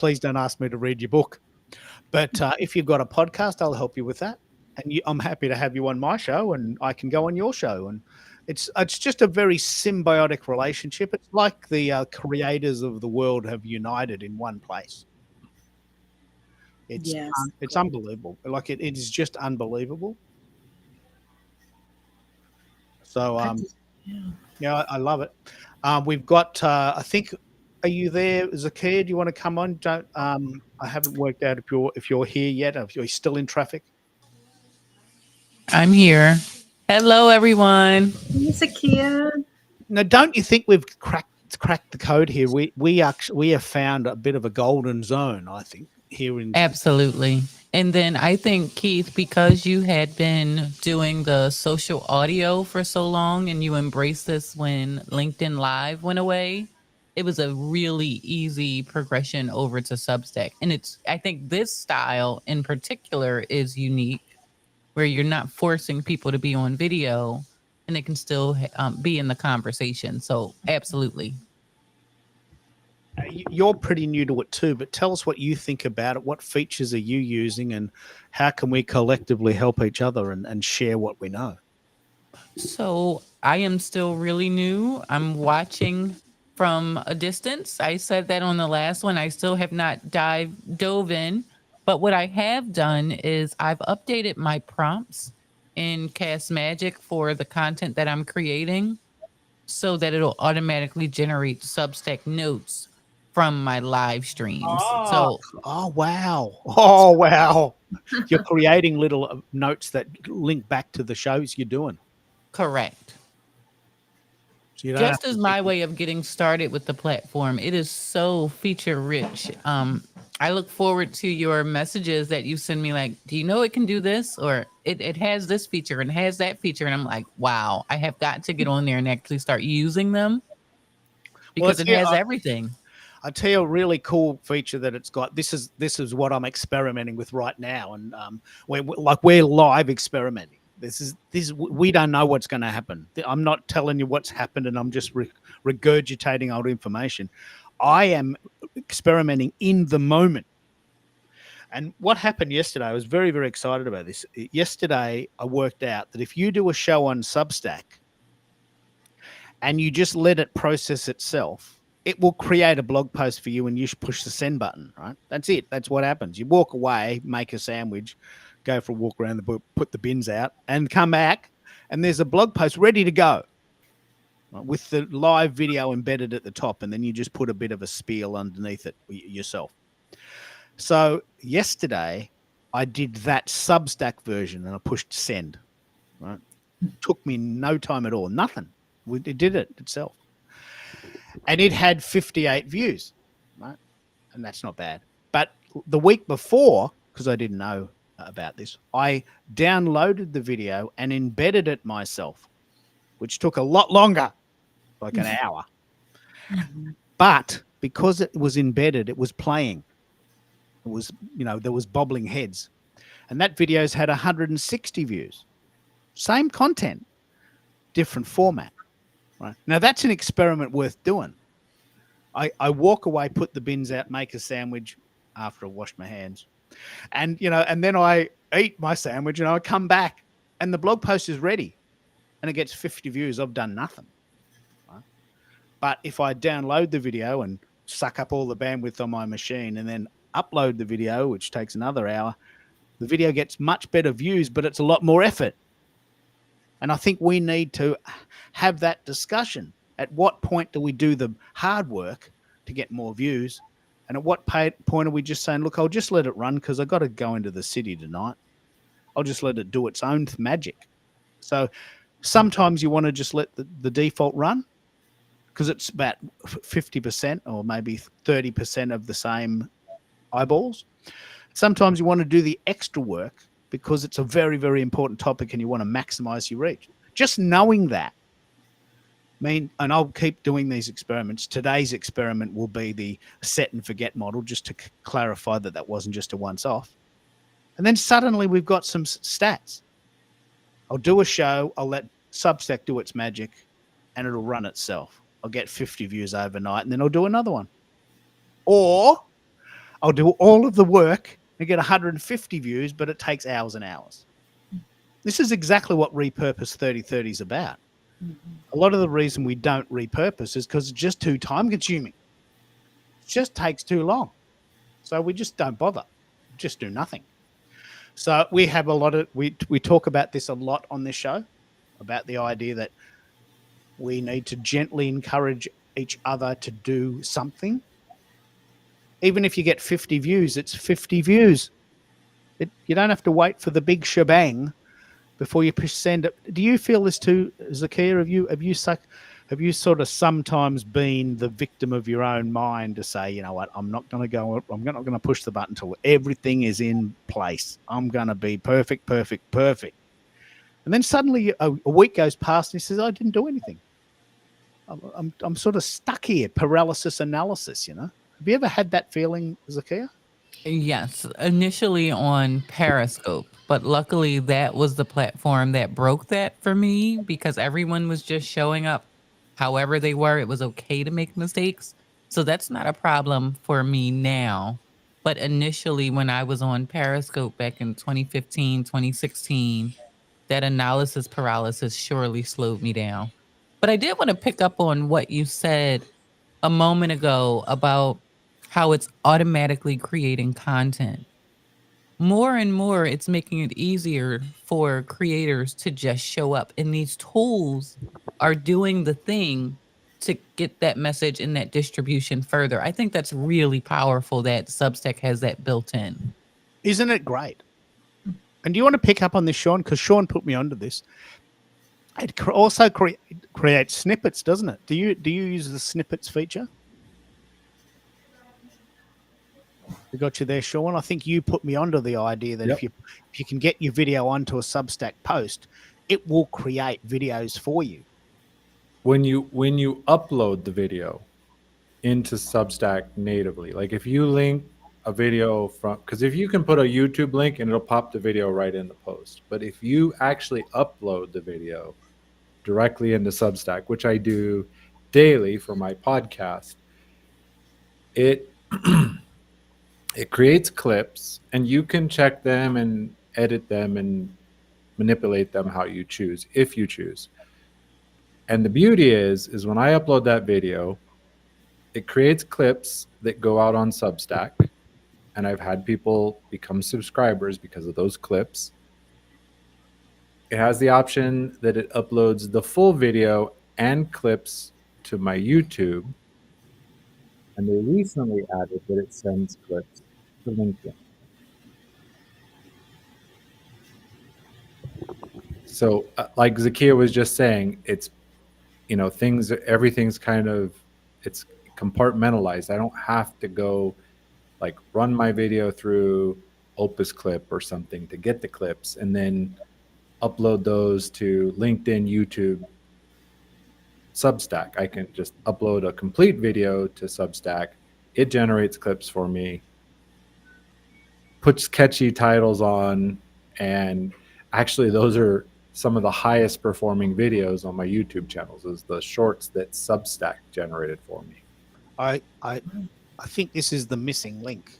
Please don't ask me to read your book. But if you've got a podcast, I'll help you with that. And I'm happy to have you on my show, and I can go on your show. And it's just a very symbiotic relationship. It's like the creators of the world have united in one place. It's Yes. it's unbelievable. Like it is just unbelievable. So I just, yeah. yeah, I love it. We've got I think, are you there, Zakia? Do you want to come on? Don't I haven't worked out if you're here yet. If you're still in traffic. I'm here. Hello, everyone. Hey, Zakia. Now, don't you think we've cracked the code here? We have found a bit of a golden zone, I think, here in. Absolutely. And then I think, Keith, because you had been doing the social audio for so long and you embraced this when LinkedIn Live went away, it was a really easy progression over to Substack. And I think this style in particular is unique where you're not forcing people to be on video and they can still be in the conversation. So, absolutely. You're pretty new to it too, but tell us what you think about it. What features are you using, and how can we collectively help each other and share what we know? So I am still really new. I'm watching from a distance. I said that on the last one. I still have not dove in. But what I have done is I've updated my prompts in Cast Magic for the content that I'm creating so that it'll automatically generate Substack notes from my live streams. Oh, So oh wow. Oh wow. You're creating little notes that link back to the shows you're doing. correct. So you don't have Just to as think. my way of getting started with the platform, it is so feature rich. I look forward to your messages that you send me like, do you know it can do this? Or it has this feature and has that feature. And I'm like, wow, I have got to get on there and actually start using them Well, because it's it here. has everything. I tell you a really cool feature that it's got. This is what I'm experimenting with right now, and we're live experimenting. This we don't know what's going to happen. I'm not telling you what's happened, and I'm just regurgitating old information. I am experimenting in the moment. And what happened yesterday, I was very, very excited about this. Yesterday, I worked out that if you do a show on Substack and you just let it process itself, it will create a blog post for you and you should push the send button, right? That's it. That's what happens. You walk away, make a sandwich, go for a walk around the book, put the bins out, and come back, and there's a blog post ready to go, right, with the live video embedded at the top, and then you just put a bit of a spiel underneath it yourself. So yesterday, I did that Substack version and I pushed send, right? Took me no time at all, nothing. It did it itself. And it had 58 views, right? And that's not bad. But the week before, because I didn't know about this, I downloaded the video and embedded it myself, which took a lot longer, like an hour. But because it was embedded, it was playing. It was, there was bobbling heads. And that video's had 160 views. Same content, different format. Right. Now that's an experiment worth doing. I walk away, put the bins out, make a sandwich after I washed my hands. And and then I eat my sandwich and I come back and the blog post is ready and it gets 50 views. I've done nothing. Right? But if I download the video and suck up all the bandwidth on my machine and then upload the video, which takes another hour, the video gets much better views, but it's a lot more effort. And I think we need to have that discussion. At what point do we do the hard work to get more views? And at what point are we just saying, look, I'll just let it run because I've got to go into the city tonight. I'll just let it do its own magic. So sometimes you want to just let the default run because it's about 50% or maybe 30% of the same eyeballs. Sometimes you want to do the extra work because it's a very, very important topic and you want to maximize your reach. Just knowing that. And I'll keep doing these experiments. Today's experiment will be the set and forget model, just to clarify that wasn't just a once off. And then suddenly we've got some stats. I'll do a show, I'll let Substack do its magic, and it'll run itself. I'll get 50 views overnight, and then I'll do another one. Or I'll do all of the work and get 150 views, but it takes hours and hours. This is exactly what Repurpose 3030 is about. A lot of the reason we don't repurpose is because it's just too time consuming. It just takes too long. So we just don't bother. Just do nothing. So we have a lot of, we talk about this a lot on this show, about the idea that we need to gently encourage each other to do something. Even if you get 50 views, it's 50 views. You don't have to wait for the big shebang before you send it. Do you feel this too, Zakia? Have you sort of sometimes been the victim of your own mind to say, you know what, I'm not going to push the button until everything is in place. I'm going to be perfect. And then suddenly a week goes past and he says, I didn't do anything. I'm sort of stuck here, paralysis analysis, you know. Have you ever had that feeling, Zakia? Yes, initially on Periscope, but luckily that was the platform that broke that for me because everyone was just showing up however they were. It was okay to make mistakes. So that's not a problem for me now. But initially, when I was on Periscope back in 2015, 2016, that analysis paralysis surely slowed me down. But I did want to pick up on what you said a moment ago about how it's automatically creating content. More and more, it's making it easier for creators to just show up, and these tools are doing the thing to get that message and that distribution further. I think that's really powerful that Substack has that built in. Isn't it great? And do you want to pick up on this, Sean? Because Sean put me onto this. It also creates snippets, doesn't it? Do you use the snippets feature? We got you there, Sean. I think you put me onto the idea that if you can get your video onto a Substack post, it will create videos for you. When you upload the video into Substack natively, like if you link a video from, because if you can put a YouTube link and it'll pop the video right in the post, but if you actually upload the video directly into Substack, which I do daily for my podcast, it it creates clips and you can check them and edit them and manipulate them how you choose, if you choose. And the beauty is when I upload that video, it creates clips that go out on Substack. And I've had people become subscribers because of those clips. It has the option that it uploads the full video and clips to my YouTube. And they recently added that it sends clips to LinkedIn. So like Zakia was just saying, it's, you know, everything's kind of, it's compartmentalized. I don't have to go like run my video through Opus Clip or something to get the clips and then upload those to LinkedIn, YouTube, Substack. I can just upload a complete video to Substack. It generates clips for me, puts catchy titles on, and actually those are some of the highest performing videos on my YouTube channels, is the shorts that Substack generated for me. I think this is the missing link,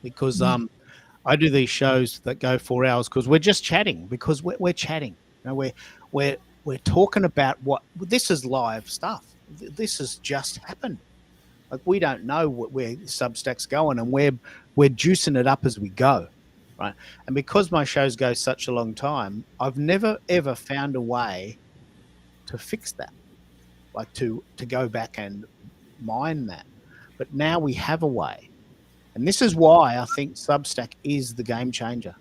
because I do these shows that go 4 hours because we're just chatting, because we're chatting. You know, we're talking about what this is live stuff. This has just happened. Like, we don't know where Substack's going, and we're juicing it up as we go, right? And because my shows go such a long time, I've never ever found a way to fix that, like to go back and mine that. But now we have a way. And this is why I think Substack is the game changer.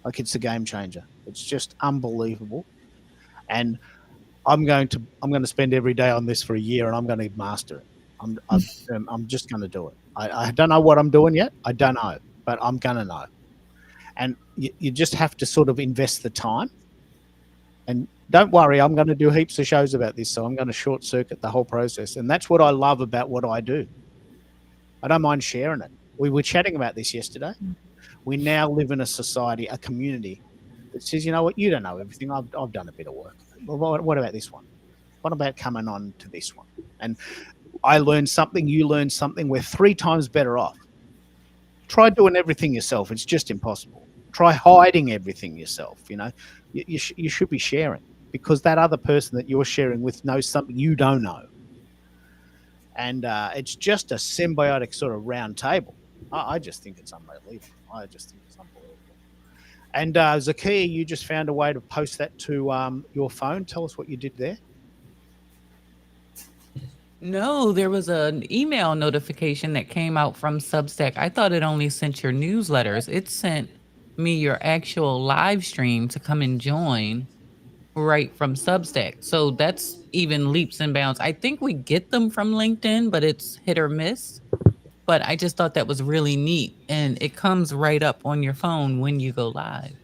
Like, it's a game changer. It's just unbelievable. And I'm going to spend every day on this for a year, and I'm going to master it. I'm just going to do it. I don't know what I'm doing yet. I don't know, but I'm going to know. And you just have to sort of invest the time. And don't worry, I'm going to do heaps of shows about this, so I'm going to short circuit the whole process. And that's what I love about what I do. I don't mind sharing it. We were chatting about this yesterday. We now live in a society, a community that says, you know what, you don't know everything. I've done a bit of work. Well, what about this one? What about coming on to this one? And I learned something, you learned something. We're 3 times better off. try doing everything yourself. It's just impossible. Try hiding everything yourself. You should be sharing, because that other person that you're sharing with knows something you don't know. And it's just a symbiotic sort of round table. I just think it's unbelievable. I just think it's unbelievable. And Zakia, you just found a way to post that to your phone. Tell us what you did there. No, there was an email notification that came out from Substack. I thought it only sent your newsletters. It sent me your actual live stream to come and join right from Substack. So that's even leaps and bounds. I think we get them from LinkedIn, but it's hit or miss. But I just thought that was really neat. And it comes right up on your phone when you go live.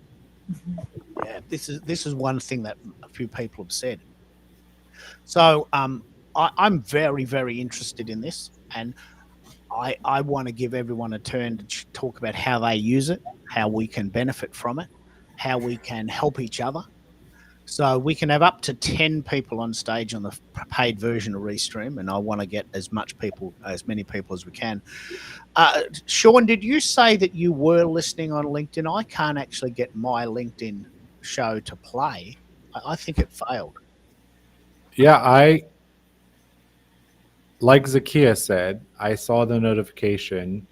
Yeah, this is one thing that a few people have said. So I'm very, very interested in this, and I want to give everyone a turn to talk about how they use it, how we can benefit from it, how we can help each other. So we can have up to 10 people on stage on the paid version of Restream, and I want to get as many people as we can. Sean, did you say that you were listening on LinkedIn? I can't actually get my LinkedIn show to play. I think it failed. Yeah, like Zakia said, I saw the notification,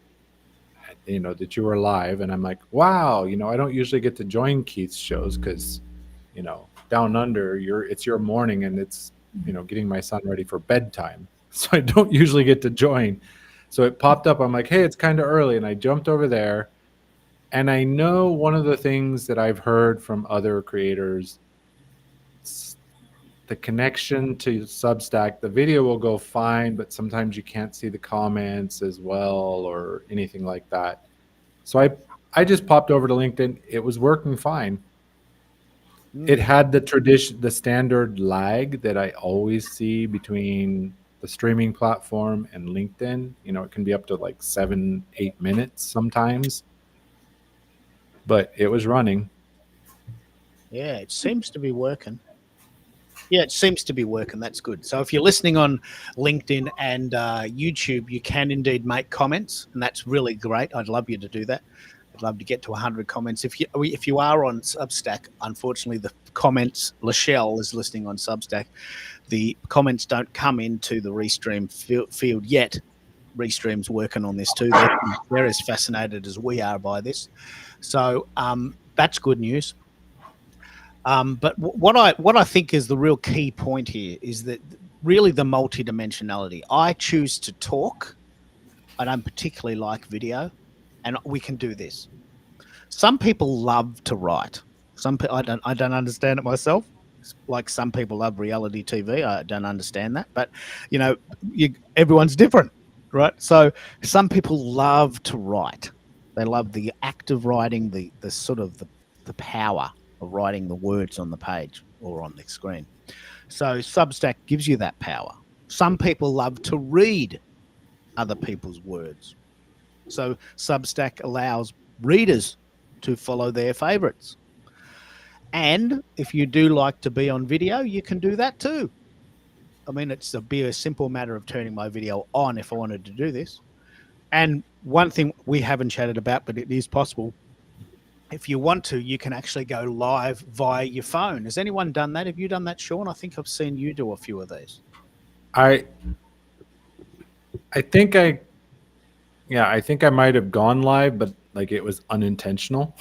that you were live, and I'm like, wow, I don't usually get to join Keith's shows because, down under, it's your morning, and it's, getting my son ready for bedtime, so I don't usually get to join. So it popped up. I'm like, hey, it's kind of early, and I jumped over there, and I know one of the things that I've heard from other creators. The connection to Substack, the video will go fine, but sometimes you can't see the comments as well or anything like that. So I just popped over to LinkedIn. It was working fine. It had the standard lag that I always see between the streaming platform and LinkedIn. It can be up to like 7-8 minutes sometimes, but it was running. Yeah, it seems to be working. Yeah, it seems to be working. That's good. So if you're listening on LinkedIn and YouTube, you can indeed make comments, and that's really great. I'd love you to do that. I'd love to get to 100 comments. If you are on Substack, unfortunately, the comments, Lachelle is listening on Substack, the comments don't come into the Restream field yet. Restream's working on this too. They're as fascinated as we are by this. So that's good news. But what I think is the real key point here is that really the multidimensionality. I choose to talk. I don't particularly like video, and we can do this. Some people love to write. I don't understand it myself. Like some people love reality TV. I don't understand that, but everyone's different, right? So some people love to write. They love the act of writing, the sort of the power of writing the words on the page or on the screen. So Substack gives you that power. Some people love to read other people's words. So Substack allows readers to follow their favorites. And if you do like to be on video, you can do that too. I mean, it's be a simple matter of turning my video on if I wanted to do this. And one thing we haven't chatted about, but it is possible, if you want to, you can actually go live via your phone. Has anyone done that? Have you done that, Sean? I think I've seen you do a few of these. I think I might have gone live, but like it was unintentional.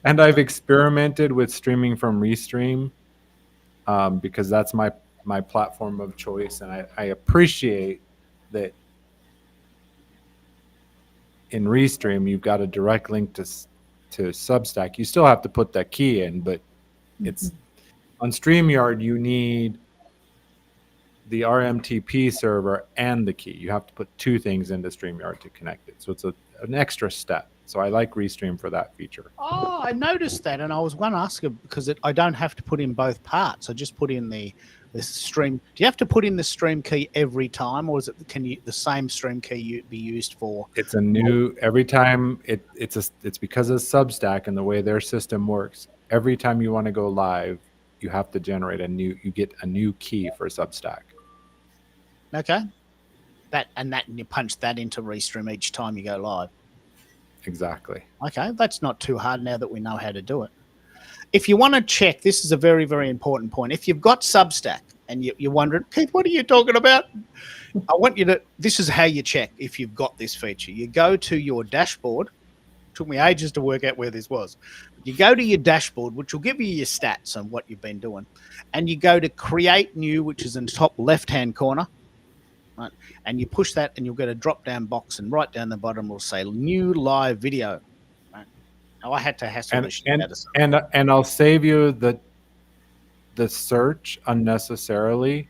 And I've experimented with streaming from Restream because that's my platform of choice, and I appreciate that. In Restream, you've got a direct link to Substack. You still have to put that key in, but it's on StreamYard. You need the RMTP server and the key. You have to put two things into StreamYard to connect it. So it's an extra step. So I like Restream for that feature. Oh, I noticed that, and I was going to ask you because I don't have to put in both parts. I just put in the stream. Do you have to put in the stream key every time, or can the same stream key be used for? It's a new every time. It's because of Substack and the way their system works. Every time you want to go live, you have to generate you get a new key for Substack. Okay. and you punch that into Restream each time you go live. Exactly. Okay, that's not too hard now that we know how to do it. If you want to check, this is a very, very important point. If you've got Substack and you're wondering, Keith, what are you talking about? I want you to, this is how you check if you've got this feature. You go to your dashboard. It took me ages to work out where this was. You go to your dashboard, which will give you your stats on what you've been doing. And you go to Create New, which is in the top left-hand corner. Right? And you push that and you'll get a drop-down box, and right down the bottom will say New Live Video. Right? Now, I had to hassle the shit out of something. And I'll save you the search unnecessarily.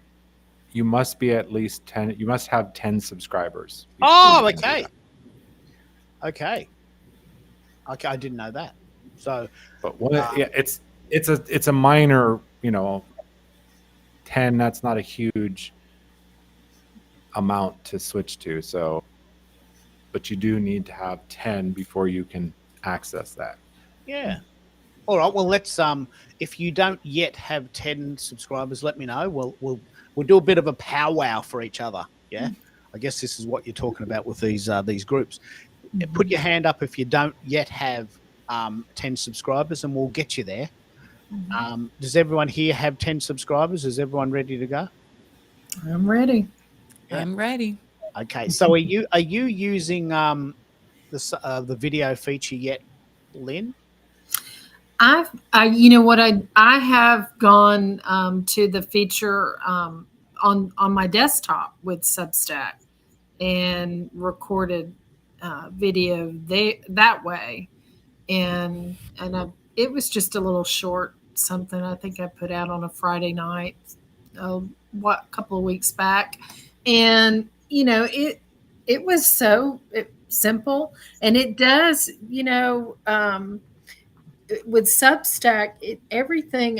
You must be at least 10. You must have 10 subscribers. Oh, okay. Okay. Okay, I didn't know that. So, but yeah, it's a minor, 10. That's not a huge amount to switch to. So, but you do need to have 10 before you can access that. yeah. All right. Well, let's if you don't yet have 10 subscribers, let me know. We'll do a bit of a powwow for each other. Yeah. I guess this is what you're talking about with these groups. Put your hand up if you don't yet have 10 subscribers, and we'll get you there. Does everyone here have 10 subscribers? Is everyone ready to go? I'm ready. I'm ready. Okay. So are you using the video feature yet, Lynn? I have gone to the feature on my desktop with Substack and recorded video that way, and it was just a little short something I think I put out on a Friday night, a couple of weeks back, and it was so simple, and it does with Substack, everything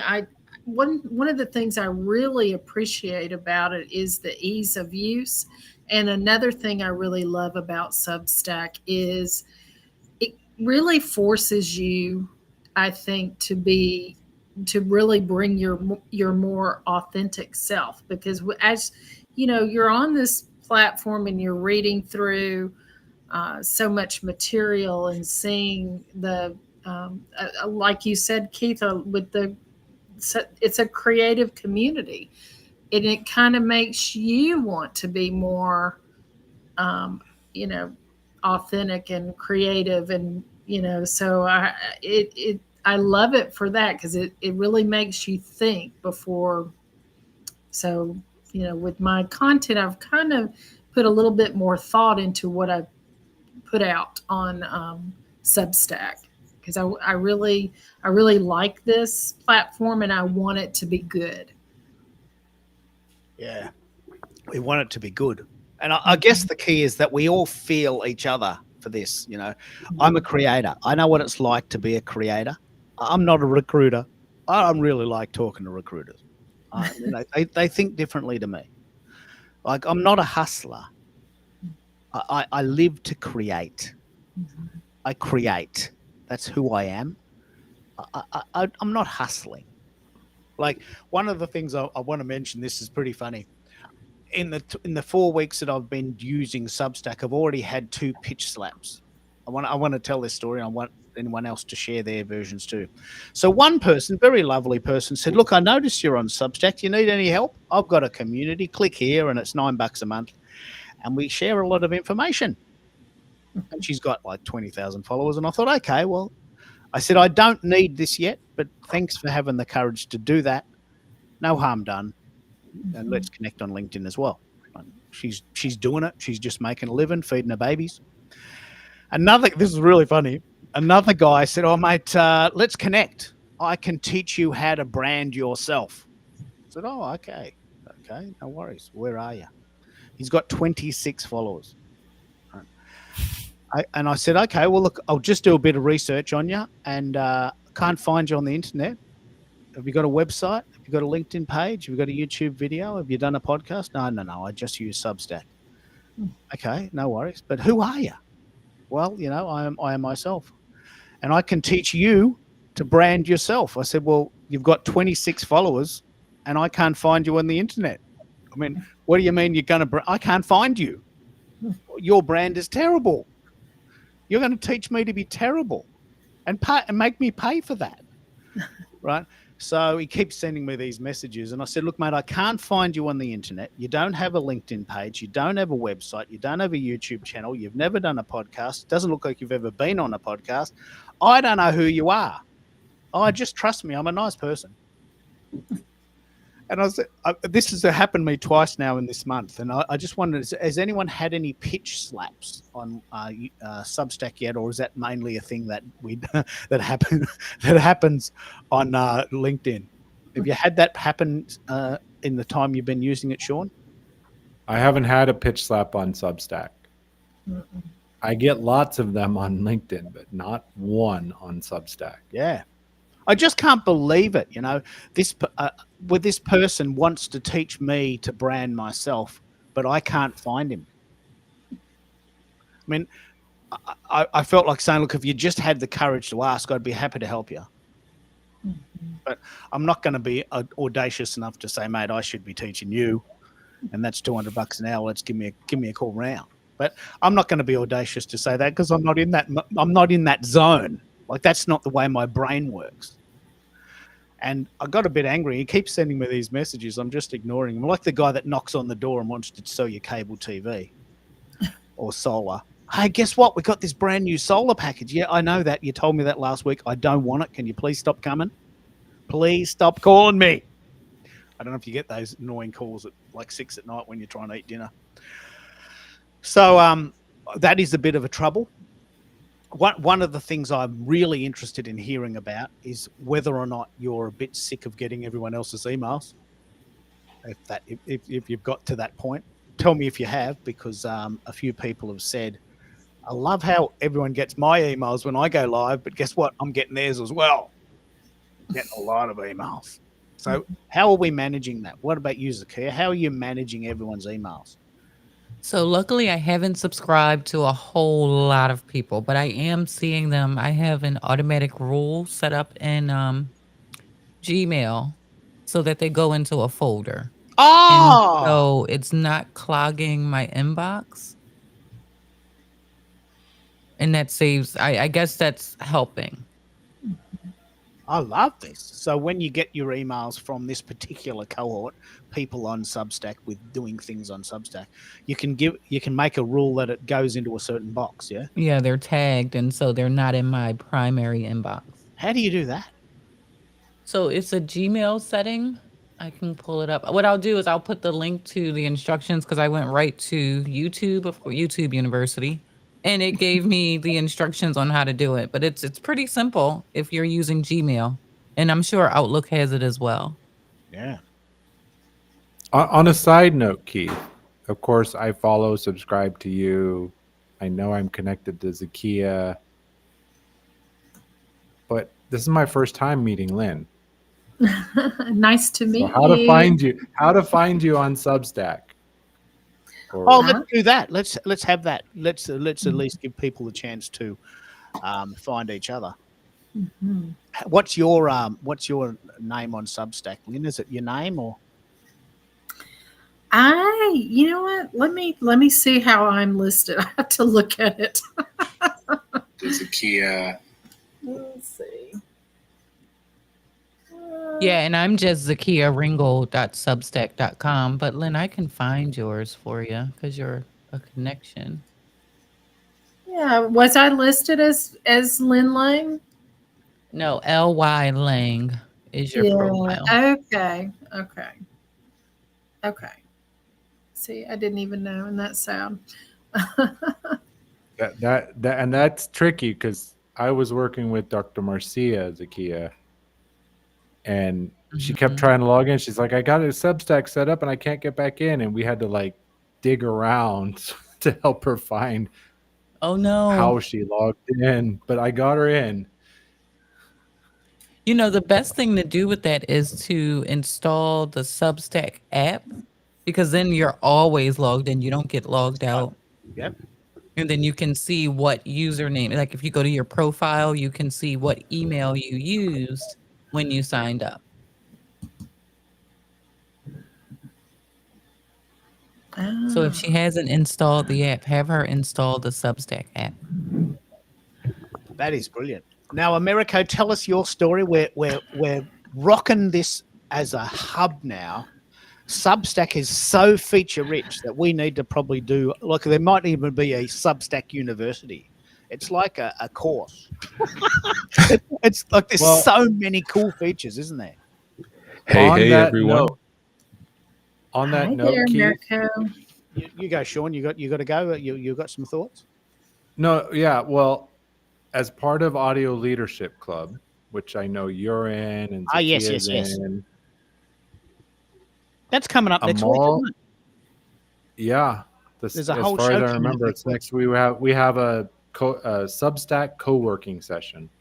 one of the things I really appreciate about it is the ease of use. And another thing I really love about Substack is it really forces you, I think, to really bring your more authentic self, because as you're on this platform and you're reading through so much material and seeing the like you said, Keith, it's a creative community, and it kind of makes you want to be more, authentic and creative, and so I love it for that, because it really makes you think before. So with my content, I've kind of put a little bit more thought into what I put out on Substack, because I really like this platform, and I want it to be good. Yeah, we want it to be good. And I guess the key is that we all feel each other for this. I'm a creator. I know what it's like to be a creator. I'm not a recruiter. I really like talking to recruiters. They think differently to me. Like, I'm not a hustler. I live to create. I create. That's who I am. I'm not hustling. Like, one of the things I want to mention, this is pretty funny. In the 4 weeks that I've been using Substack, I've already had 2 pitch slaps. I want to tell this story. I want anyone else to share their versions too. So one person, very lovely person, said, "Look, I noticed you're on Substack. Do you need any help? I've got a community. Click here, and it's $9 a month, and we share a lot of information." And she's got like 20,000 followers, and I thought, okay, well, I said, I don't need this yet, but thanks for having the courage to do that. No harm done. And let's connect on LinkedIn as well. She's doing it. She's just making a living, feeding her babies. This is really funny. Another guy said, "Oh, mate, let's connect. I can teach you how to brand yourself." I said, "Oh, okay. Okay, no worries. Where are you?" He's got 26 followers. And I said, "Okay, well, look, I'll just do a bit of research on you, and can't find you on the internet. Have you got a website? Have you got a LinkedIn page? Have you got a YouTube video? Have you done a podcast?" No. I just use Substack." "Okay, no worries. But who are you?" "Well, I am myself, and I can teach you to brand yourself." I said, "Well, you've got 26 followers, and I can't find you on the internet." I mean, what do you mean you're going to? I can't find you. Your brand is terrible. You're going to teach me to be terrible and make me pay for that. Right. So he keeps sending me these messages. And I said, look, mate, I can't find you on the internet. You don't have a LinkedIn page. You don't have a website. You don't have a YouTube channel. You've never done a podcast. It doesn't look like you've ever been on a podcast. I don't know who you are. Oh, just trust me. I'm a nice person. And I said, this has happened to me twice now in this month. And I just wondered, has anyone had any pitch slaps on Substack yet? Or is that mainly a thing that that happens on LinkedIn? Have you had that happen in the time you've been using it, Sean? I haven't had a pitch slap on Substack. I get lots of them on LinkedIn, but not one on Substack. Yeah. I just can't believe it. You know, this person wants to teach me to brand myself, but I can't find him. I mean, I felt like saying, look, if you just had the courage to ask, I'd be happy to help you. But I'm not going to be audacious enough to say, mate, I should be teaching you, and that's $200 an hour. Let's give me a call round. But I'm not going to be audacious to say that because I'm not in that zone. Like, that's not the way my brain works. And I got a bit angry. He keeps sending me these messages. I'm just ignoring him. I'm like the guy that knocks on the door and wants to sell you cable TV or solar. Hey, guess what? We got this brand new solar package. Yeah, I know that. You told me that last week. I don't want it. Can you please stop coming? Please stop calling me. I don't know if you get those annoying calls at like 6 at night when you're trying to eat dinner. So that is a bit of a trouble. One of the things I'm really interested in hearing about is whether or not you're a bit sick of getting everyone else's emails. If you've got to that point, tell me if you have, because a few people have said, I love how everyone gets my emails when I go live, but guess what? I'm getting theirs as well. Getting a lot of emails. So how are we managing that? What about you, Zakia? How are you managing everyone's emails? So luckily I haven't subscribed to a whole lot of people, but I am seeing them. I have an automatic rule set up in Gmail so that they go into a folder. Oh! And so it's not clogging my inbox. And that saves, I guess that's helping. I love this. So when you get your emails from this particular cohort, people on Substack with doing things on Substack, you can make a rule that it goes into a certain box, yeah? Yeah, they're tagged, and so they're not in my primary inbox. How do you do that? So it's a Gmail setting. I can pull it up. What I'll do is I'll put the link to the instructions because I went right to YouTube, of course, YouTube University, and it gave me the instructions on how to do it. But it's pretty simple if you're using Gmail, and I'm sure Outlook has it as well. Yeah. On a side note, Keith, of course, I subscribe to you. I know I'm connected to Zakia, but this is my first time meeting Lynn. Nice to meet you. How to find you on Substack? Let's do that. Let's have that. Let's at least give people a chance to find each other. Mm-hmm. What's your name on Substack, Lynn? Is it your name or? You know what? Let me see how I'm listed. I have to look at it. Zakia. Let's see. Yeah, and I'm just zakiaringle.substack.com. But Lynn, I can find yours for you because you're a connection. Yeah, was I listed as Lynn Lang? No, L.Y. Lang is your profile. Okay. See, I didn't even know in that sound. And that's tricky because I was working with Dr. Marcia Zakia, and she kept trying to log in. She's like, I got a Substack set up and I can't get back in, and we had to like dig around to help her find how she logged in, but I got her in. You know, the best thing to do with that is to install the Substack app, because then you're always logged in. You don't get logged out. Yep. And then you can see what username, like if you go to your profile, you can see what email you used when you signed up. So if Ah. she hasn't installed the app, have her install the Substack app. That is brilliant. Now, Americo, tell us your story. We're rocking this as a hub now. Substack is so feature rich that we need to probably do, like, there might even be a Substack university. It's like a course. It's like there's Well- so many cool features, isn't there? Hey, On hey, that everyone. note- On that Hi note, there, Keith. Mirko. You go, Sean. You got to go. You got some thoughts? No, yeah. Well, as part of Audio Leadership Club, which I know you're in and Ah, yes, Zakia's yes. in, That's coming up next week, Amal- isn't it? yeah. This, There's a as whole far show as I coming up remember, next it's week. next. We have a Substack co-working session.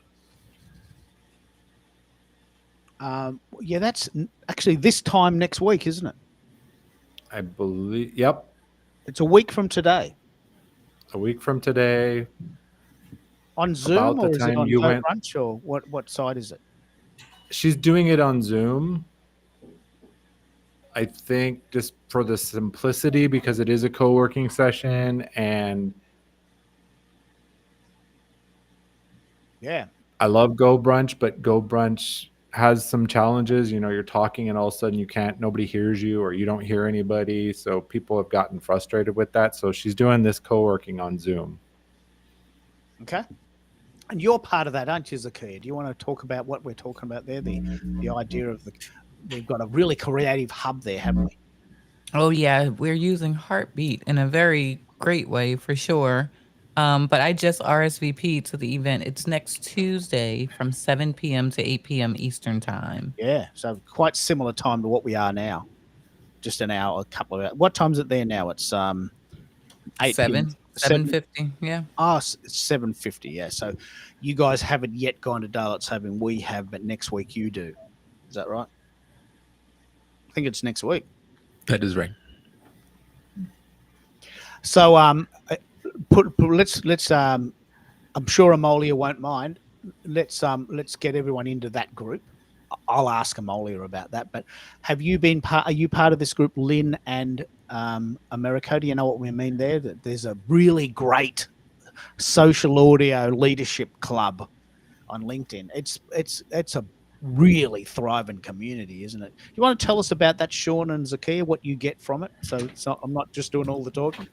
Yeah, that's actually this time next week, isn't it? I believe. Yep, It's a week from today. a week from today. On Zoom, About the or is it time on you Go went- Brunch, or what side is it? She's doing it on Zoom. I think just for the simplicity, because it is a co-working session, and Yeah. I love Go Brunch, but Go Brunch has some challenges. You know, you're talking and all of a sudden nobody hears you or you don't hear anybody. So people have gotten frustrated with that. So she's doing this co-working on Zoom. Okay. And you're part of that, aren't you, Zakia? Do you want to talk about what we're talking about there? The idea of we've got a really creative hub there, haven't we? Oh yeah, we're using Heartbeat in a very great way for sure. But I just RSVP to the event. It's next Tuesday from 7 p.m. to 8 p.m. Eastern time. Yeah. So quite similar time to what we are now. Just an hour, a couple of hours. What time is it there now? It's 8 p.m. 7:50. Yeah. 7:50. Yeah. So you guys haven't yet gone to daylight saving. We have, but next week you do. Is that right? I think it's next week. That is right. So let's I'm sure Amolia won't mind. Let's get everyone into that group. I'll ask Amolia about that. But have you been part? Are you part of this group, Lynn and Americo? Do you know what we mean there? That there's a really great social audio leadership club on LinkedIn. It's a really thriving community, isn't it? You want to tell us about that, Sean and Zakia, what you get from it? So I'm not just doing all the talking.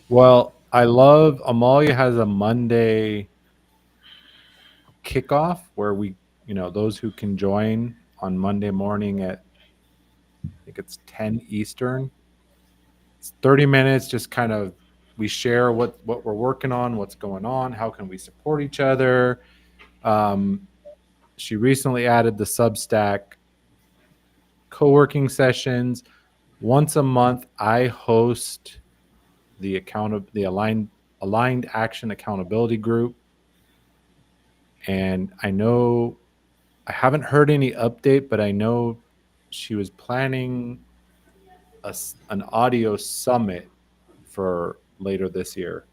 Well, I love Amalia has a Monday kickoff where those who can join on Monday morning at, I think it's 10 Eastern. It's 30 minutes, just kind of, we share what we're working on, what's going on, how can we support each other. She recently added the Substack co-working sessions. Once a month, I host the aligned action accountability group. And I haven't heard any update, but I know she was planning an audio summit for later this year.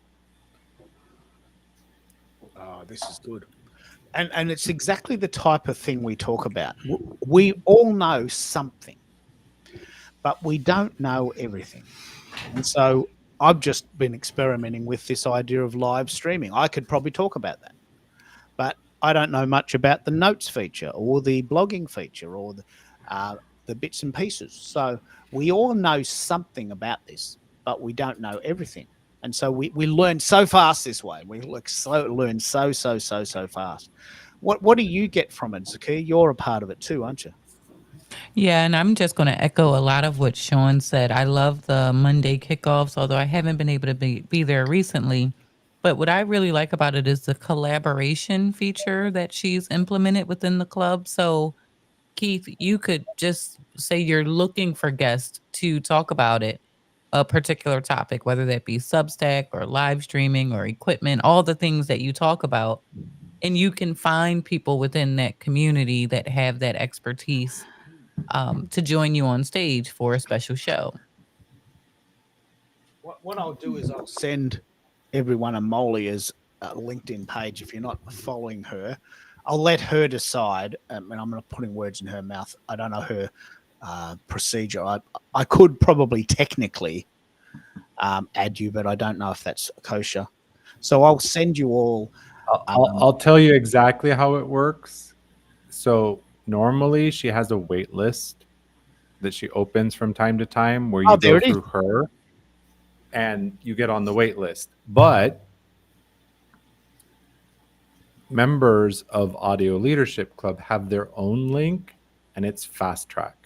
Oh, this is good. And it's exactly the type of thing we talk about. We all know something, but we don't know everything. And so I've just been experimenting with this idea of live streaming. I could probably talk about that, but I don't know much about the notes feature or the blogging feature or the bits and pieces. So we all know something about this, but we don't know everything. And so we learn so fast this way. We learn so fast. What do you get from it, Zakia? You're a part of it too, aren't you? Yeah, and I'm just going to echo a lot of what Sean said. I love the Monday kickoffs, although I haven't been able to be there recently. But what I really like about it is the collaboration feature that she's implemented within the club. So, Keith, you could just say you're looking for guests to talk about a particular topic, whether that be Substack or live streaming or equipment, all the things that you talk about. And you can find people within that community that have that expertise to join you on stage for a special show. What I'll do is I'll send everyone Amolia's LinkedIn page. If you're not following her, I'll let her decide. And I'm not putting words in her mouth. I don't know her procedure. I could probably technically add you, but I don't know if that's kosher. So I'll send you all. I'll tell you exactly how it works. So normally she has a wait list that she opens from time to time where you There go it is. through her and you get on the wait list. But members of Audio Leadership Club have their own link and it's fast track.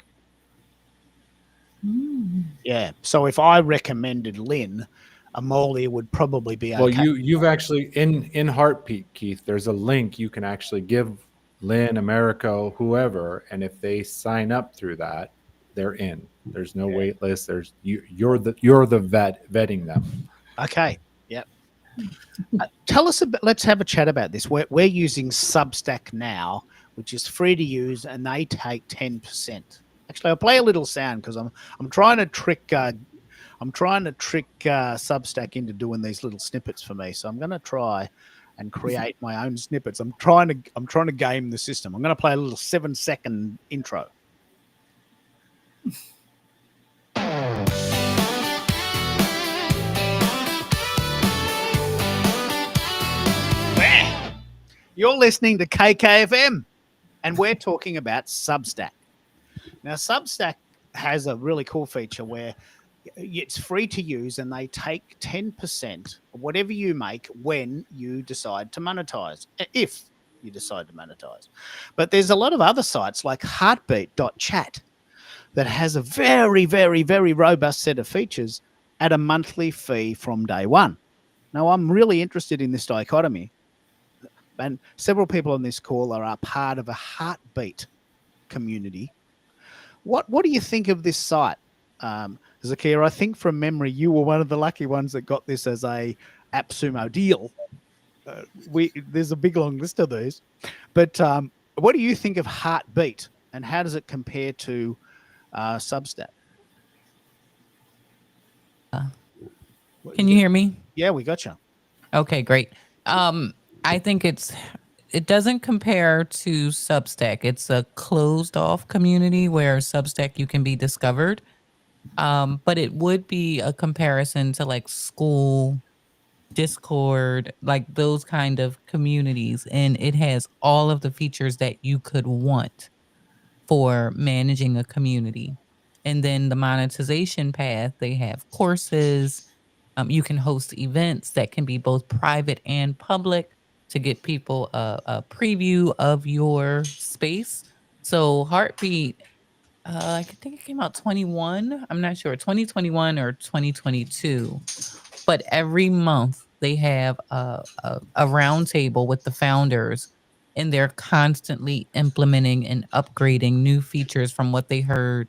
Yeah. So if I recommended Lynn, Amalia would probably be okay. Well, you've actually in Heartbeat, Keith, there's a link you can actually give Lynn, America, whoever, and if they sign up through that, they're in. There's no wait list. You're the vetting them. Okay. Yep. Tell us about. Let's have a chat about this. We're using Substack now, which is free to use, and they take 10%. Actually, I'll play a little sound because I'm trying to trick Substack into doing these little snippets for me. So I'm going to try and create my own snippets. I'm trying to game the system. I'm going to play a little 7-second intro. You're listening to KKFM, and we're talking about Substack. Now, Substack has a really cool feature where it's free to use, and they take 10% of whatever you make when you decide to monetize, if you decide to monetize. But there's a lot of other sites like Heartbeat.chat that has a very, very, very robust set of features at a monthly fee from day one. Now, I'm really interested in this dichotomy, and several people on this call are a part of a Heartbeat community. What do you think of this site? Zakia, I think from memory, you were one of the lucky ones that got this as a AppSumo deal. There's a big long list of these. But what do you think of Heartbeat, and how does it compare to Substack? Can you hear me? Yeah, we got you. Okay, great. I think it doesn't compare to Substack. It's a closed off community where Substack you can be discovered. But it would be a comparison to like School, Discord, like those kind of communities. And it has all of the features that you could want for managing a community. And then the monetization path, they have courses. You can host events that can be both private and public to get people a preview of your space. So Heartbeat, I think it came out 21. I'm not sure, 2021 or 2022. But every month they have a roundtable with the founders, and they're constantly implementing and upgrading new features from what they heard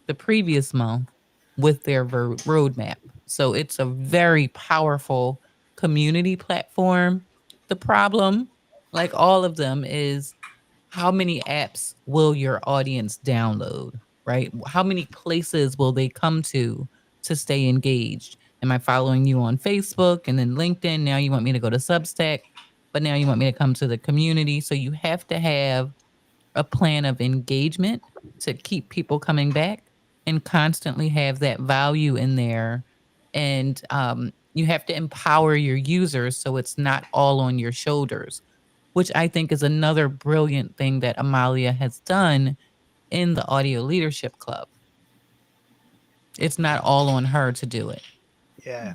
the previous month with their roadmap. So it's a very powerful community platform. The problem, like all of them, is how many apps will your audience download, right? How many places will they come to stay engaged? Am I following you on Facebook and then LinkedIn? Now you want me to go to Substack, but now you want me to come to the community. So you have to have a plan of engagement to keep people coming back and constantly have that value in there. And you have to empower your users so it's not all on your shoulders, which I think is another brilliant thing that Amalia has done in the Audio Leadership Club. It's not all on her to do it. Yeah.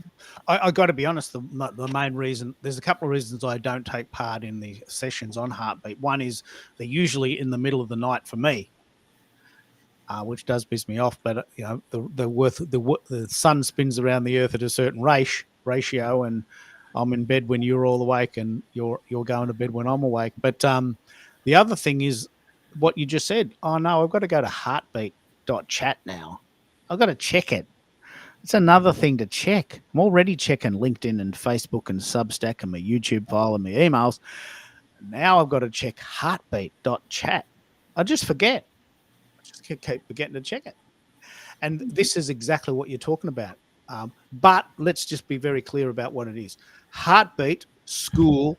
I got to be honest, the main reason, there's a couple of reasons I don't take part in the sessions on Heartbeat. One is they're usually in the middle of the night for me, which does piss me off. But you know, the sun spins around the earth at a certain ratio, and I'm in bed when you're all awake, and you're going to bed when I'm awake. But the other thing is what you just said. Oh no, I've got to go to Heartbeat.chat now. I've got to check it. It's another thing to check. I'm already checking LinkedIn and Facebook and Substack and my YouTube file and my emails. Now I've got to check Heartbeat.chat. I just forget. I just keep forgetting to check it. And this is exactly what you're talking about. But let's just be very clear about what it is. Heartbeat, School,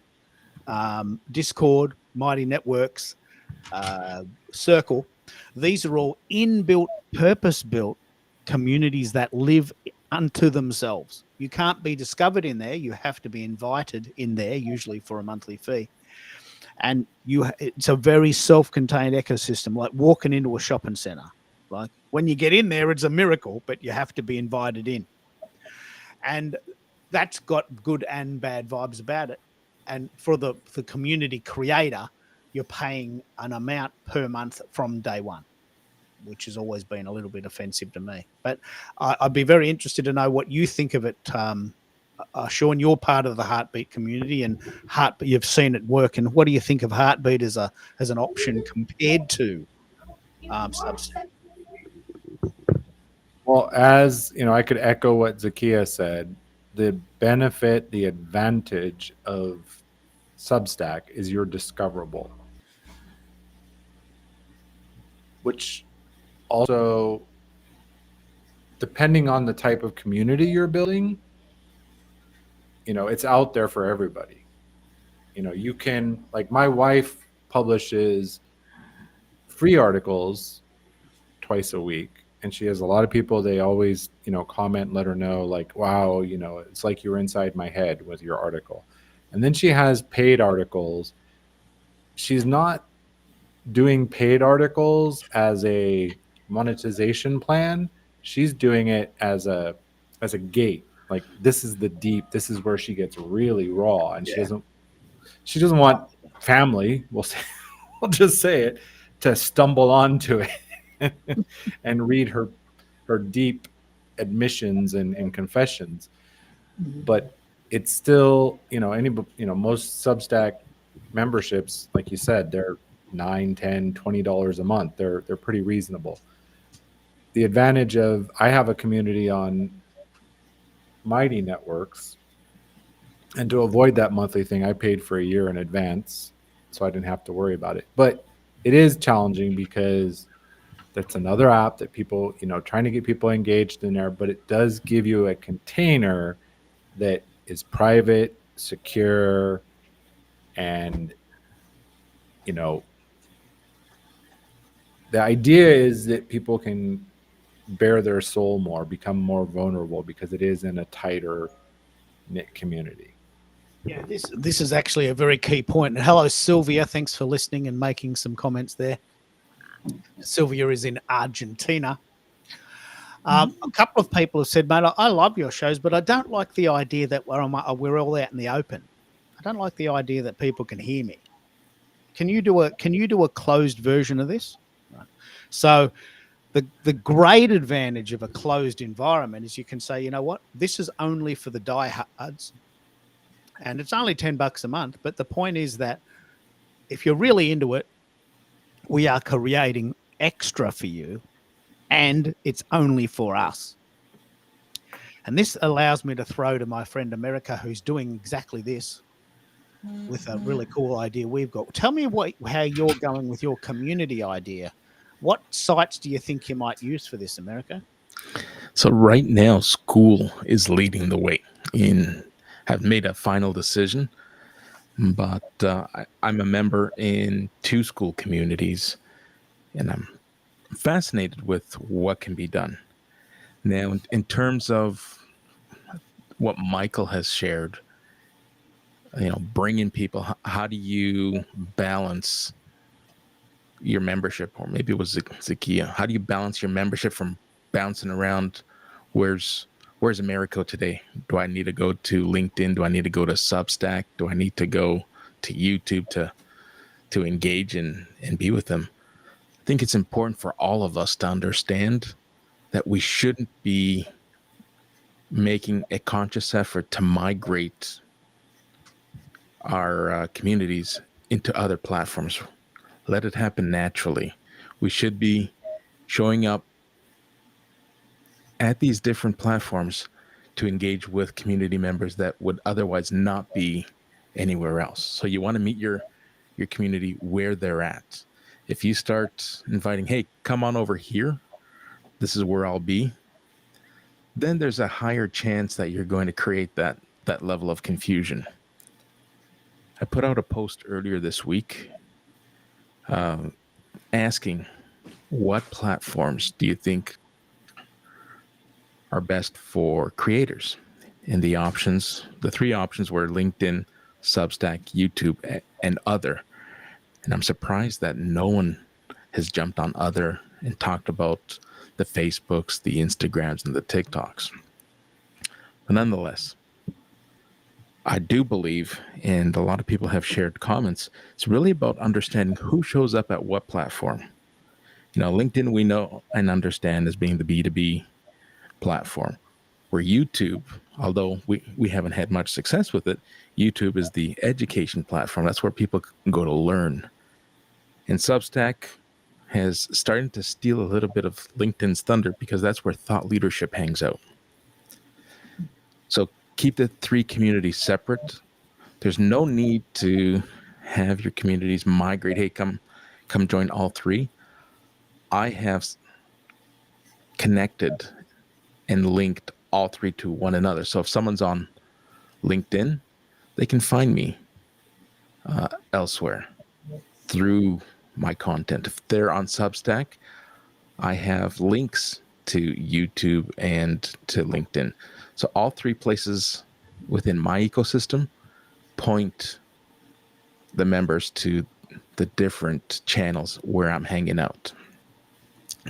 Discord, Mighty Networks, Circle, These are all inbuilt, purpose-built communities that live unto themselves. You can't be discovered in there. You have to be invited in there, usually for a monthly fee. And it's a very self-contained ecosystem, like walking into a shopping center. Like when you get in there, it's a miracle, but you have to be invited in. And that's got good and bad vibes about it. And for the community creator, you're paying an amount per month from day one, which has always been a little bit offensive to me. But I'd be very interested to know what you think of it, Sean. You're part of the Heartbeat community, and Heartbeat, you've seen it work. And what do you think of Heartbeat as an option compared to Substack? Well, as you know, I could echo what Zakia said. The benefit, the advantage of Substack is you're discoverable, which also, depending on the type of community you're building, you know, it's out there for everybody. You know, you can, like, my wife publishes free articles twice a week, and she has a lot of people, they always, you know, comment, let her know, like, wow, you know, it's like you're inside my head with your article. And then she has paid articles. She's not doing paid articles as a monetization plan. She's doing it as a gate. Like, this is this is where she gets really raw, and she doesn't want family, we'll just say it, to stumble onto it and read her deep admissions and confessions. But it's still, you know, most Substack memberships, like you said, they're $9, $10, $20 a month. They're pretty reasonable. The advantage of, I have a community on Mighty Networks, and to avoid that monthly thing, I paid for a year in advance, so I didn't have to worry about it. But it is challenging because that's another app that people, you know, trying to get people engaged in there, but it does give you a container that is private, secure, and, you know, the idea is that people can bare their soul more, become more vulnerable, because it is in a tighter knit community. Yeah, this is actually a very key point. And hello, Sylvia. Thanks for listening and making some comments there. Sylvia is in Argentina. A couple of people have said, mate, I love your shows, but I don't like the idea that we're all out in the open. I don't like the idea that people can hear me. Can you do a closed version of this? Right. So the great advantage of a closed environment is you can say, you know what, this is only for the diehards, and it's only $10 a month. But the point is that if you're really into it, we are creating extra for you, and it's only for us. And this allows me to throw to my friend America, who's doing exactly this with a really cool idea we've got. Tell me how you're going with your community idea. What sites do you think you might use for this, America? So right now, school is leading the way. Have made a final decision, but I'm a member in 2 school communities, and I'm fascinated with what can be done. Now, in terms of what Michael has shared, you know, bringing people, how do you balance your membership? Or maybe it was Zakia. How do you balance your membership from bouncing around? Where's America today? Do I need to go to LinkedIn? Do I need to go to Substack? Do I need to go to YouTube to engage and be with them? I think it's important for all of us to understand that we shouldn't be making a conscious effort to migrate our communities into other platforms. Let it happen naturally. We should be showing up at these different platforms to engage with community members that would otherwise not be anywhere else. So you want to meet your community where they're at. If you start inviting, hey, come on over here, this is where I'll be, then there's a higher chance that you're going to create that level of confusion. I put out a post earlier this week asking what platforms do you think are best for creators? And the three options were LinkedIn, Substack, YouTube, and other. And I'm surprised that no one has jumped on other and talked about the Facebooks, the Instagrams, and the TikToks. But nonetheless, I do believe, and a lot of people have shared comments, it's really about understanding who shows up at what platform. LinkedIn, we know and understand as being the B2B platform, where YouTube, although we haven't had much success with it, YouTube is the education platform. That's where people can go to learn. And Substack has started to steal a little bit of LinkedIn's thunder because that's where thought leadership hangs out. So keep the three communities separate. There's no need to have your communities migrate. Hey, come join all three. I have connected and linked all three to one another. So if someone's on LinkedIn, they can find me elsewhere through my content. If they're on Substack, I have links to YouTube and to LinkedIn. So all three places within my ecosystem point the members to the different channels where I'm hanging out.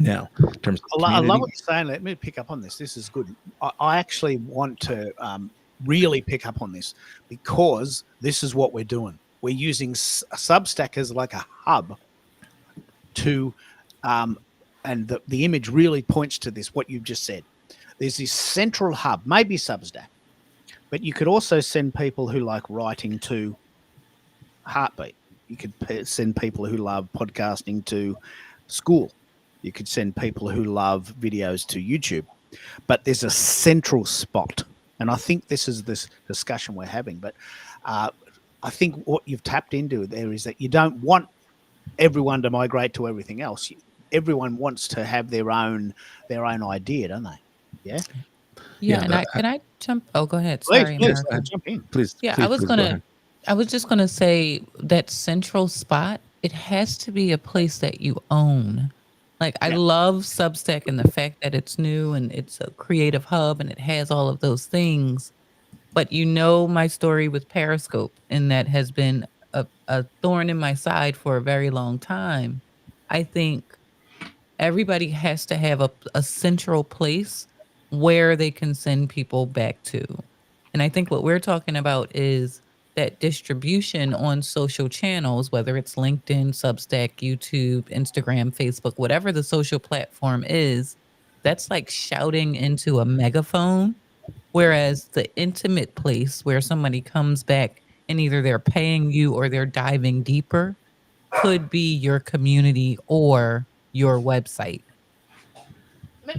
Now, in terms of I love what you're saying. Let me pick up on this. This is good. I actually want to really pick up on this because this is what we're doing. We're using Substack as like a hub to, and the image really points to this, what you've just said. There's this central hub, maybe Substack, but you could also send people who like writing to Heartbeat. You could send people who love podcasting to School. You could send people who love videos to YouTube, but there's a central spot. And I think this is this discussion we're having, but I think what you've tapped into there is that you don't want everyone to migrate to everything else. Everyone wants to have their own idea, don't they? Yeah. Yeah, and can I jump? Oh, go ahead. Sorry, please America. jump in. Please. Yeah, please, I was please go ahead. just gonna say that central spot, it has to be a place that you own. Like I love Substack and the fact that it's new and it's a creative hub and it has all of those things. But my story with Periscope, and that has been a thorn in my side for a very long time. I think everybody has to have a central place where they can send people back to. And I think what we're talking about is that distribution on social channels, whether it's LinkedIn, Substack, YouTube, Instagram, Facebook, whatever the social platform is, that's like shouting into a megaphone. Whereas the intimate place where somebody comes back and either they're paying you or they're diving deeper could be your community or your website.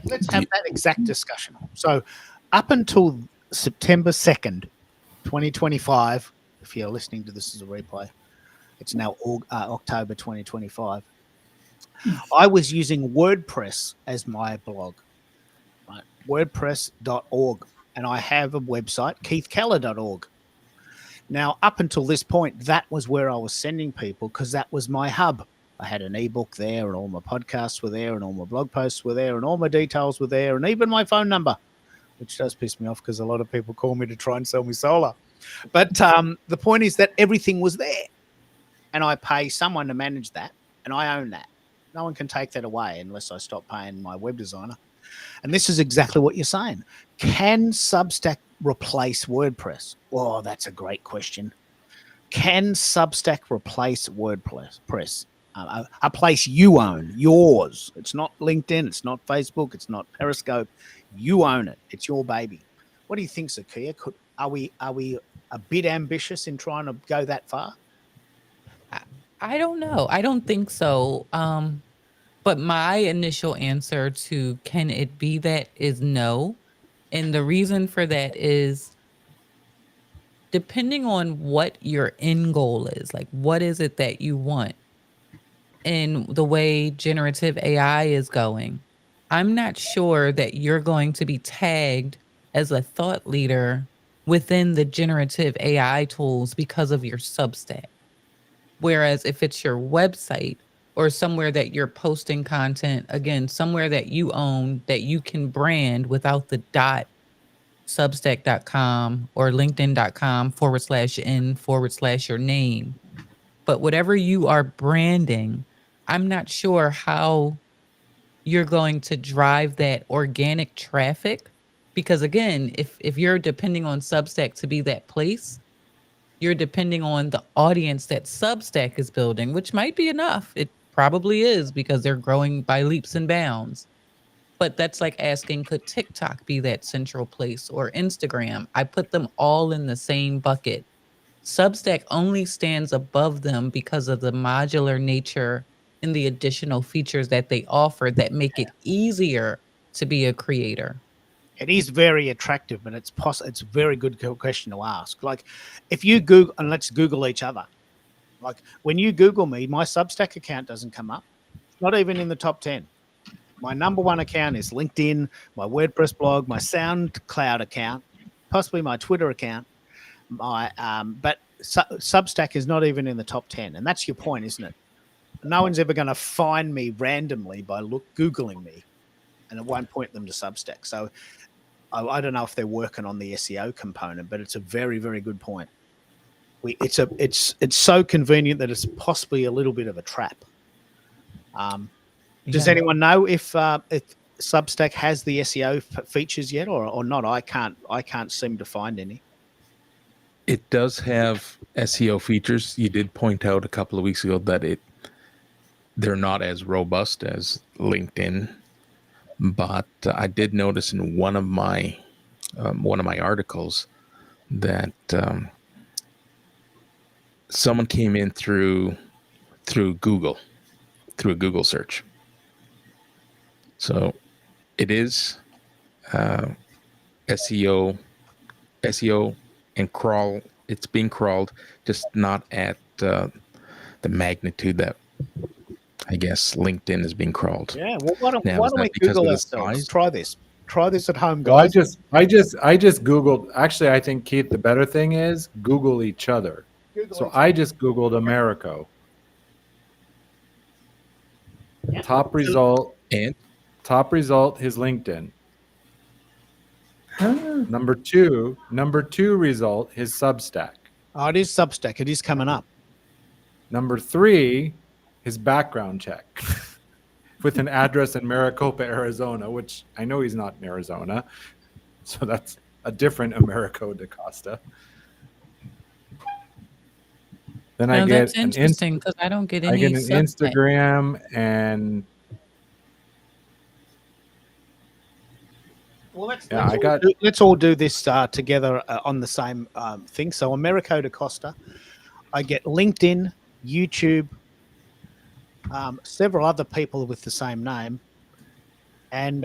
Let's have that exact discussion. So up until September 2nd, 2025, if you're listening to this as a replay, it's now October 2025. I was using WordPress as my blog, right? WordPress.org. And I have a website, keithkeller.org. Now, up until this point, that was where I was sending people because that was my hub. I had an ebook there, and all my podcasts were there, and all my blog posts were there, and all my details were there, and even my phone number, which does piss me off because a lot of people call me to try and sell me solar. But the point is that everything was there, and I pay someone to manage that, and I own that. No one can take that away unless I stop paying my web designer. And this is exactly what you're saying. Can Substack replace WordPress? Oh, that's a great question. Can Substack replace WordPress? A place you own, yours. It's not LinkedIn. It's not Facebook. It's not Periscope. You own it. It's your baby. What do you think, Zakia? Are we a bit ambitious in trying to go that far? I don't know. I don't think so. But my initial answer to can it be that is no. And the reason for that is depending on what your end goal is, like what is it that you want? And the way generative AI is going, I'm not sure that you're going to be tagged as a thought leader within the generative AI tools because of your Substack. Whereas if it's your website, or somewhere that you're posting content, again, somewhere that you own that you can brand without the dot substack.com or linkedin.com/n/your name. But whatever you are branding, I'm not sure how you're going to drive that organic traffic, because again, if you're depending on Substack to be that place, you're depending on the audience that Substack is building, which might be enough. It probably is, because they're growing by leaps and bounds. But that's like asking, could TikTok be that central place, or Instagram? I put them all in the same bucket. Substack only stands above them because of the modular nature and the additional features that they offer that make it easier to be a creator. It is very attractive, and it's a very good question to ask. Like, if you Google, and let's Google each other. Like, when you Google me, my Substack account doesn't come up. It's not even in the top 10. My number one account is LinkedIn, my WordPress blog, my SoundCloud account, possibly my Twitter account. But Substack is not even in the top 10, and that's your point, isn't it? No one's ever going to find me randomly by Googling me, and it won't point them to Substack. So I don't know if they're working on the SEO component, but it's a very, very good point. It's so convenient that it's possibly a little bit of a trap. Does anyone know if Substack has the SEO features yet, or not? I can't seem to find any. It does have SEO features. You did point out a couple of weeks ago that they're not as robust as LinkedIn, but I did notice in one of my articles that someone came in through Google, through a Google search. So it is SEO and crawl. It's being crawled, just not at the magnitude that I guess LinkedIn is being crawled. Yeah. Well, why don't Now, is we that because Google of the ourselves? size? Try this at home, Well, guys. I just Googled. Actually, I think, Keith, the better thing is Google each other. So I just Googled Americo. Top result And is LinkedIn. Number two result is Substack. Oh, it is Substack. It is coming up. Number 3 is background check with an address in Maricopa, Arizona, which I know he's not in Arizona. So that's a different Americo DaCosta. Then I get that's interesting, because I don't get any. I get an Substack. Instagram and Well, Yeah, let's all do this together on the same thing. So Americo DaCosta, I get LinkedIn, YouTube, several other people with the same name, and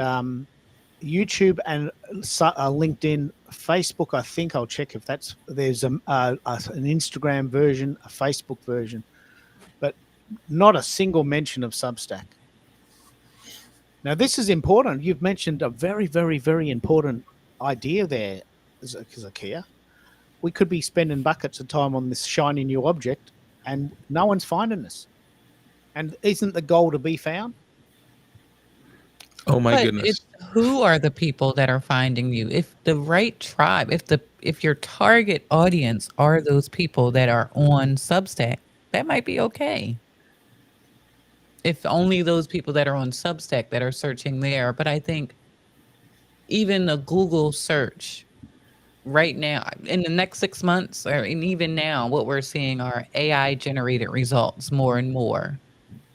YouTube and LinkedIn, Facebook. I think I'll check if there's an Instagram version, a Facebook version, but not a single mention of Substack. Now, this is important. You've mentioned a very, very, very important idea there, Zakia. We could be spending buckets of time on this shiny new object, and no one's finding us. And isn't the goal to be found? oh my But goodness, who are the people that are finding you? If the right tribe, if your target audience are those people that are on Substack, that might be okay. If only those people that are on Substack that are searching there. But I think even a Google search right now, in the next 6 months, and even now, what we're seeing are AI generated results more and more.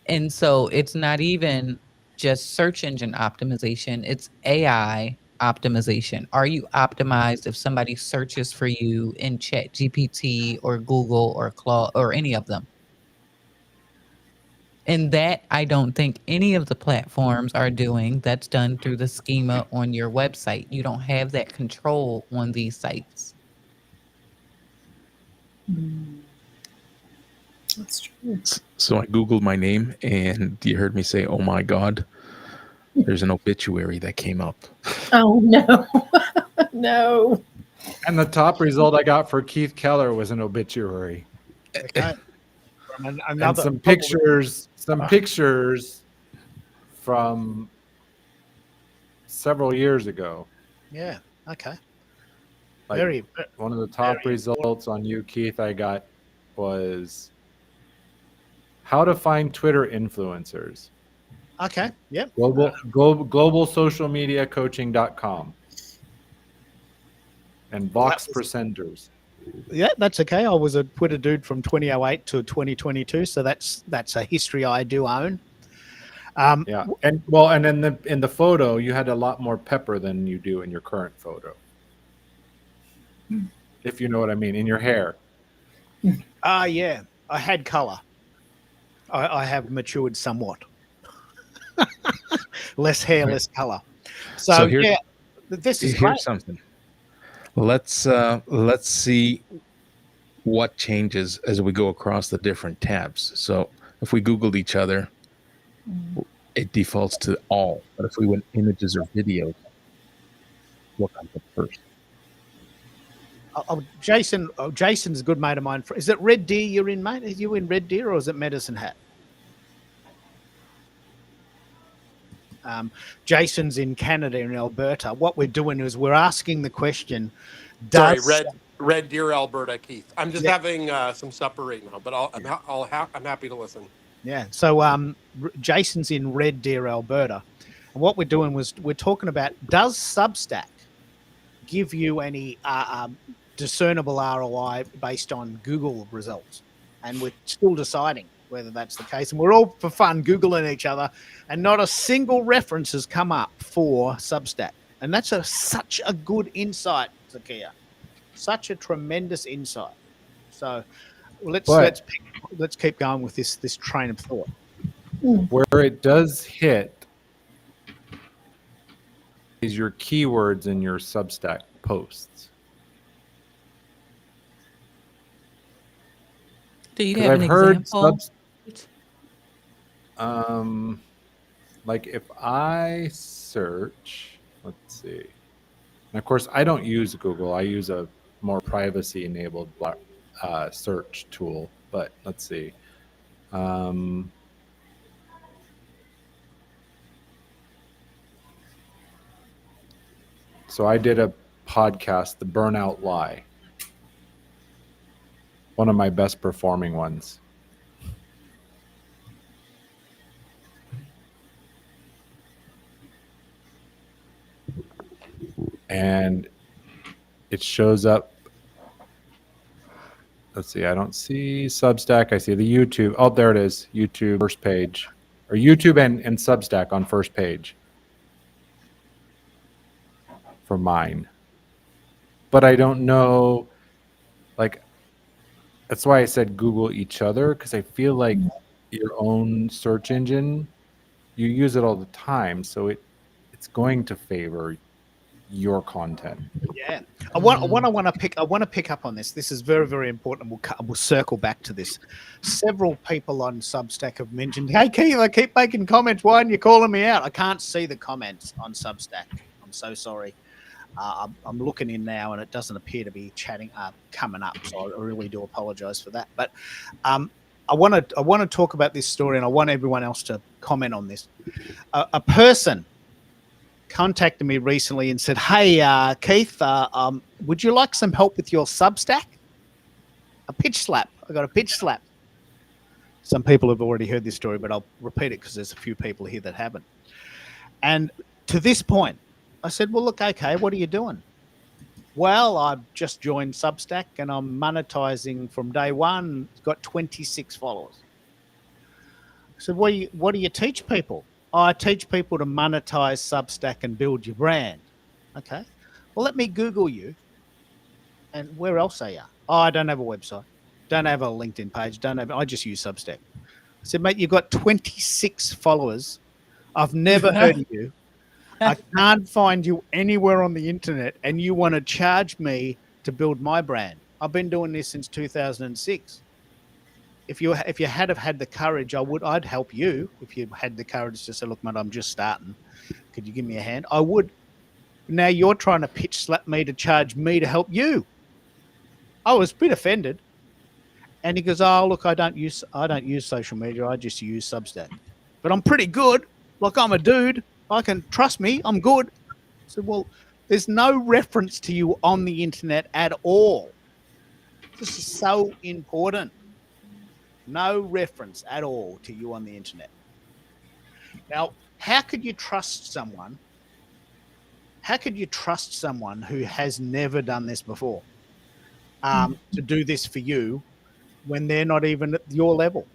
And so it's not even just search engine optimization, it's AI optimization. Are you optimized if somebody searches for you in ChatGPT or Google or Claude or any of them? And that I don't think any of the platforms are doing. That's done through the schema on your website. You don't have that control on these sites. That's true. so I Googled my name, and you heard me say, "Oh my God!" There's an obituary that came up. Oh no, no. And the top result I got for Keith Keller was an obituary. Okay. And some some pictures from several years ago. Yeah. Okay. Like Very. one of the top very results on you, Keith, I got was how to find Twitter influencers. Okay. Yep. Global social media coaching.com and Vox presenters. Yeah, that's okay. I was a Twitter dude from 2008 to 2022, so that's a history I do own. Yeah, and well, and in the photo, you had a lot more pepper than you do in your current photo. If you know what I mean, in your hair. Yeah, I had color. I have matured somewhat. Less hair, less color. So here- yeah, this is Here's great. something. Let's see what changes as we go across the different tabs. So if we Googled each other, it defaults to all. But if we went images or videos, what comes up first? Jason's a good mate of mine. Is it Red Deer you're in, mate? Are you in Red Deer or is it Medicine Hat? Jason's in Canada, in Alberta. What we're doing is we're asking the question. Sorry, Red Deer, Alberta, Keith. I'm just Yeah. having some supper right now, but I'm happy to listen. Yeah. So Jason's in Red Deer, Alberta. And what we're doing was we're talking about, does Substack give you any discernible ROI based on Google results? And we're still deciding whether that's the case. And we're all for fun Googling each other, and not a single reference has come up for Substack. And that's such a good insight, Zakia. Such a tremendous insight. So let's keep going with this train of thought. Where it does hit is your keywords in your Substack posts. Do you 'Cause have an I've heard example? like if I search, let's see. And of course, I don't use Google. I use a more privacy-enabled search tool. But let's see. So I did a podcast, The Burnout Lie. One of my best performing ones. And it shows up. Let's see. I don't see Substack. I see the YouTube. Oh, there it is. YouTube first page, or YouTube and Substack on first page for mine. But I don't know. Like, that's why I said Google each other, because I feel like your own search engine, you use it all the time, so it's going to favor your content. Yeah, I want to pick up on this. This is very, very important. We'll circle back to this. Several people on Substack have mentioned, "Hey Keith, I keep making comments. Why aren't you calling me out?" I can't see the comments on Substack. I'm so sorry. I'm looking in now, and it doesn't appear to be coming up. So I really do apologize for that. But I want to talk about this story, and I want everyone else to comment on this. A person contacted me recently and said, "Hey, Keith, would you like some help with your Substack?" A pitch slap. I got a pitch slap. Some people have already heard this story, but I'll repeat it because there's a few people here that haven't. And to this point, I said, "Well, look, okay, what are you doing?" "Well, I've just joined Substack and I'm monetizing from day one. It's got 26 followers." I said, what do you teach people?" "Oh, I teach people to monetize Substack and build your brand." "Okay. Well, let me Google you. And where else are you?" "Oh, I don't have a website. Don't have a LinkedIn page. I just use Substack." I said, "Mate, you've got 26 followers. I've never heard of you. I can't find you anywhere on the internet, and you want to charge me to build my brand. I've been doing this since 2006. If you had the courage, I'd help you. If you had the courage to say, 'Look, mate, I'm just starting. Could you give me a hand?' I would. Now you're trying to pitch slap me to charge me to help you." I was a bit offended. And he goes, "Oh, look, I don't use social media. I just use Substack, but I'm pretty good. Like, I'm a dude. I can trust me. I'm good." I said, "Well, there's no reference to you on the internet at all. This is so important. No reference at all to you on the internet. Now, how could you trust someone? How could you trust someone who has never done this before to do this for you when they're not even at your level?"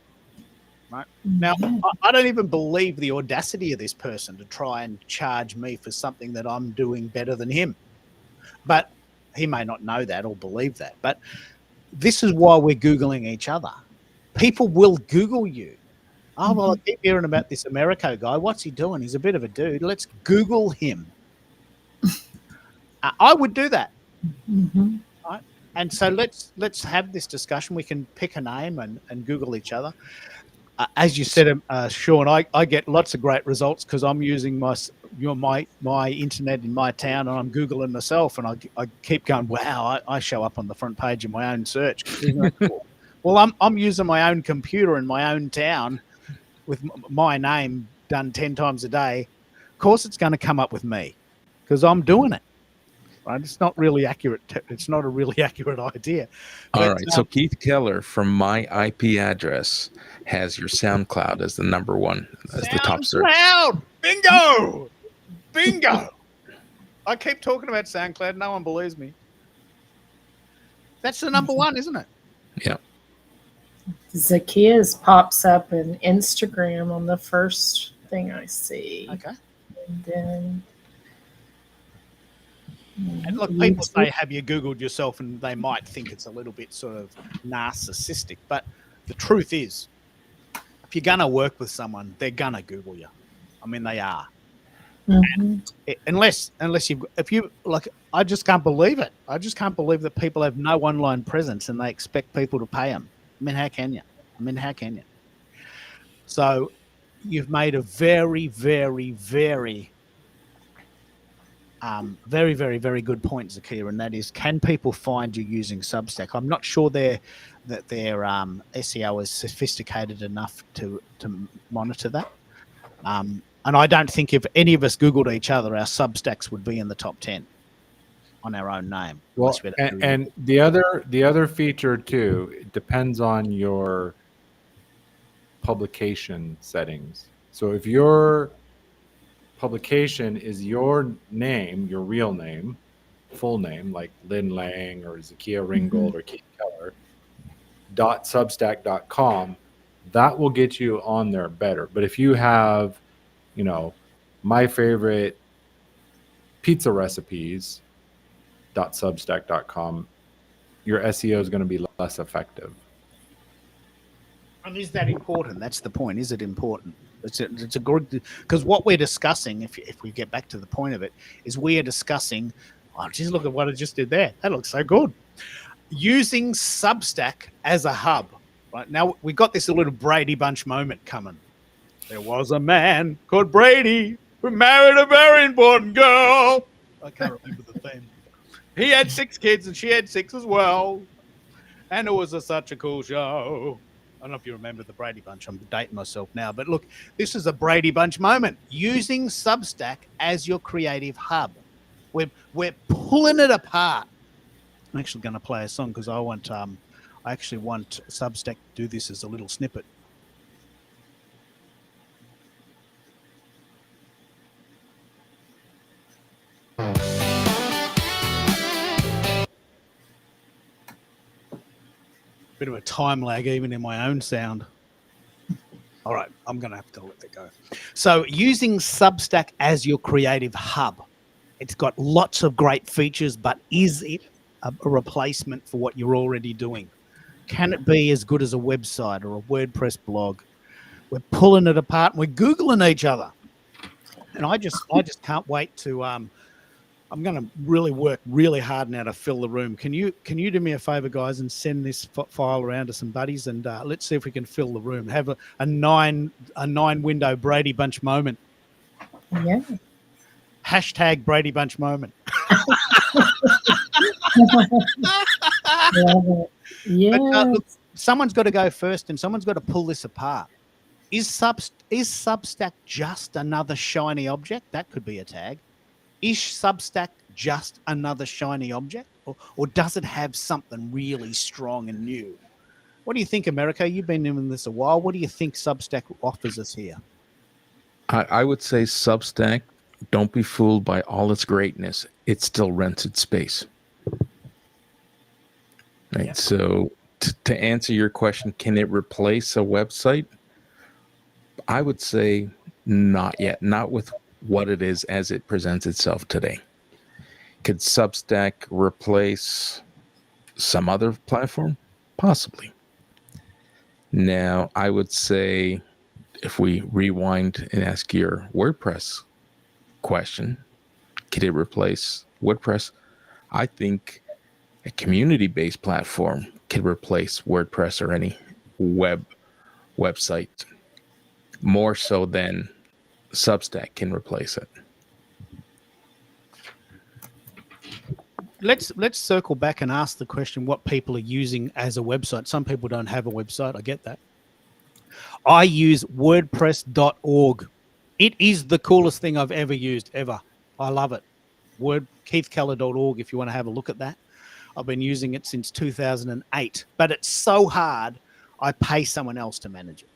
Right? Now, I don't even believe the audacity of this person to try and charge me for something that I'm doing better than him. But he may not know that or believe that. But this is why we're Googling each other. People will Google you. "Oh, well, I keep hearing about this Americo guy. What's he doing? He's a bit of a dude. Let's Google him." I would do that. Right? And so let's have this discussion. We can pick a name and Google each other. As you said, Sean, I get lots of great results because I'm using my internet in my town, and I'm Googling myself, and I keep going, wow, I show up on the front page of my own search. Isn't that cool? Well, I'm using my own computer in my own town with my name done 10 times a day. Of course, it's going to come up with me because I'm doing it. Right? It's not really accurate. It's not a really accurate idea. All right. So Keith Keller from my IP address has your SoundCloud as the number one, as the top search. SoundCloud! Bingo! Bingo! I keep talking about SoundCloud. No one believes me. That's the number one, isn't it? Yeah. Zacchaeus pops up in Instagram on the first thing I see. Okay. And then And look, people say, have you Googled yourself? And they might think it's a little bit sort of narcissistic. But the truth is, if you're going to work with someone, they're going to Google you. I mean, they are. And unless you like, I just can't believe it. I just can't believe that people have no online presence and they expect people to pay them. I mean, how can you? So you've made a very, very, very very, very, very good point, Zakia, and that is, can people find you using Substack? I'm not sure their SEO is sophisticated enough to monitor that. And I don't think if any of us Googled each other, our Substacks would be in the top 10 on our own name. Well, and the other feature too, it depends on your publication settings. So if your publication is your name, your real name, full name, like Lynn Lang or Zakia Ringgold or Keith Keller, .substack.com, that will get you on there better. But if you have, my favorite pizza recipes, .substack.com, your SEO is going to be less effective. And is that important? That's the point. Is it important? It's a good, because what we're discussing, if we get back to the point of it, is we are discussing, oh, just look at what I just did there. That looks so good. Using Substack as a hub. Right now, we got this little Brady Bunch moment coming. There was a man called Brady who married a very important girl. I can't remember the theme. He had 6 kids and she had 6 as well. And it was such a cool show. I don't know if you remember the Brady Bunch. I'm dating myself now. But look, this is a Brady Bunch moment. Using Substack as your creative hub. We're pulling it apart. I'm actually going to play a song because I actually want Substack to do this as a little snippet. Bit of a time lag even in my own sound. All right, I'm going to have to let that go. So using Substack as your creative hub, it's got lots of great features, but is it a replacement for what you're already doing? Can it be as good as a website or a WordPress blog? We're pulling it apart and we're Googling each other. And I just can't wait to I'm going to really work really hard now to fill the room. Can you do me a favor, guys, and send this file around to some buddies, and let's see if we can fill the room. Have a nine window Brady Bunch moment. Yeah. Hashtag Brady Bunch moment. Yeah. But, someone's got to go first, and someone's got to pull this apart. Is Substack just another shiny object? That could be a tag. Is Substack just another shiny object, or does it have something really strong and new? What do you think, America? You've been doing this a while. What do you think Substack offers us here? I would say Substack, don't be fooled by all its greatness. It still rents its space. Right. Yeah. So to answer your question, can it replace a website? I would say not yet, not with what it is as it presents itself today. Could Substack replace some other platform? Possibly. Now, I would say if we rewind and ask your WordPress question, could it replace WordPress? I think a community-based platform could replace WordPress or any website more so than Substack can replace it. Let's circle back and ask the question what people are using as a website. Some people don't have a website. I get that. I use WordPress.org. It is the coolest thing I've ever used, ever. I love it. KeithKeller.org if you want to have a look at that. I've been using it since 2008, but it's so hard, I pay someone else to manage it.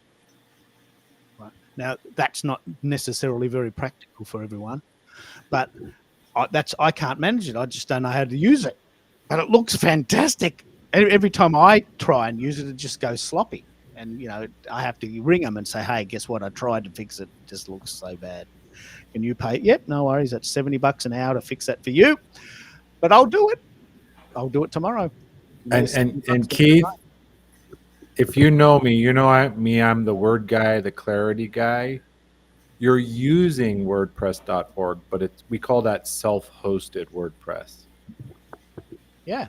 Right. Now, that's not necessarily very practical for everyone, but I can't manage it. I just don't know how to use it. But it looks fantastic. Every time I try and use it, it just goes sloppy. And, I have to ring them and say, hey, guess what? I tried to fix it. It just looks so bad. Can you pay? Yep, no worries. That's $70 an hour to fix that for you. But I'll do it. I'll do it tomorrow. And Keith, if you know me, I'm the word guy, the clarity guy. You're using WordPress.org, but we call that self-hosted WordPress. Yeah.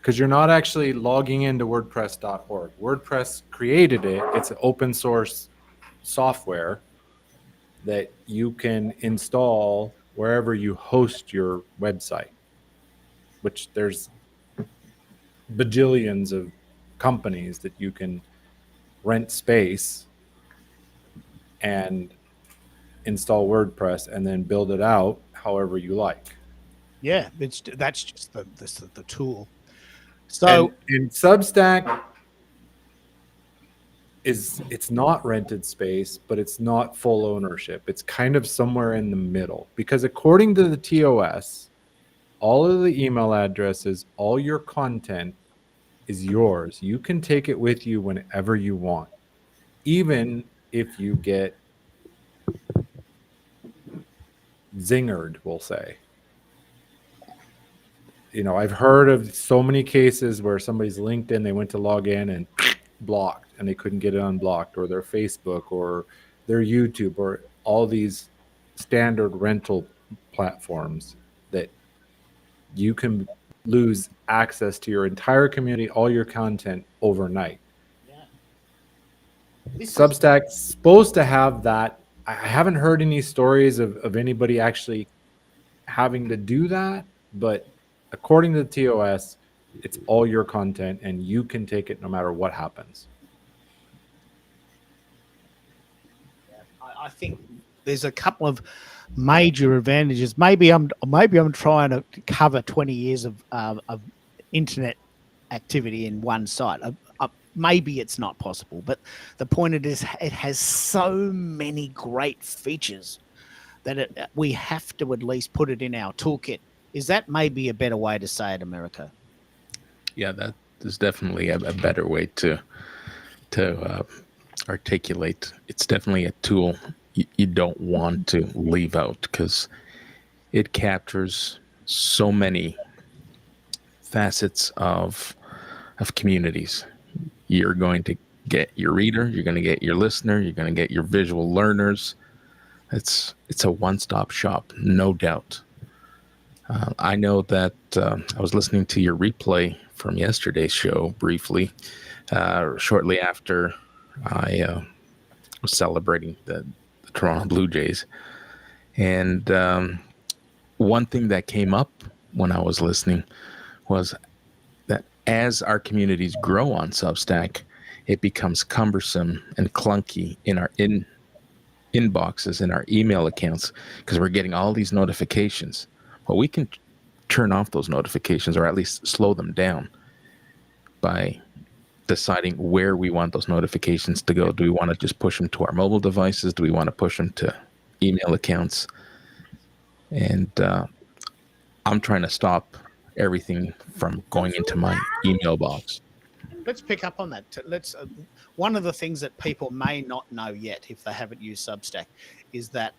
Because you're not actually logging into WordPress.org. WordPress created it. It's an open source software that you can install wherever you host your website, which there's bajillions of companies that you can rent space and install WordPress and then build it out however you like. Yeah, that's just the tool. So and Substack it's not rented space, but it's not full ownership. It's kind of somewhere in the middle, because according to the TOS, all of the email addresses, all your content is yours. You can take it with you whenever you want, even if you get zingered, we'll say. I've heard of so many cases where somebody's LinkedIn, they went to log in and blocked, and they couldn't get it unblocked, or their Facebook or their YouTube, or all these standard rental platforms that you can lose access to your entire community, all your content overnight. Substack's supposed to have that. I haven't heard any stories of anybody actually having to do that, but according to the TOS, it's all your content and you can take it no matter what happens. I think there's a couple of major advantages. Maybe I'm trying to cover 20 years of internet activity in one site. Maybe it's not possible, but the point it has so many great features that we have to at least put it in our toolkit. Is that maybe a better way to say it, America? Yeah, that is definitely a better way to articulate. It's definitely a tool you don't want to leave out, because it captures so many facets of communities. You're going to get your reader, you're going to get your listener, you're going to get your visual learners. It's a one-stop shop, no doubt. I know that I was listening to your replay from yesterday's show briefly, shortly after I was celebrating the Toronto Blue Jays. And one thing that came up when I was listening was that as our communities grow on Substack, it becomes cumbersome and clunky in our inboxes, in our email accounts, because we're getting all these notifications. Well, we can turn off those notifications, or at least slow them down by deciding where we want those notifications to go. Do we want to just push them to our mobile devices? Do we want to push them to email accounts? And I'm trying to stop everything from going into my email box. Let's pick up on that. Let's. One of the things that people may not know yet, if they haven't used Substack, is that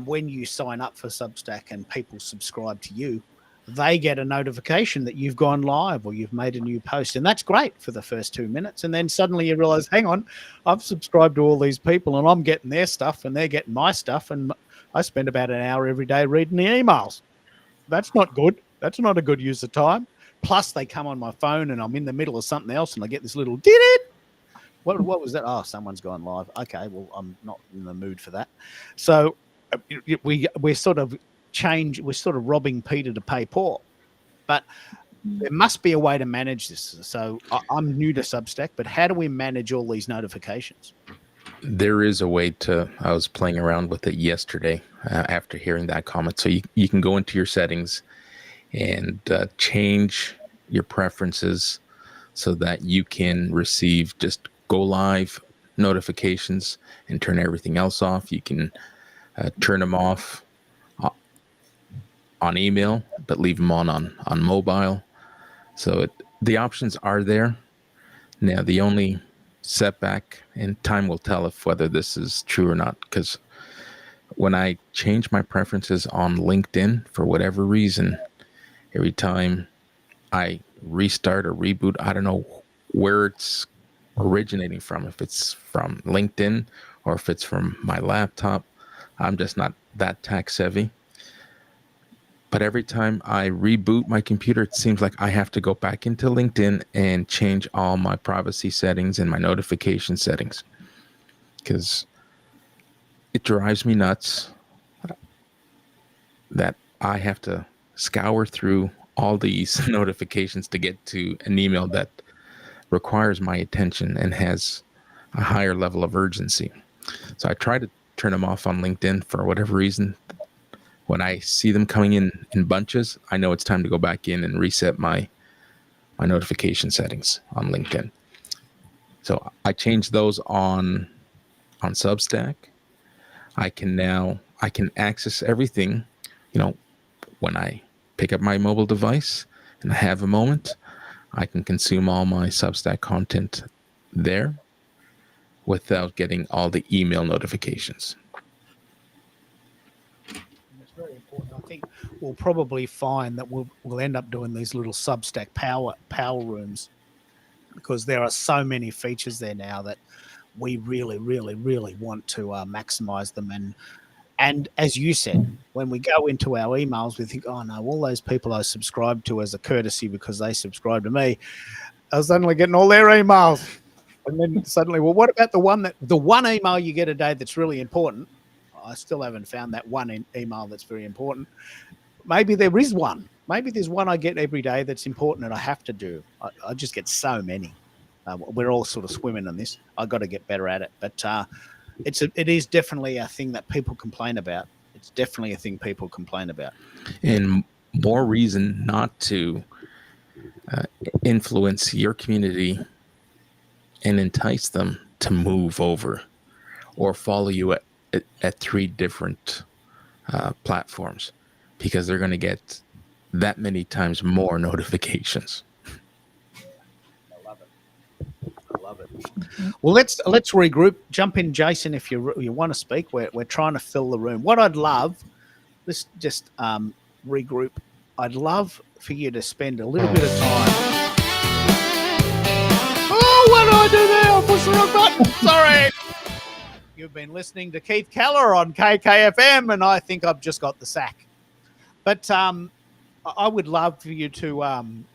when you sign up for Substack and people subscribe to you, they get a notification that you've gone live or you've made a new post. And that's great for the first 2 minutes. And then suddenly you realize, hang on, I've subscribed to all these people and I'm getting their stuff and they're getting my stuff. And I spend about an hour every day reading the emails. That's not good. That's not a good use of time. Plus they come on my phone and I'm in the middle of something else and I get this little, did it? What was that? Oh, someone's gone live. Okay, well, I'm not in the mood for that. So we're sort of robbing Peter to pay Paul. But there must be a way to manage this. So I'm new to Substack, but how do we manage all these notifications? There is a way to, I was playing around with it yesterday after hearing that comment. So you can go into your settings and change your preferences so that you can receive just go live notifications and turn everything else off. You can turn them off on email, but leave them on mobile. So the options are there. Now, the only setback, and time will tell if whether this is true or not, because when I change my preferences on LinkedIn, for whatever reason, every time I restart or reboot, I don't know where it's originating from, if it's from LinkedIn or if it's from my laptop. I'm just not that tech savvy. But every time I reboot my computer, it seems like I have to go back into LinkedIn and change all my privacy settings and my notification settings, because it drives me nuts that I have to scour through all these notifications to get to an email that requires my attention and has a higher level of urgency. So I try to turn them off on LinkedIn for whatever reason. When I see them coming in bunches, I know it's time to go back in and reset my notification settings on LinkedIn. So I changed those on Substack. I can access everything, when I pick up my mobile device and I have a moment, I can consume all my Substack content there without getting all the email notifications. It's very important. I think we'll probably find that we'll end up doing these little Substack power rooms, because there are so many features there now that we really, really, really want to maximize them. And as you said, when we go into our emails, we think, oh no, all those people I subscribed to as a courtesy because they subscribed to me, I was suddenly getting all their emails. And then suddenly, well, what about the one email you get a day that's really important? I still haven't found that one email that's very important. Maybe there is one. Maybe there's one I get every day that's important and I have to do. I just get so many. We're all sort of swimming in this. I've got to get better at it. But it is definitely a thing that people complain about. It's definitely a thing people complain about. And more reason not to influence your community and entice them to move over or follow you at 3 different platforms, because they're going to get that many times more notifications. I love it. Well, let's regroup. Jump in, Jason, if you want to speak. We're trying to fill the room. What I'd love, let's just regroup. I'd love for you to spend a little bit of time. Oh, what do I do there? I pushed the wrong button. Sorry. You've been listening to Keith Keller on KKFM, and I think I've just got the sack. But I would love for you to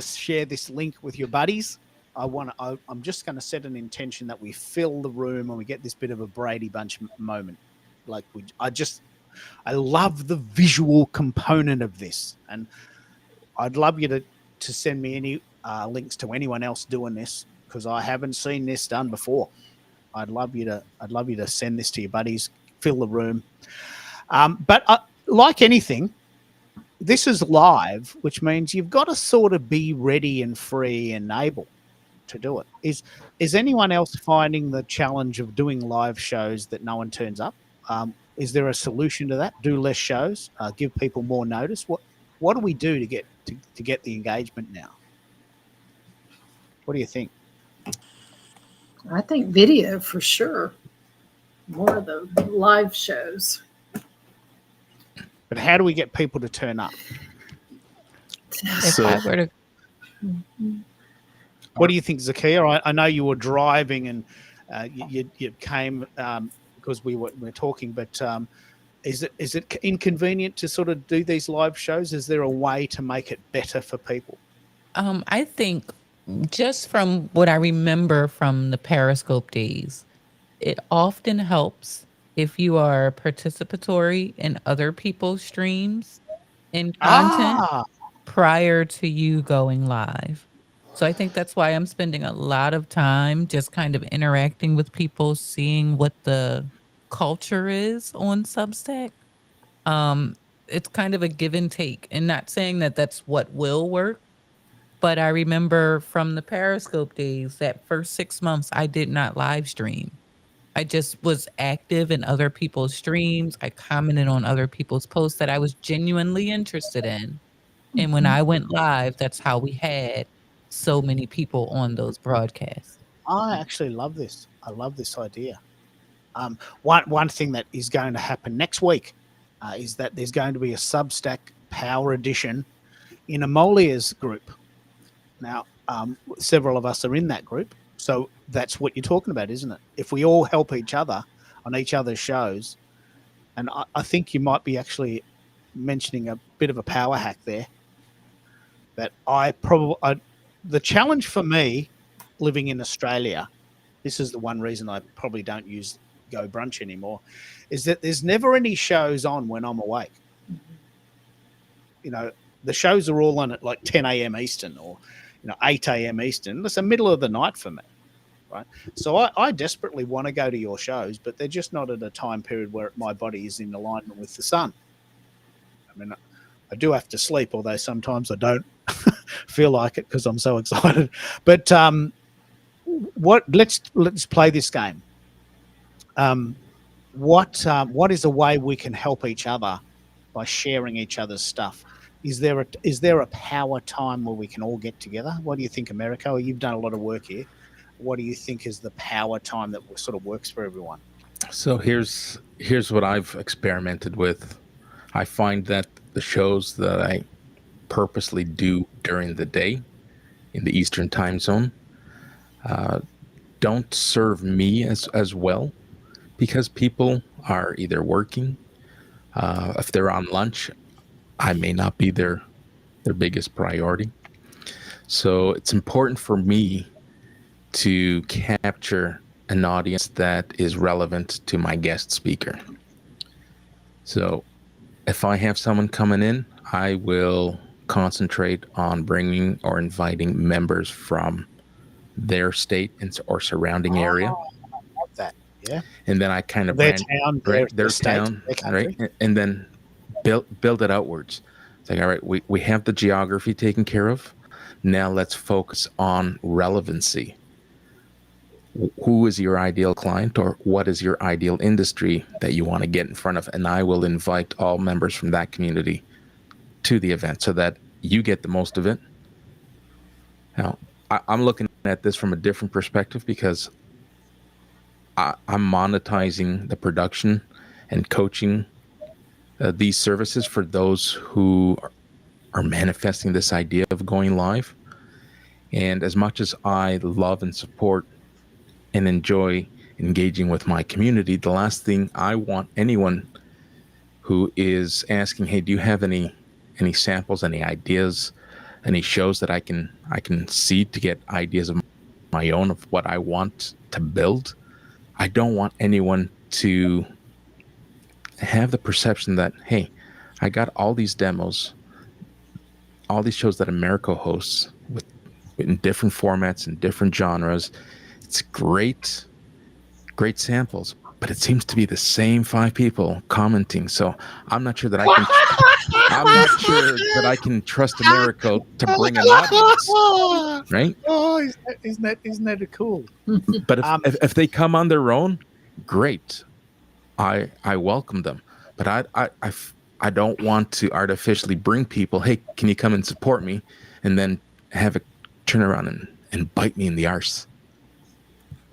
share this link with your buddies. I'm just going to set an intention that we fill the room and we get this bit of a Brady Bunch moment. Like I love the visual component of this, and I'd love you to send me any links to anyone else doing this, because I haven't seen this done before. I'd love you to send this to your buddies, fill the room. But like anything, this is live, which means you've got to sort of be ready and free and able to do it. Is anyone else finding the challenge of doing live shows that no one turns up? Is there a solution to that? Do less shows, give people more notice. What do we do to get the engagement now? What do you think? I think video for sure. More of the live shows. But how do we get people to turn up? If So- I were to What do you think, Zakia? I know you were driving and you came because we're talking, but is it inconvenient to sort of do these live shows? Is there a way to make it better for people? I think just from what I remember from the Periscope days, it often helps if you are participatory in other people's streams and content prior to you going live. So I think that's why I'm spending a lot of time just kind of interacting with people, seeing what the culture is on Substack. It's kind of a give and take, and not saying that that's what will work. But I remember from the Periscope days, that first 6 months, I did not live stream. I just was active in other people's streams. I commented on other people's posts that I was genuinely interested in. And when I went live, that's how we had so many people on those broadcasts. I actually love this. I love this idea. One thing that is going to happen next week is that there's going to be a Substack Power Edition in Amolia's group. Now, several of us are in that group, so that's what you're talking about, isn't it? If we all help each other on each other's shows, and I think you might be actually mentioning a bit of a power hack there. That the challenge for me, living in Australia, this is the one reason I probably don't use Go Brunch anymore, is that there's never any shows on when I'm awake. You know, the shows are all on at like 10 a.m. Eastern or 8 a.m. Eastern. It's the middle of the night for me, right? So I desperately want to go to your shows, but they're just not at a time period where my body is in alignment with the sun. I mean, I do have to sleep, although sometimes I don't feel like it because I'm so excited. But let's play this game. What is a way we can help each other by sharing each other's stuff? Is there a power time where we can all get together? What do you think, Americo? You've done a lot of work here. What do you think is the power time that sort of works for everyone? So here's what I've experimented with. I find that the shows that I purposely do during the day in the Eastern time zone don't serve me as well, because people are either working. If they're on lunch, I may not be their biggest priority. So it's important for me to capture an audience that is relevant to my guest speaker. So if I have someone coming in, I will concentrate on bringing or inviting members from their state or surrounding area. I love that. Yeah. And then I kind of Their brand, town, right, their state, town, their country. right? And then build it outwards. It's like, all right, we have the geography taken care of. Now let's focus on relevancy. Who is your ideal client, or what is your ideal industry that you want to get in front of? And I will invite all members from that community to the event so that you get the most of it. Now, I'm looking at this from a different perspective, because I'm monetizing the production and coaching these services for those who are manifesting this idea of going live. And as much as I love and support and enjoy engaging with my community, the last thing I want anyone who is asking, hey, do you have any samples, any ideas, any shows that I can see to get ideas of my own of what I want to build? I don't want anyone to have the perception that, hey, I got all these demos. all these shows that America hosts with in different formats and different genres. It's great samples, but it seems to be the same 5 people commenting. So I'm not sure that I can trust America to bring an audience, right? Oh, isn't that cool? But if they come on their own, great. I welcome them. But I don't want to artificially bring people, hey, can you come and support me? And then have it turn around and bite me in the arse.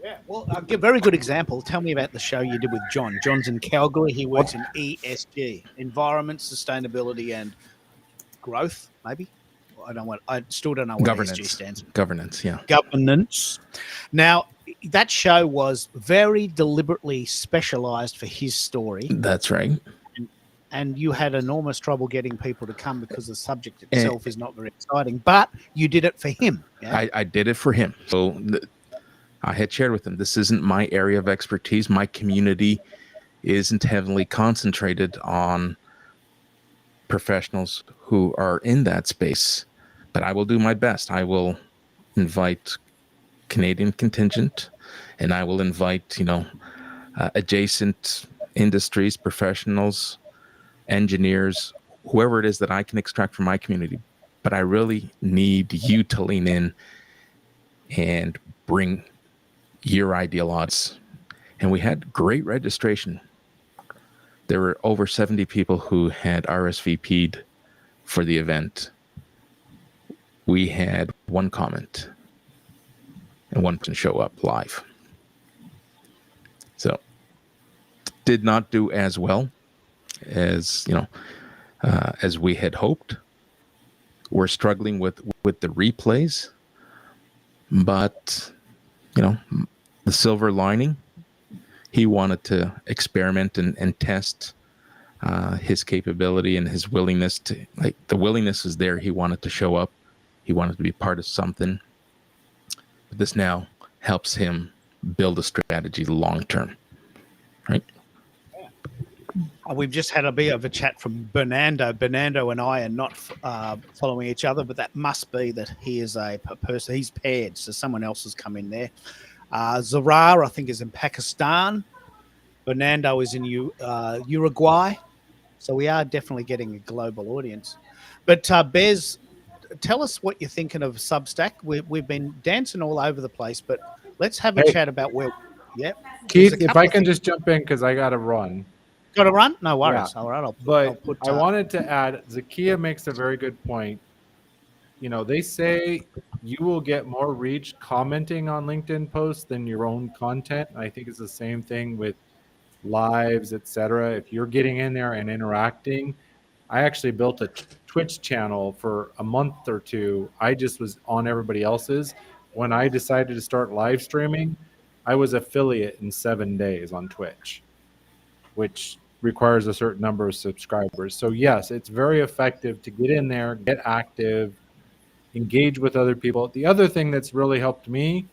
Yeah, well, I'll give a very good example. Tell me about the show you did with John. John's in Calgary. He works in ESG, Environment, Sustainability, and Growth, maybe. I still don't know what ESG stands for. Governance, yeah. Governance. Now, that show was very deliberately specialized for his story. That's right. And you had enormous trouble getting people to come because the subject itself is not very exciting, but you did it for him. Yeah? I did it for him. So I had shared with him, this isn't my area of expertise. My community isn't heavily concentrated on professionals who are in that space, but I will do my best. I will invite Canadian contingent, and I will invite, adjacent industries, professionals, engineers, whoever it is that I can extract from my community. But I really need you to lean in and bring your ideal odds. And we had great registration. There were over 70 people who had RSVP'd for the event. We had 1 comment and 1 person show up live. So did not do as well as we had hoped. We're struggling with the replays, but the silver lining, he wanted to experiment and test his capability and his willingness to, the willingness is there. He wanted to show up. He wanted to be part of something. But this now helps him build a strategy long term, right? We've just had a bit of a chat from Bernardo. Bernardo and I are not following each other, but that must be that he is a person. He's paired, so someone else has come in there. Zarar, I think, is in Pakistan. Bernardo is in Uruguay. So we are definitely getting a global audience. But Bez, tell us what you're thinking of Substack. We've been dancing all over the place, but let's have a chat about where. Yeah, Keith, if I can just jump in because I got to run. Got to run? No worries. Yeah. All right. I wanted to add, Zakia makes a very good point. They say you will get more reach commenting on LinkedIn posts than your own content. And I think it's the same thing with lives, etc. If you're getting in there and interacting, I actually built a Twitch channel for a month or 2. I just was on everybody else's. When I decided to start live streaming, I was affiliate in 7 days on Twitch, which requires a certain number of subscribers. So yes, it's very effective to get in there, get active, engage with other people. The other thing that's really helped me,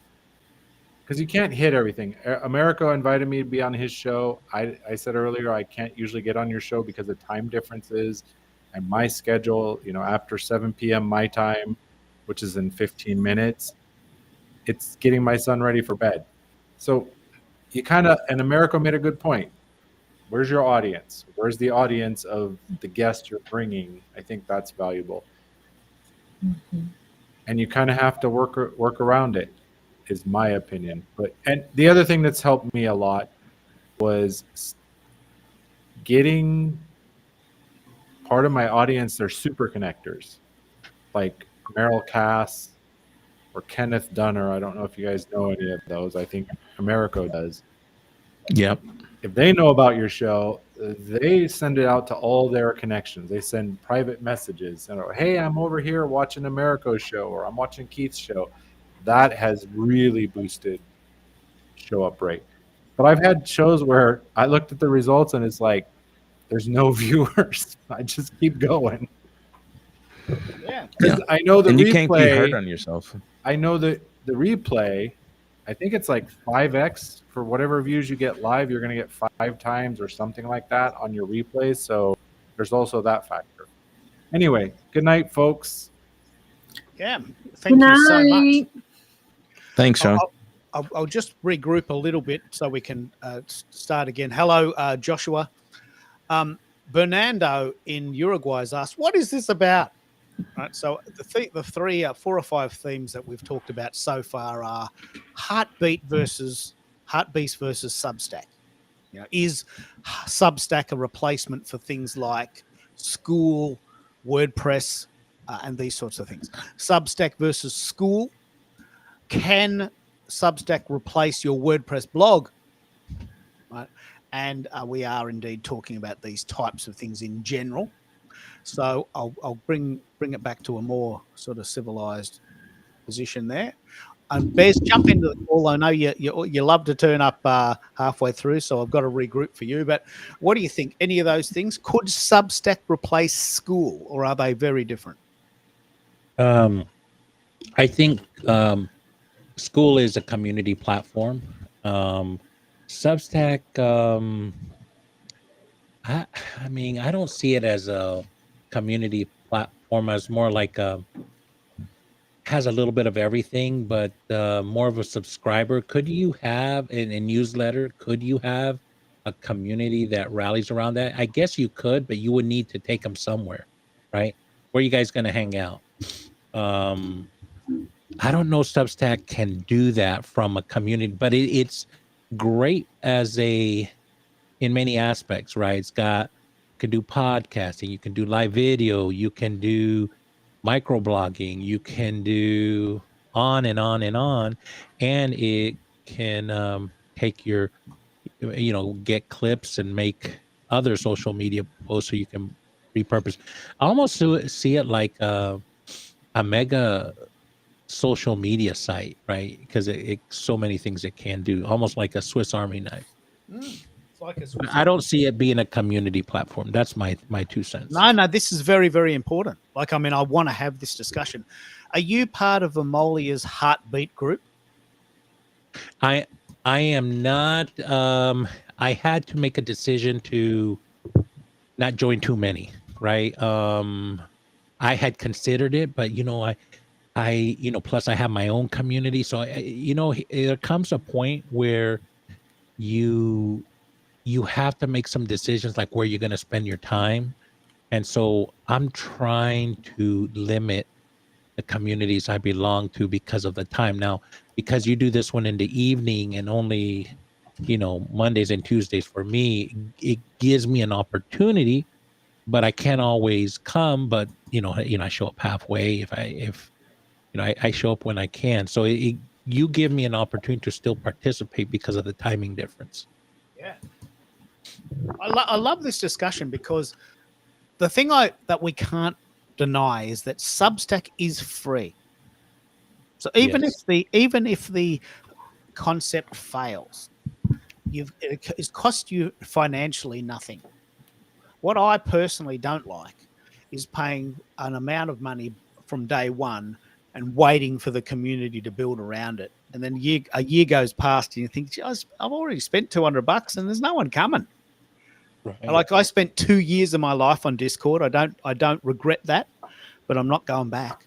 because you can't hit everything. Americo invited me to be on his show. I said earlier, I can't usually get on your show because of time differences and my schedule, after 7 p.m. my time, which is in 15 minutes, it's getting my son ready for bed. So and Americo made a good point. Where's your audience? Where's the audience of the guest you're bringing? I think that's valuable. Mm-hmm. And you kind of have to work around it, is my opinion. And the other thing that's helped me a lot was getting part of my audience. They're super connectors, like Merrill Cass or Kenneth Dunner. I don't know if you guys know any of those. I think Americo does. Yep. If they know about your show, they send it out to all their connections. They send private messages and, hey, I'm over here watching Americo's show, or I'm watching Keith's show. That has really boosted show up rate. But I've had shows where I looked at the results and it's like, there's no viewers. I just keep going. Yeah. I know the and replay. You can't be hard on yourself. I know that the replay, I think it's like 5x for whatever views you get live. You're going to get 5 times or something like that on your replays. So there's also that factor. Anyway, good night, folks. Yeah. Thank you so much. Night. Thanks, Sean. I'll just regroup a little bit so we can start again. Hello, Joshua. Bernardo in Uruguay has asked, what is this about? Right, so the three, 4 or 5 themes that we've talked about so far are Heartbeat versus Substack. You know, is Substack a replacement for things like School, WordPress, and these sorts of things? Substack versus School. Can Substack replace your WordPress blog? Right, and we are indeed talking about these types of things in general. So I'll bring it back to a more sort of civilized position there. And Bez, jump into the call. I know you love to turn up halfway through, so I've got to regroup for you. But what do you think? Any of those things? Could Substack replace School, or are they very different? I think School is a community platform. Substack, I mean, I don't see it as a community platform, as more like has a little bit of everything, but more of a subscriber. Could you have in a newsletter? Could you have a community that rallies around that? I guess you could, but you would need to take them somewhere, right? Where are you guys going to hang out? I don't know. Substack can do that from a community, but it's great as in many aspects, right? It's got, you can do podcasting, you can do live video, you can do microblogging, you can do on and on and on, and it can take your, get clips and make other social media posts so you can repurpose. I almost see it like a mega social media site, right? Because it so many things it can do, almost like a Swiss Army knife. It's like I don't see it being a community platform. That's my 2 cents. No, this is very, very important. Like, I mean, I want to have this discussion. Are you part of Amolia's Heartbeat group? I am not. I had to make a decision to not join too many, right? I had considered it, but I plus I have my own community, so there comes a point where you have to make some decisions, like where you're going to spend your time. And so I'm trying to limit the communities I belong to because of the time. Now, because you do this one in the evening and only, Mondays and Tuesdays for me, it gives me an opportunity, but I can't always come. But, I show up halfway if I show up when I can. So you give me an opportunity to still participate because of the timing difference. Yeah. I love this discussion, because the thing that we can't deny is that Substack is free. So even if the concept fails, it's cost you financially nothing. What I personally don't like is paying an amount of money from day one and waiting for the community to build around it. And then a year goes past and you think, I've already spent $200 and there's no one coming. Right. Like, I spent 2 years of my life on Discord. I don't regret that, but I'm not going back.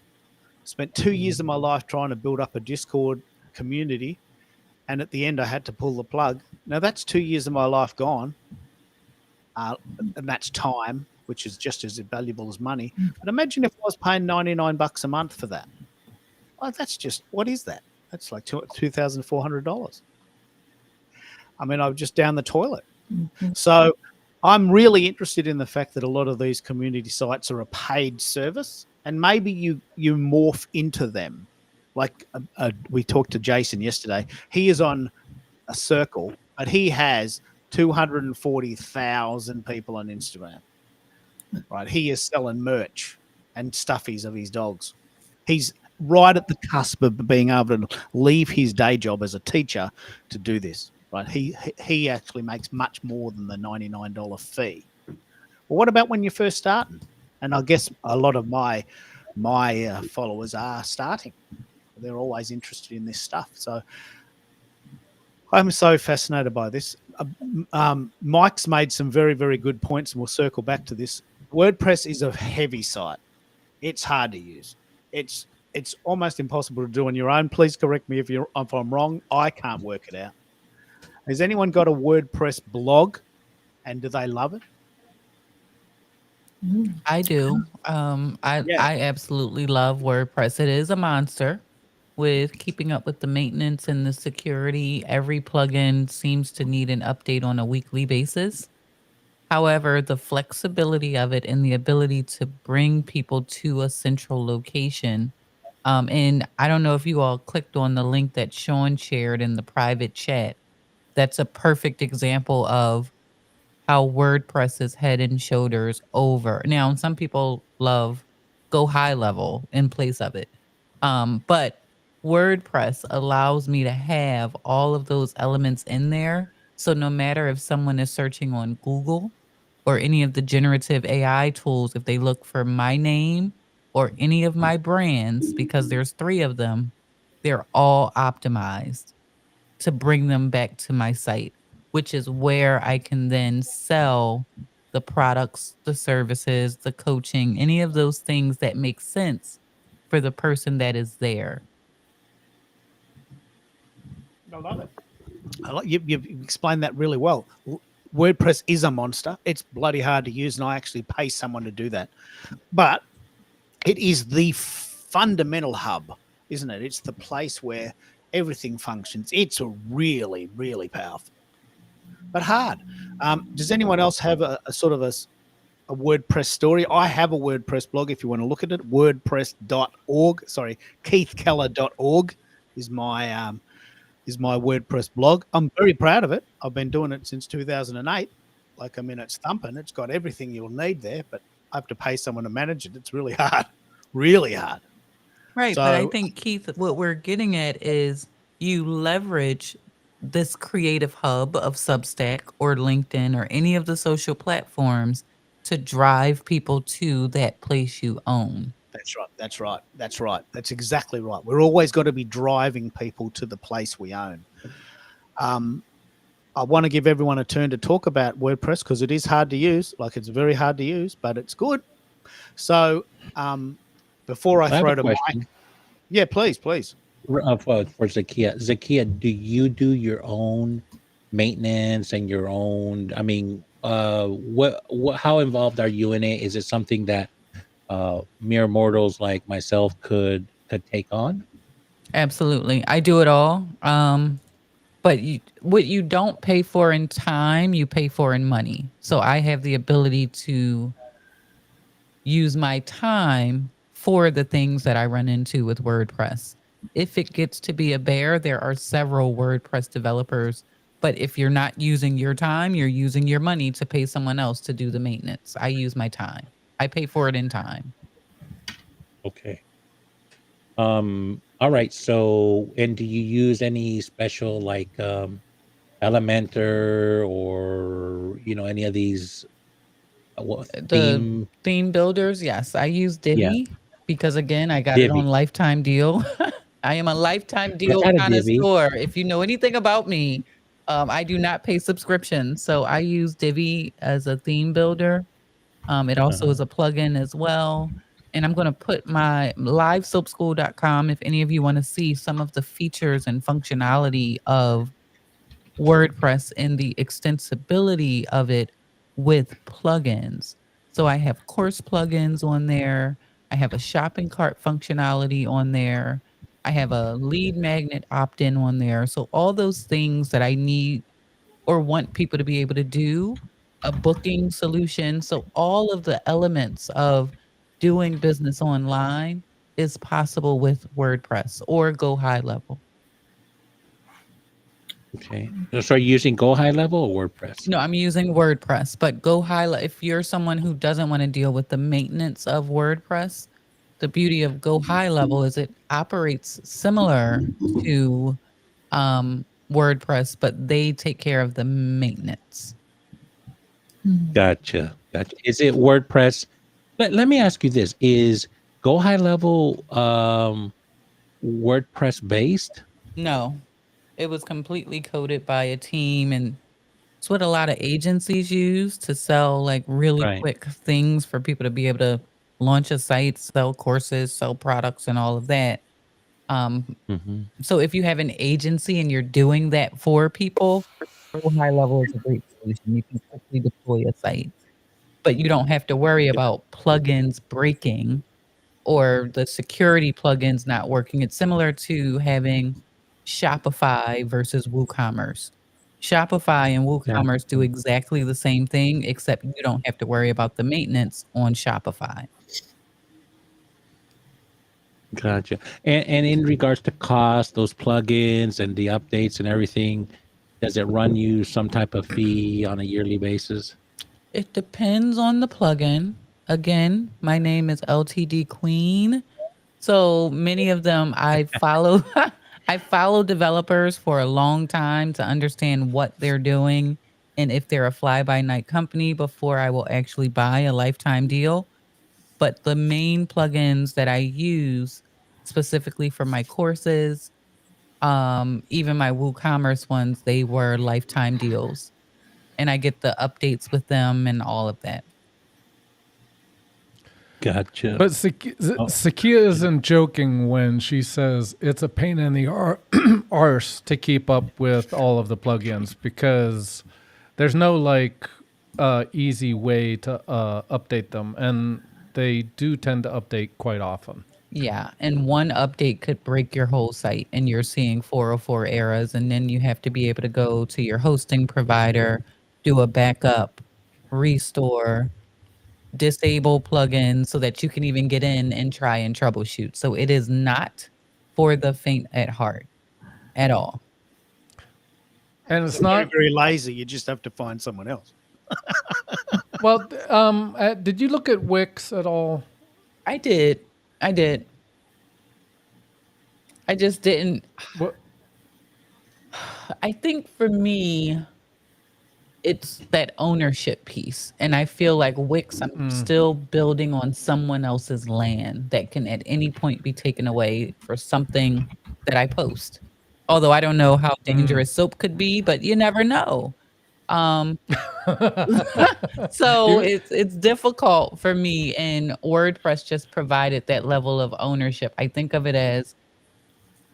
Spent 2 years of my life trying to build up a Discord community, and at the end I had to pull the plug. Now that's 2 years of my life gone, and that's time, which is just as valuable as money. But imagine if I was paying $99 a month for that. Well, that's just, what is that? That's like $2,400. I mean, I'm just down the toilet. Mm-hmm. So I'm really interested in the fact that a lot of these community sites are a paid service, and maybe you morph into them. Like we talked to Jason yesterday. He is on a Circle, but he has 240,000 people on Instagram. Right, he is selling merch and stuffies of his dogs. He's right at the cusp of being able to leave his day job as a teacher to do this. Right, he actually makes much more than the $99 fee. Well, what about when you're first starting? And I guess a lot of my followers are starting. They're always interested in this stuff. So I'm so fascinated by this. Mike's made some very, very good points, and we'll circle back to this. WordPress is a heavy site. It's hard to use. It's it's almost impossible to do on your own. Please correct me if I'm wrong. I can't work it out. Has anyone got a WordPress blog, and do they love it? I do. Yeah. I absolutely love WordPress. It is a monster with keeping up with the maintenance and the security. Every plugin seems to need an update on a weekly basis. However, the flexibility of it and the ability to bring people to a central location. And I don't know if you all clicked on the link that Sean shared in the private chat. That's a perfect example of how WordPress is head and shoulders over. Now, some people love Go High Level in place of it. But WordPress allows me to have all of those elements in there. So no matter if someone is searching on Google or any of the generative AI tools, if they look for my name or any of my brands, because there's 3 of them, they're all optimized to bring them back to my site, which is where I can then sell the products, the services, the coaching, any of those things that make sense for the person that is there. I love it. You've explained that really well. WordPress is a monster. It's bloody hard to use, and I actually pay someone to do that. But it is the fundamental hub, isn't it? It's the place where everything functions. It's a really, really powerful, but hard. Does anyone else have a sort of a WordPress story? I have a WordPress blog if you want to look at it. WordPress.org. Sorry, KeithKeller.org is my WordPress blog. I'm very proud of it. I've been doing it since 2008. Like, I mean, it's thumping. It's got everything you'll need there, but I have to pay someone to manage it. It's really hard, really hard. Right. But I So- think, Keith, what we're getting at is you leverage this creative hub of Substack or LinkedIn or any of the social platforms to drive people to that place you own. That's right. That's right. That's right. That's exactly right. We're always got to be driving people to the place we own. I want to give everyone a turn to talk about WordPress because it is hard to use. Like, it's very hard to use, but it's good. So before I have throw a to Mike, question. yeah, please. For Zakia. Zakia, do you do your own maintenance and your own? I mean, what? How involved are you in it? Is it something that mere mortals like myself could take on? Absolutely. I do it all. But what you don't pay for in time, you pay for in money. So I have the ability to use my time for the things that I run into with WordPress. If it gets to be a bear, there are several WordPress developers. But if you're not using your time, you're using your money to pay someone else to do the maintenance. I use my time. I pay for it in time. Okay. All right. So, and do you use any special like Elementor or any of these The theme builders, yes. I use Divi because, again, I got it Divi. on lifetime deal. I am a lifetime deal got a Divi. connoisseur. If you know anything about me, I do not pay subscription. So I use Divi as a theme builder. It also is a plugin as well. And I'm going to put my livesoapschool.com if any of you want to see some of the features and functionality of WordPress and the extensibility of it with plugins. So I have course plugins on there. I have a shopping cart functionality on there. I have a lead magnet opt-in on there. So all those things that I need or want people to be able to do, a booking solution. So all of the elements of doing business online is possible with WordPress or Go High Level. Okay. So are you using Go High Level or WordPress? No, I'm using WordPress, but Go High Level, if you're someone who doesn't want to deal with the maintenance of WordPress, the beauty of Go High Level is it operates similar to WordPress, but they take care of the maintenance. Gotcha. Is it WordPress? Let me ask you this. Is Go High Level WordPress based? No, it was completely coded by a team, and it's what a lot of agencies use to sell like really Right. quick things for people to be able to launch a site, sell courses, sell products, and all of that. Mhm. So if you have an agency and you're doing that for people, Go High Level is a great solution. You can quickly deploy a site, but you don't have to worry about plugins breaking or the security plugins not working. It's similar to having Shopify versus WooCommerce. Shopify and Yeah. WooCommerce do exactly the same thing, except you don't have to worry about the maintenance on Shopify. Gotcha. And in regards to cost, those plugins and the updates and everything, does it run you some type of fee on a yearly basis? It depends on the plugin. Again, my name is LTD Queen. So many of them I follow I follow developers for a long time to understand what they're doing and if they're a fly by night company before I will actually buy a lifetime deal. But the main plugins that I use specifically for my courses, even my WooCommerce ones, they were lifetime deals. And I get the updates with them and all of that. Gotcha. But Oh, Sakia isn't joking when she says it's a pain in the arse to keep up with all of the plugins because there's no like easy way to update them, and they do tend to update quite often. Yeah, and one update could break your whole site and you're seeing 404 errors, and then you have to be able to go to your hosting provider, do a backup, restore, disable plugins so that you can even get in and try and troubleshoot. So it is not for the faint at heart at all. And it's Very, not very lazy. You just have to find someone else. well. Did you look at Wix at all? I did. I did. I just didn't. What? I think for me, it's that ownership piece. And I feel like Wix, I'm still building on someone else's land that can at any point be taken away for something that I post. Although I don't know how dangerous soap could be, but you never know. Um, so it's difficult for me, and WordPress just provided that level of ownership. I think of it as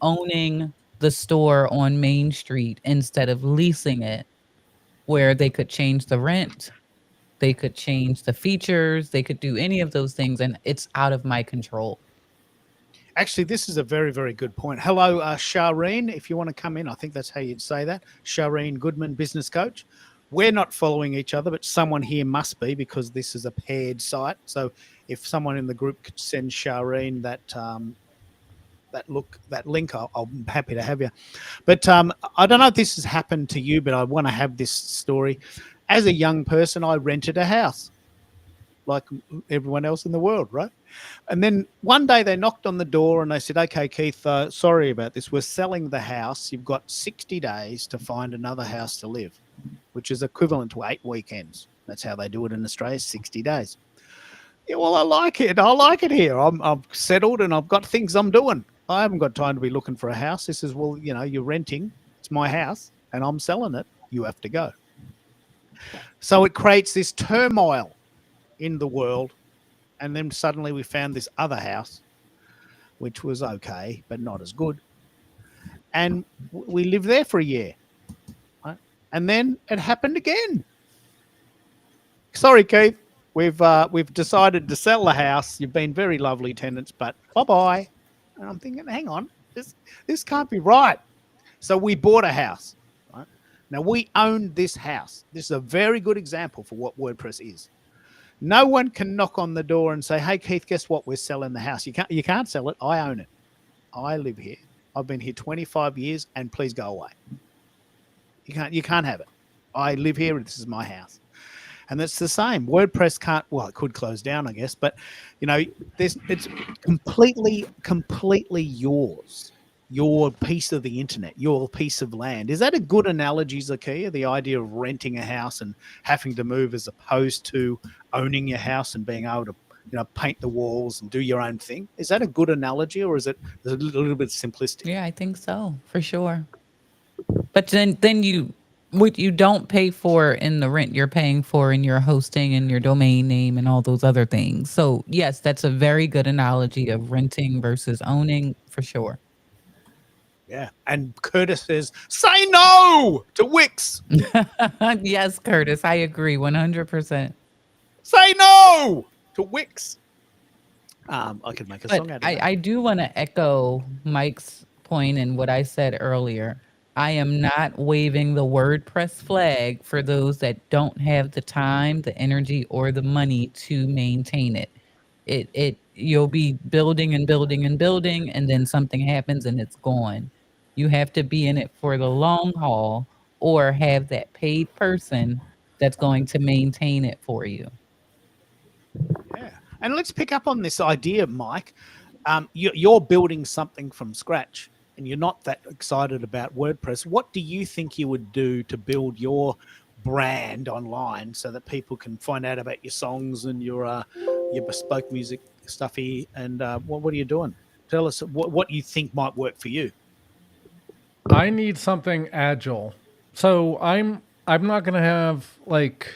owning the store on Main Street instead of leasing it, where they could change the rent, they could change the features, they could do any of those things, and it's out of my control. Actually, this is a very, very good point. Hello, Shireen, if you want to come in. I think that's how you'd say that. Shireen Goodman, business coach. We're not following each other, but someone here must be because this is a paired site. So if someone in the group could send Shireen that link, I'm happy to have you. But I don't know if this has happened to you, but I want to have this story. As a young person, I rented a house like everyone else in the world, right? And then one day they knocked on the door and they said, okay, Keith, sorry about this. We're selling the house. You've got 60 days to find another house to live, which is equivalent to 8 weekends. That's how they do it in Australia, 60 days. Yeah, well, I like it. I like it here. I'm settled and I've got things I'm doing. I haven't got time to be looking for a house. This is, well, you know, you're renting. It's my house and I'm selling it. You have to go. So it creates this turmoil in the world. And then suddenly we found this other house, which was okay, but not as good. And we lived there for a year. Right? And then it happened again. Sorry, Keith. We've decided to sell the house. You've been very lovely tenants, but bye-bye. And I'm thinking, hang on, this can't be right. So we bought a house. Right? Now, we owned this house. This is a very good example for what WordPress is. No one can knock on the door and say, hey, Keith, guess what? We're selling the house. You can't sell it. I own it. I live here. I've been here 25 years, and please go away. You can't have it. I live here, and this is my house. And that's the same. WordPress can't, well, it could close down, I guess, but you know, it's completely yours. Your piece of the internet, your piece of land. Is that a good analogy, Zakia? The idea of renting a house and having to move as opposed to owning your house and being able to, you know, paint the walls and do your own thing. Is that a good analogy, or is it a little bit simplistic? Yeah, I think so, for sure. But then you what you don't pay for in the rent, you're paying for in your hosting and your domain name and all those other things. So yes, that's a very good analogy of renting versus owning for sure. Yeah. And Curtis says, say no to Wix. Yes, Curtis, I agree 100%. Say no to Wix. I could make a song But out of that. I do want to echo Mike's point and what I said earlier. I am not waving the WordPress flag for those that don't have the time, the energy, or the money to maintain it. You'll be building and building and building, and then something happens and it's gone. You have to be in it for the long haul or have that paid person that's going to maintain it for you. Yeah. And let's pick up on this idea, Mike. You're building something from scratch and you're not that excited about WordPress. What do you think you would do to build your brand online so that people can find out about your songs and your bespoke music stuffy? And what are you doing? Tell us what you think might work for you. I need something agile. So I'm not gonna have like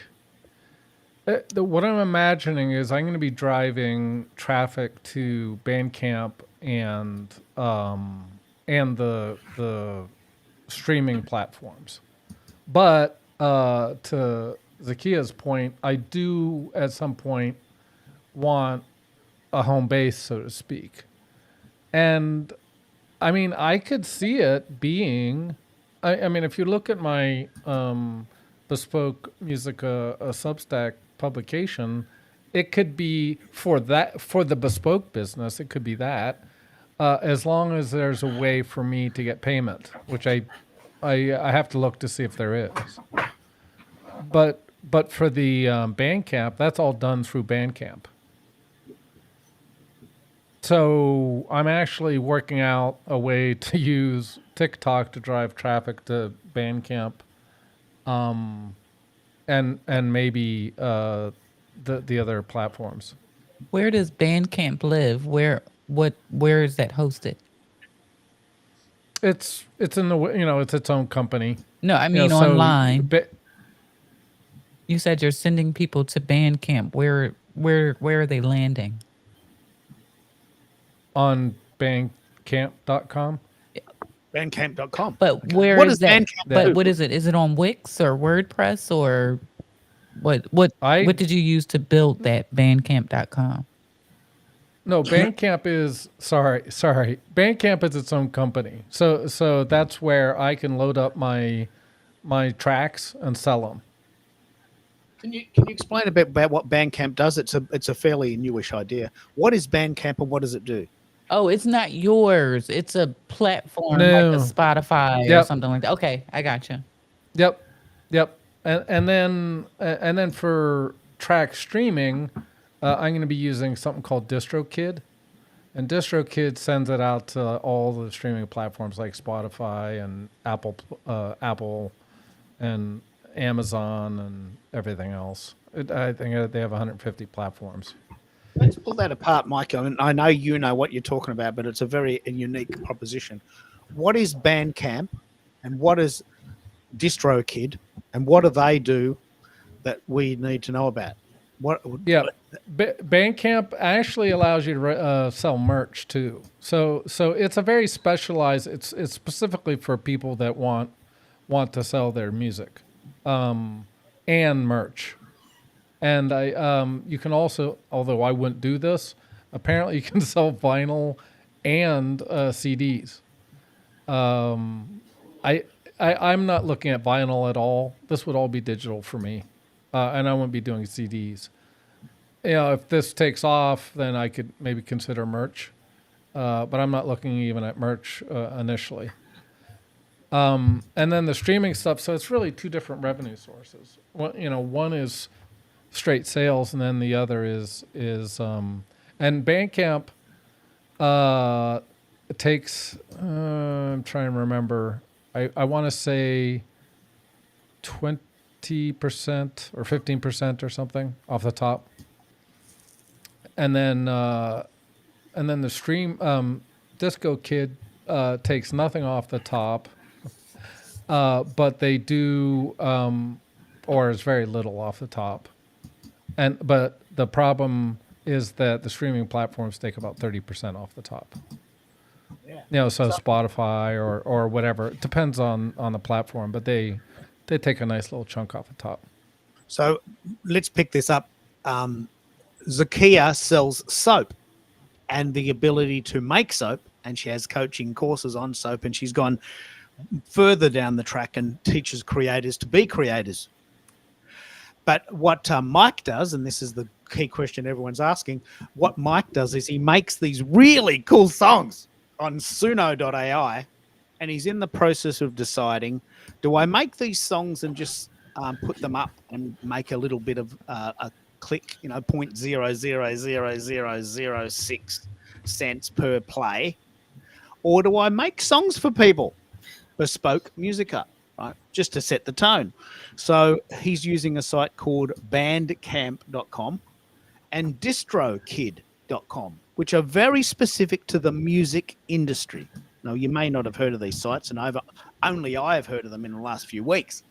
what I'm imagining is I'm gonna be driving traffic to Bandcamp and the streaming platforms. But to Zakia's point, I do at some point want a home base, so to speak. And I mean, I could see it being. I mean, if you look at my bespoke music a Substack publication, it could be for the bespoke business. It could be that, as long as there's a way for me to get payment, which I have to look to see if there is. But for the Bandcamp, that's all done through Bandcamp. So I'm actually working out a way to use TikTok to drive traffic to Bandcamp, and maybe the other platforms. Where does Bandcamp live? Where is that hosted? It's in the it's its own company. No, I mean so online. You said you're sending people to Bandcamp. Where are they landing? On Bandcamp.com. Bandcamp.com. But where What is does that? Bandcamp But do? what is it? Is it on Wix or WordPress or what what did you use to build that Bandcamp.com? No, Bandcamp is sorry. Bandcamp is its own company. So that's where I can load up my tracks and sell them. Can you explain a bit about what Bandcamp does? It's a fairly newish idea. What is Bandcamp and what does it do? Oh, it's not yours. It's a platform No. like a Spotify or Yep. something like that. Okay, I gotcha. Yep. And then for track streaming, I'm going to be using something called DistroKid, and DistroKid sends it out to all the streaming platforms like Spotify and Apple, and Amazon and everything else. I think they have 150 platforms. Let's pull that apart, Mike. I mean, I know you know what you're talking about, but it's a very unique proposition. What is Bandcamp and what is DistroKid and what do they do that we need to know about? Yeah, Bandcamp actually allows you to sell merch too. So it's a very specialized. It's specifically for people that want to sell their music, and merch. And you can also, although I wouldn't do this, apparently you can sell vinyl and CDs. I'm not looking at vinyl at all. This would all be digital for me, and I wouldn't be doing CDs. If this takes off, then I could maybe consider merch, but I'm not looking even at merch initially. And then the streaming stuff. So it's really two different revenue sources. One is straight sales, and then the other is and Bandcamp takes I'm trying to remember. I want to say 20% or 15% or something off the top, and then the stream DistroKid takes nothing off the top. but they do, or is very little off the top. But the problem is that the streaming platforms take about 30% off the top. Yeah. So Spotify or whatever. It depends on the platform, but they take a nice little chunk off the top. So let's pick this up. Zakia sells soap and the ability to make soap, and she has coaching courses on soap, and she's gone further down the track and teaches creators to be creators. But what Mike does, and this is the key question everyone's asking, what Mike does is he makes these really cool songs on Suno.ai, and he's in the process of deciding, do I make these songs and just put them up and make a little bit of a click, 0.000006 cents per play, or do I make songs for people, bespoke musica, right, just to set the tone? So he's using a site called bandcamp.com and distrokid.com, which are very specific to the music industry. Now, you may not have heard of these sites, and only I have heard of them in the last few weeks.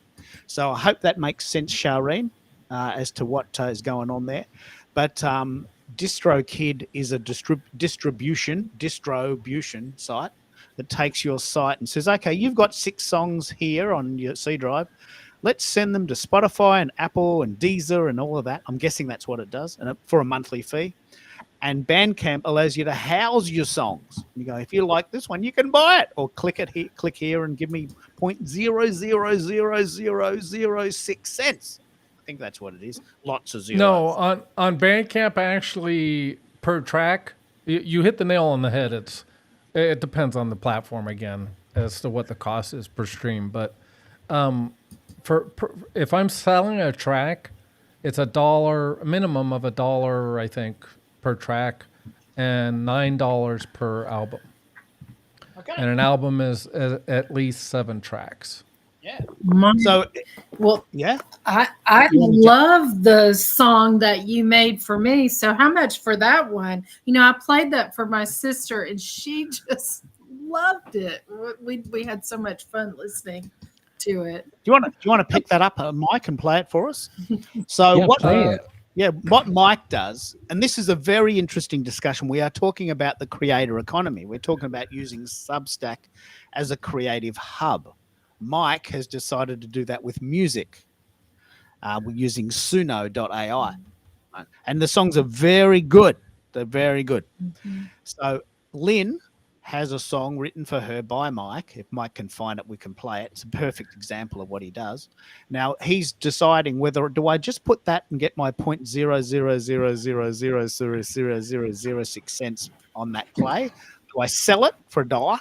So I hope that makes sense, Shireen, as to what is going on there. But DistroKid is a distribution site that takes your site and says, okay, you've got 6 songs here on your C drive. Let's send them to Spotify and Apple and Deezer and all of that. I'm guessing that's what it does, and for a monthly fee. And Bandcamp allows you to house your songs. You go, if you like this one, you can buy it, or click here and give me 0.000006 cents. I think that's what it is. Lots of zeros. No, on Bandcamp, actually, per track, you hit the nail on the head. It depends on the platform again as to what the cost is per stream. But if I'm selling a track, it's a minimum of $1, I think, per track, and $9 per album. Okay. And an album is at least 7 tracks. Yeah. So, well, yeah. I love the song that you made for me. So how much for that one? I played that for my sister, and she just loved it. We had so much fun listening to it. Do you want to pick that up, Mike, and play it for us? So what Mike does, and this is a very interesting discussion. We are talking about the creator economy. We're talking about using Substack as a creative hub. Mike has decided to do that with music. We're using Suno.ai. And the songs are very good. They're very good. Mm-hmm. So Lynn has a song written for her by Mike. If Mike can find it, we can play it. It's a perfect example of what he does. Now he's deciding whether do I just put that and get my 0.00000006 cents on that play? Do I sell it for $1?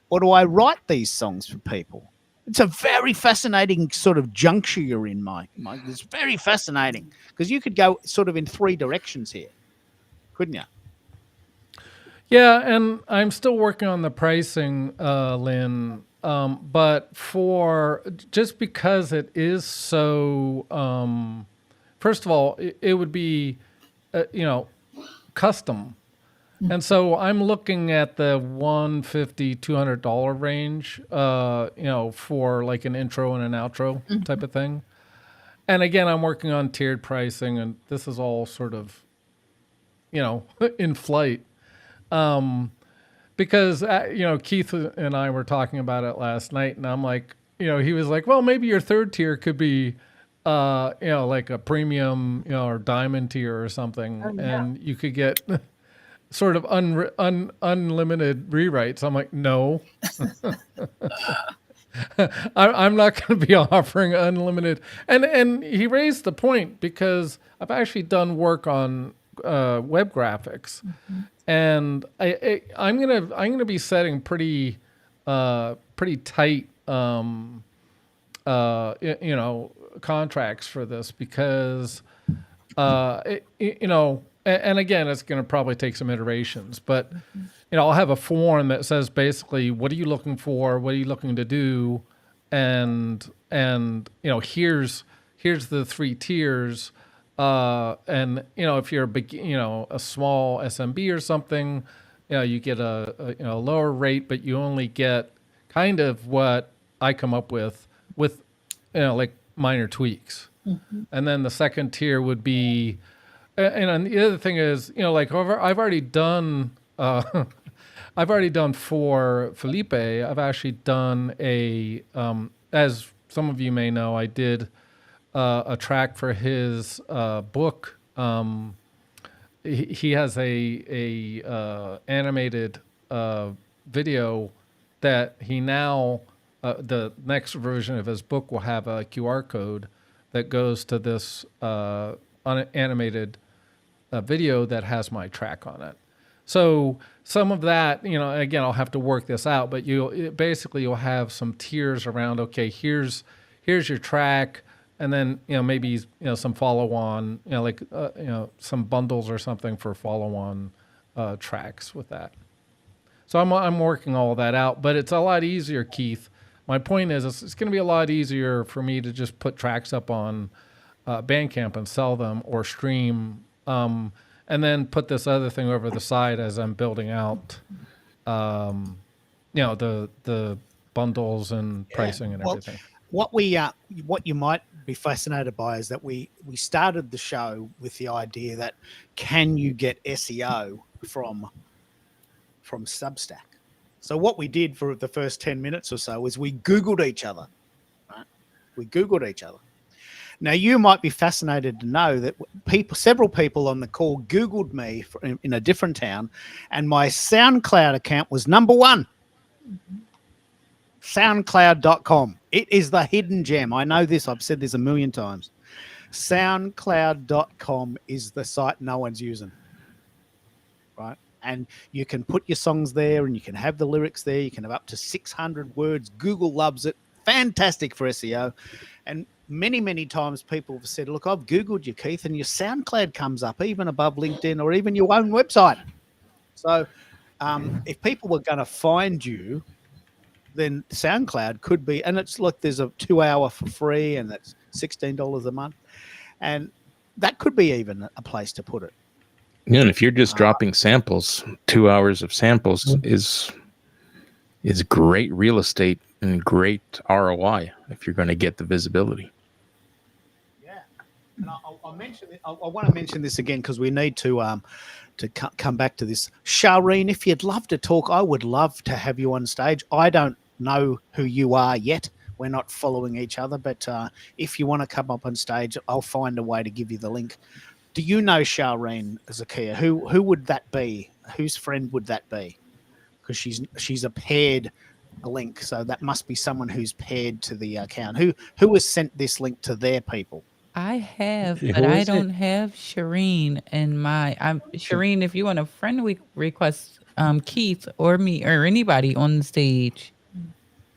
Or do I write these songs for people? It's a very fascinating sort of juncture you're in, Mike. It's very fascinating because you could go sort of in 3 directions here, couldn't you? Yeah, and I'm still working on the pricing, Lynn. But just because it is so, first of all, it would be, custom. And so I'm looking at the $150, $200 range, for like an intro and an outro type of thing. And again, I'm working on tiered pricing, and this is all sort of, in flight. Because, Keith and I were talking about it last night, and I'm like, he was like, well, maybe your 3rd tier could be, like a premium, or diamond tier or something. Oh, yeah. And you could get sort of unlimited rewrites. I'm like, no, I'm not going to be offering unlimited. And he raised the point because I've actually done work on web graphics, and I'm gonna be setting pretty tight contracts for this because and again, it's going to probably take some iterations, but I'll have a form that says basically, what are you looking for? What are you looking to do? And here's the 3 tiers. And if you're a small SMB or something, you get a lower rate, but you only get kind of what I come up with like minor tweaks. And then the second tier would be, and the other thing is, like I've already done, I've already done for Felipe. I've actually done as some of you may know, I did a track for his book. He has a animated video that he now the next version of his book will have a QR code that goes to this animated video that has my track on it. So some of that, again, I'll have to work this out, but you'll have some tiers around. Okay, here's your track, and then maybe some follow-on, like some bundles or something for follow-on tracks with that. So I'm working all that out, but it's a lot easier, Keith. My point is, it's going to be a lot easier for me to just put tracks up on Bandcamp and sell them or stream, and then put this other thing over the side as I'm building out, the bundles and pricing and everything. What you might be fascinated by is that we started the show with the idea that can you get SEO from Substack? So what we did for the first 10 minutes or so is we Googled each other. Right? We Googled each other. Now you might be fascinated to know that several people on the call Googled me in a different town, and my SoundCloud account was number one. SoundCloud.com. It is the hidden gem. I know this. I've said this a million times. SoundCloud.com is the site no one's using. Right? And you can put your songs there and you can have the lyrics there. You can have up to 600 words. Google loves it. Fantastic for SEO. And many, many times people have said, look, I've Googled you, Keith, and your SoundCloud comes up even above LinkedIn or even your own website. So if people were going to find you, then SoundCloud could be, and it's like there's a 2-hour for free and that's $16 a month. And that could be even a place to put it. Yeah, and if you're just dropping samples, 2 hours of samples is great real estate and great ROI if you're going to get the visibility. Yeah, and I'll mention it. I want to mention this again because we need to come back to this. Shireen, if you'd love to talk, I would love to have you on stage. I don't know who you are yet. We're not following each other, but if you want to come up on stage, I'll find a way to give you the link. Do you know Shireen Zakia? Who would that be? Whose friend would that be? Because she's a paired link, so that must be someone who's paired to the account. Who has sent this link to their people? I have, Who but I is it? don't have Shireen in my. Shireen, if you want a friend request, Keith or me or anybody on the stage,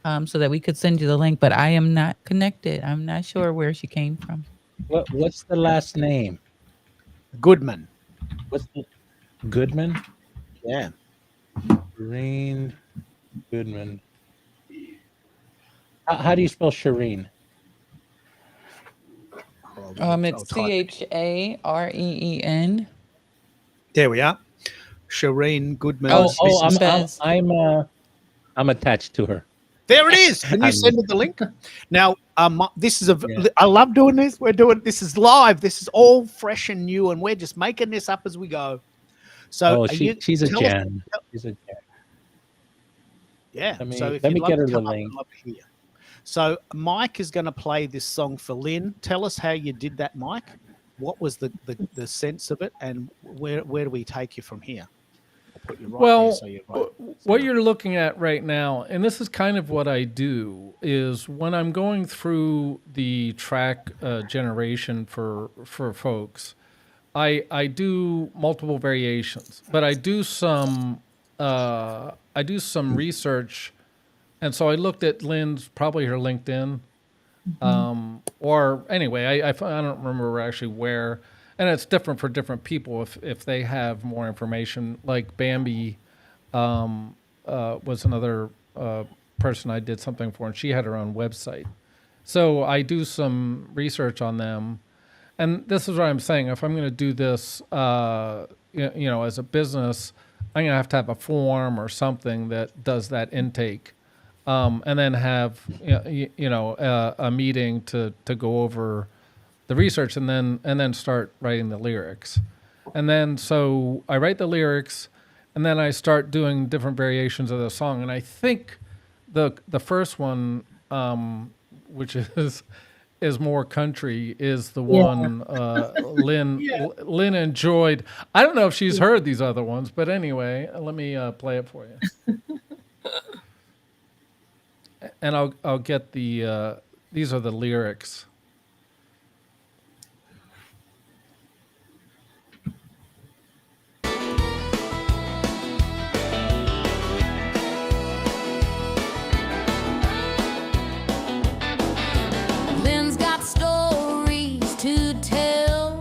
so that we could send you the link. But I am not connected. I'm not sure where she came from. What's the last name? Goodman. What's the Goodman? Yeah. Shireen Goodman. How do you spell Shireen? It's CHAREEN. There we are. Shireen Goodman. I'm attached to her. There it is. Can you send me the link? Now, this is I love doing this. This is live. This is all fresh and new, and we're just making this up as we go. So she's a gem. She's a gem. Yeah. Let me, so if let me you'd get love her to the come up, link. I'd love to hear. So Mike is going to play this song for Lynn. Tell us how you did that, Mike. What was the sense of it, and where do we take you from here? I'll put you right Well, there so you're right. what you're looking at right now, and this is kind of what I do, is when I'm going through the track generation for folks, I do multiple variations, but I do some research, and so I looked at Lynn's, probably her LinkedIn, or anyway, I don't remember actually where. And it's different for different people if they have more information. Like Bambi was another person I did something for, and she had her own website. So I do some research on them. And this is what I'm saying. If I'm going to do this, as a business, I'm going to have a form or something that does that intake. and then have a meeting to go over the research, and then start writing the lyrics. And then so I write the lyrics, and then I start doing different variations of the song. And I think the first one, which is more country, is the one Lynn enjoyed. I don't know if she's heard these other ones, but anyway, let me play it for you. And I'll get the these are the lyrics. Lynn's got stories to tell.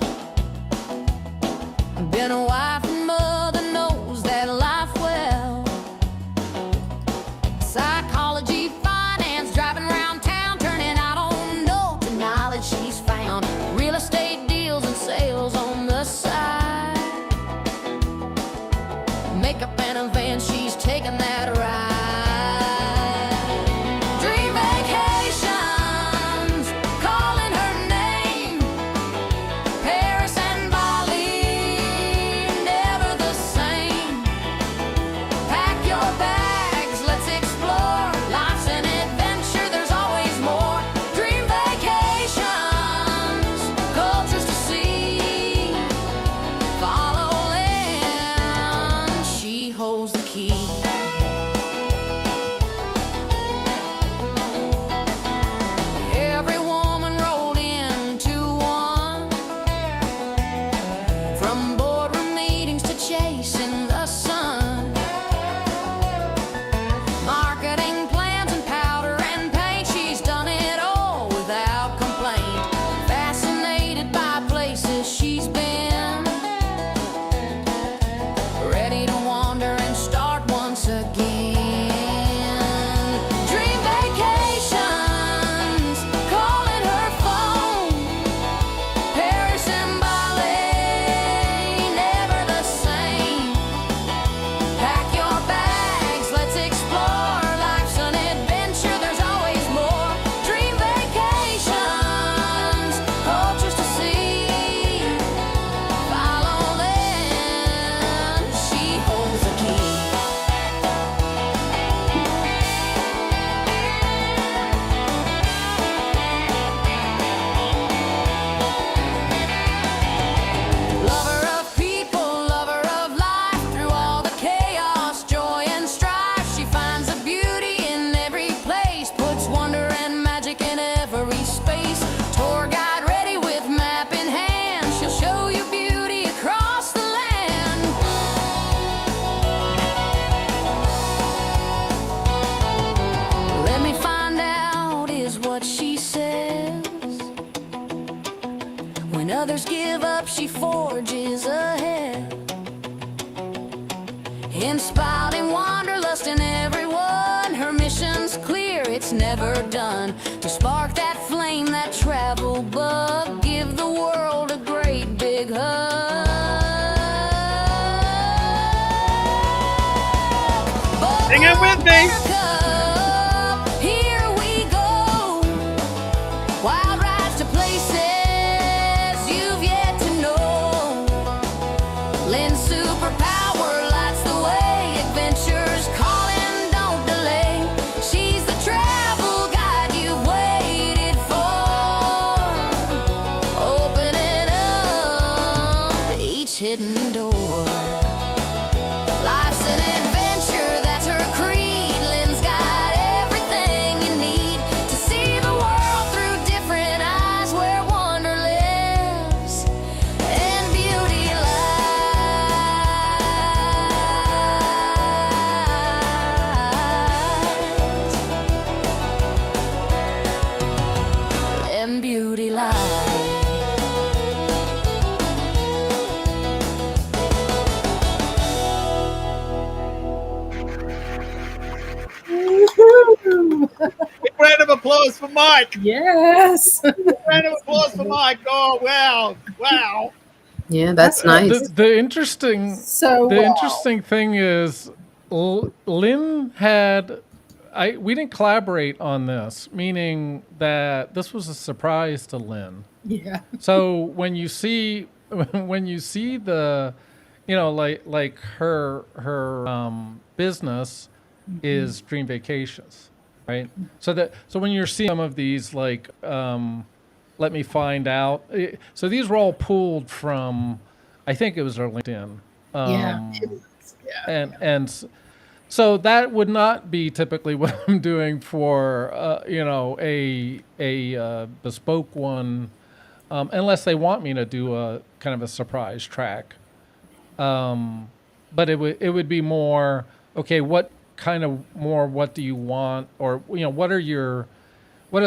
Been a wife and mother, knows that life well. Psychology, finance, driving around town, turning I don't know to knowledge she's found. Real estate deals and sales on the side. Makeup and events, she's taking that ride. Dream vacations, calling her name. Paris and Bali, never the same. Pack your bags, let's explore. Life's an adventure, there's always more. Dream vacations, cultures to see. Follow Lynn, she holds the key. Every woman rolled into one. From boardroom meetings to chasing the sun. Marketing plans and powder and paint, she's done it all without complaint. Fascinated by places she's been. Ready to wander and start once again. Dream vacations, calling her phone. Paris and Bali, never the same. Pack your bags, let's explore. Life's an adventure, there's always more. Dream vacations, cultures to see. Follow Lynn, she holds the key. Lover of people, lover of life. Through all the chaos, joy and strife, she finds the beauty in every place. Puts wonder and magic in every space. Tour guide ready with map in hand. She'll show you beauty across the land. Let me find out is what she says. When others give up, she forges ahead. Inspired in wanderlust in everyone. Her mission's clear, it's never done. To spark that flame, that travel bug. Give the world a great big hug. Sing it with me! Here we go. Wild rides to places you've yet to know. Lynn's superpower lights the way. Adventures calling, don't delay. She's the travel guide you've waited for. Opening up each hidden door. Life's an adventure, that's her creed. Lynn's got everything you need to see the world through different eyes, where wonder lives and beauty lies. And beauty lies. Round of applause for Mike. Yes. Round of applause for Mike. Oh wow, wow. Yeah, that's nice. The interesting So the interesting thing is Lynn had we didn't collaborate on this, meaning that this was a surprise to Lynn. Yeah. So when you see the, like her business is Dream Vacations, right? So when you're seeing some of these, like, let me find out. So these were all pulled from, I think it was her LinkedIn. Yeah. So that would not be typically what I'm doing for, a bespoke one, unless they want me to do a kind of a surprise track. But it would be more, okay, what do you want, or what are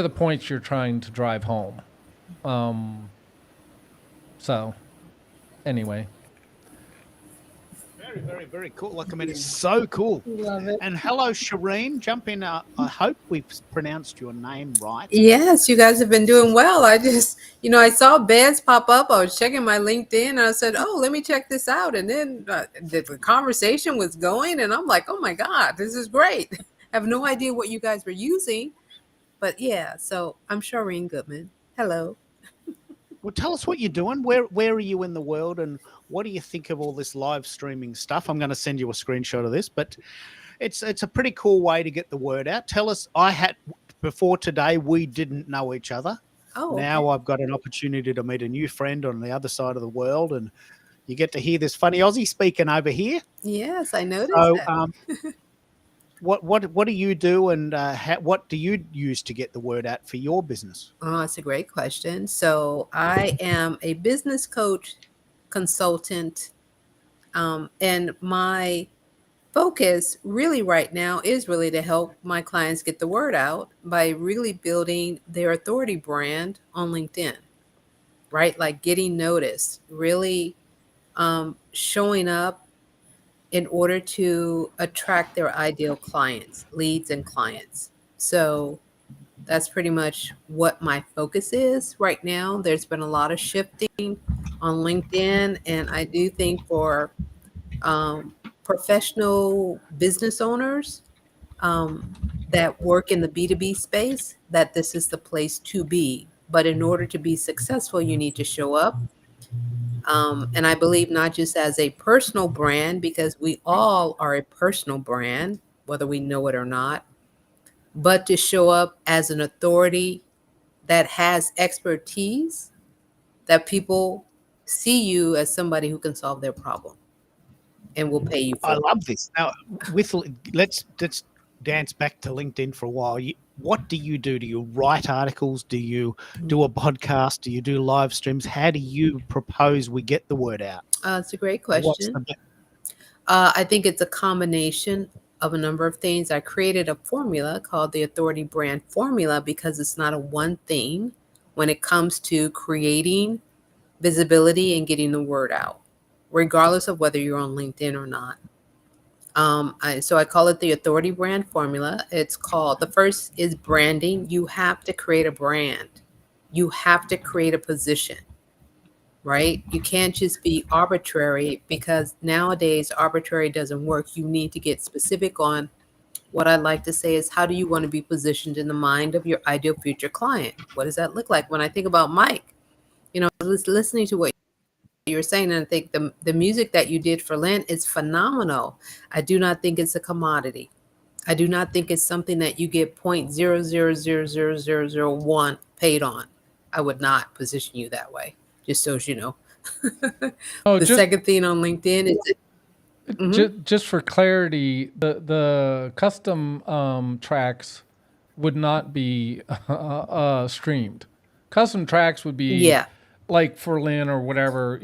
the points you're trying to drive home? So anyway. Very, very, very cool. Like, I mean, it's so cool. Love it. And hello, Shireen. Jump in. I hope we've pronounced your name right. Yes, you guys have been doing well. I just, I saw Bez pop up. I was checking my LinkedIn and I said, oh, let me check this out. And then the conversation was going and I'm like, oh my God, this is great. I have no idea what you guys were using. But yeah, so I'm Shireen Goodman. Hello. Well, tell us what you're doing. Where are you in the world, and what do you think of all this live streaming stuff? I'm going to send you a screenshot of this, but it's a pretty cool way to get the word out. Tell us. Before today, we didn't know each other. Oh, Now I've got an opportunity to meet a new friend on the other side of the world, and you get to hear this funny Aussie speaking over here. yes, I noticed So, that. what do you do, and what do you use to get the word out for your business? Oh, that's a great question. So I am a business coach, consultant, and my focus really right now is really to help my clients get the word out by really building their authority brand on LinkedIn, right? Like getting noticed, really showing up in order to attract their ideal clients, leads and clients. So that's pretty much what my focus is right now. There's been a lot of shifting on LinkedIn, and I do think for professional business owners that work in the B2B space, that this is the place to be. But in order to be successful, you need to show up. And I believe not just as a personal brand, because we all are a personal brand, whether we know it or not, but to show up as an authority that has expertise, that people see you as somebody who can solve their problem and will pay you for I it. love this. Now, let's dance back to LinkedIn for a while. What do you do? Do you write articles? Do you do a podcast? Do you do live streams? How do you propose we get the word out? It's a great What's question. the I think it's a combination of a number of things. I created a formula called the Authority Brand Formula because it's not a one thing when it comes to creating visibility and getting the word out, regardless of whether you're on LinkedIn or not. So I call it the Authority Brand Formula. The first is branding. You have to create a brand. You have to create a position, right? You can't just be arbitrary, because nowadays arbitrary doesn't work. You need to get specific on what I'd like to say is, how do you want to be positioned in the mind of your ideal future client? What does that look like? When I think about Mike, listening to what you're saying, and I think the music that you did for Lynn is phenomenal. I do not think it's a commodity. I do not think it's something that you get 0.000001 paid on. I would not position you that way, just so as you know. The second thing on LinkedIn is just for clarity, the custom tracks would not be streamed. Custom tracks would be like for Lynn or whatever,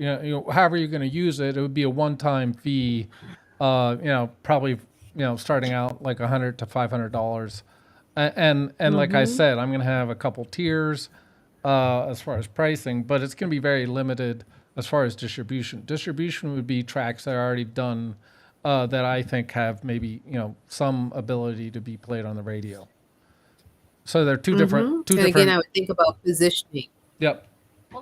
however you're going to use it. It would be a one-time fee, probably starting out like $100 to $500, and like I said, I'm going to have a couple tiers as far as pricing, but it's going to be very limited as far as distribution. Distribution would be tracks that are already done that I think have maybe some ability to be played on the radio. So they're two different. And again, I would think about positioning. Yep.